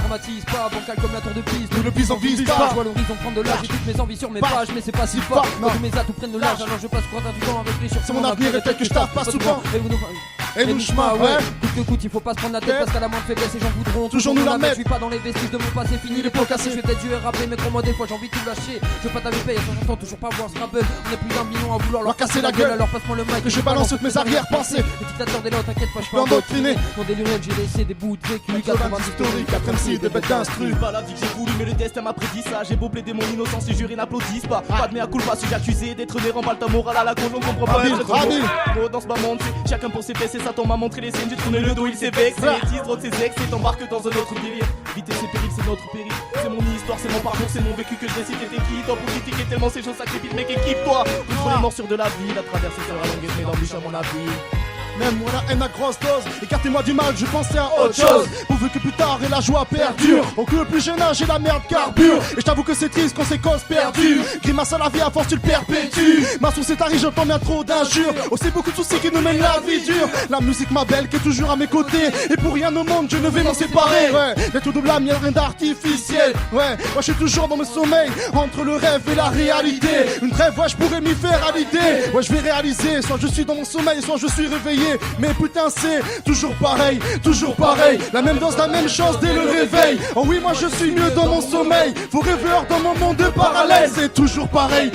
dramatise pas, bancal comme la tour de piste. Nous le piste en vise pas. Je vois l'horizon prendre de l'âge, j'ai toutes mes envies sur mes pages, mais c'est pas si fort. Tous mes atouts prennent de l'âge, alors je passe courant du temps avec les sur. C'est mon avenir et tel que je tape pas souvent. Et nous chemin, ouais. Coûte que coûte, il faut pas se prendre la tête parce qu'à la moindre faiblesse, les gens voudront toujours nous la mettre. Je suis pas dans les vestiges de mon passé, fini les pots cassés. Je vais peut-être jouer rapper, mais crois-moi, des fois j'ai envie de tout lâcher. Je veux pas t'amuser, y'a 60 ans, toujours pas voir Scrabble. On est plus d'un million à vouloir leur casser la gueule. Alors passe-moi le mic que je balance toutes mes arrière-pensées. Le dictateur des lots, t'inquiète pas, je peux endoctriner. Mon délurel, j'ai laissé des bouts de vécu. 90 historiques, 4 MC, des bêtes d'instru. Pas la vie que j'ai voulu, mais le destin m'a prédit ça. J'ai beau plaider mon innocence, les jurés n'applaudissent pas. Pas de mea culpa, suis accusé d'être né, remballe ta morale à la cause, on comprend pas. Dans ce moment, chacun pour ses fesses, et ça tombe à montrer les signes. J'ai tourné le dos, il s'est vexé. Les titres de ses ex, et t'embarque dans un autre délire. Éviter ses périls, c'est notre péril. C'est mon histoire, c'est mon parcours, c'est mon vécu que je récite. Et t'es qui, toi, pour critiquer tellement ces choses sacrifiées, mec, équipe-toi. Contre les morsures de la vie, la traversée sera longue et l'embûche à mon avis. Même moi la haine à grosse dose, écartez-moi du mal, je pensais à autre chose. Pourvu que plus tard et la joie perdure. Au que le plus jeune âge et la merde carbure. Et je t'avoue que c'est triste, conséquence perdue. Grimace à la vie, à force tu le perpétues. Ma source est arrive, j'entends bien trop d'injures. Aussi beaucoup de soucis qui nous mènent la vie dure. La musique ma belle qui est toujours à mes côtés. Et pour rien au monde je ne vais m'en séparer. Ouais, y'a tout de blâme, y'a rien d'artificiel. Ouais, moi je suis toujours dans mon sommeil, entre le rêve et la réalité. Une trêve, ouais je pourrais m'y faire à l'idée. Ouais je vais réaliser, soit je suis dans mon sommeil, soit je suis réveillé. Mais putain c'est toujours pareil, la même danse, la même chose dès le réveil. Oh oui moi je suis mieux dans mon sommeil. Faux rêveur dans mon monde de parallèle. C'est toujours pareil,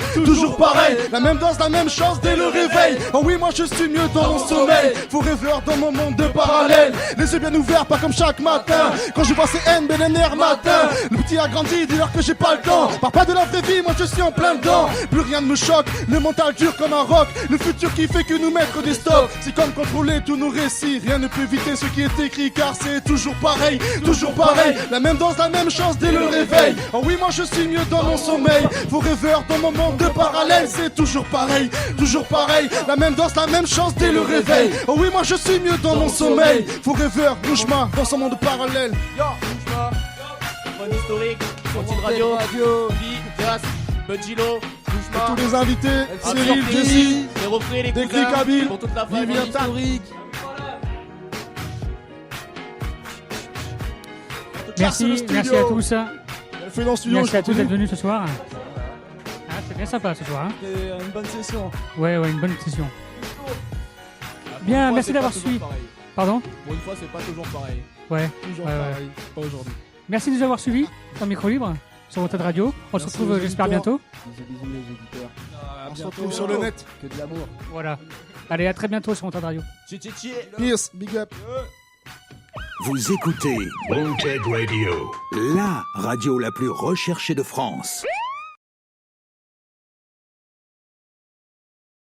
la même danse, la même chose dès le réveil. Oh oui moi je suis mieux dans mon sommeil. Faux rêveur dans mon monde de parallèle. Les yeux bien ouverts, pas comme chaque matin. Quand je vois ces haines, ben les nerfs matin. Le petit a grandi, dis-leur que j'ai pas le temps. Parle pas de la vraie vie, moi je suis en plein dedans. Plus rien ne me choque, le mental dur comme un roc. Le futur qui fait que nous mettre des stops. C'est comme contrôler tous nos récits, rien ne peut éviter ce qui est écrit car c'est toujours pareil, la même danse, la même chose dès le réveil. Oh oui moi je suis mieux dans mon sommeil. Faux rêveur dans mon monde de parallèle. C'est toujours pareil, la même danse, la même chose dès le réveil. Oh oui moi je suis mieux dans mon sommeil. Faux rêveur, bouge-moi dans son monde parallèle. Yo, bouge-moi, bonne historique, Continue Radio, Vie, Jas, Budgilo, Bouge-moi. Tous les invités, Cyril, Jessie, les refrains, les Déclic Habile, pour toute la famille historique. Merci à tous. Merci à tous d'être venus ce soir. Ah, c'est bien sympa ce soir. Hein. C'était une bonne session. Ouais, une bonne session. Bien, merci d'avoir suivi. Pardon ? Pour une fois, c'est pas toujours pareil. Ouais. Toujours pareil. Pas aujourd'hui. Merci de nous avoir suivis dans Micro Libre sur Wanted Radio. On se retrouve, j'espère, bientôt. Bisous les auditeurs. On se retrouve sur le net. Que de l'amour. Voilà. Allez, à très bientôt sur Wanted Radio. Pierce, big up. Vous écoutez Wanted Radio, la radio la plus recherchée de France.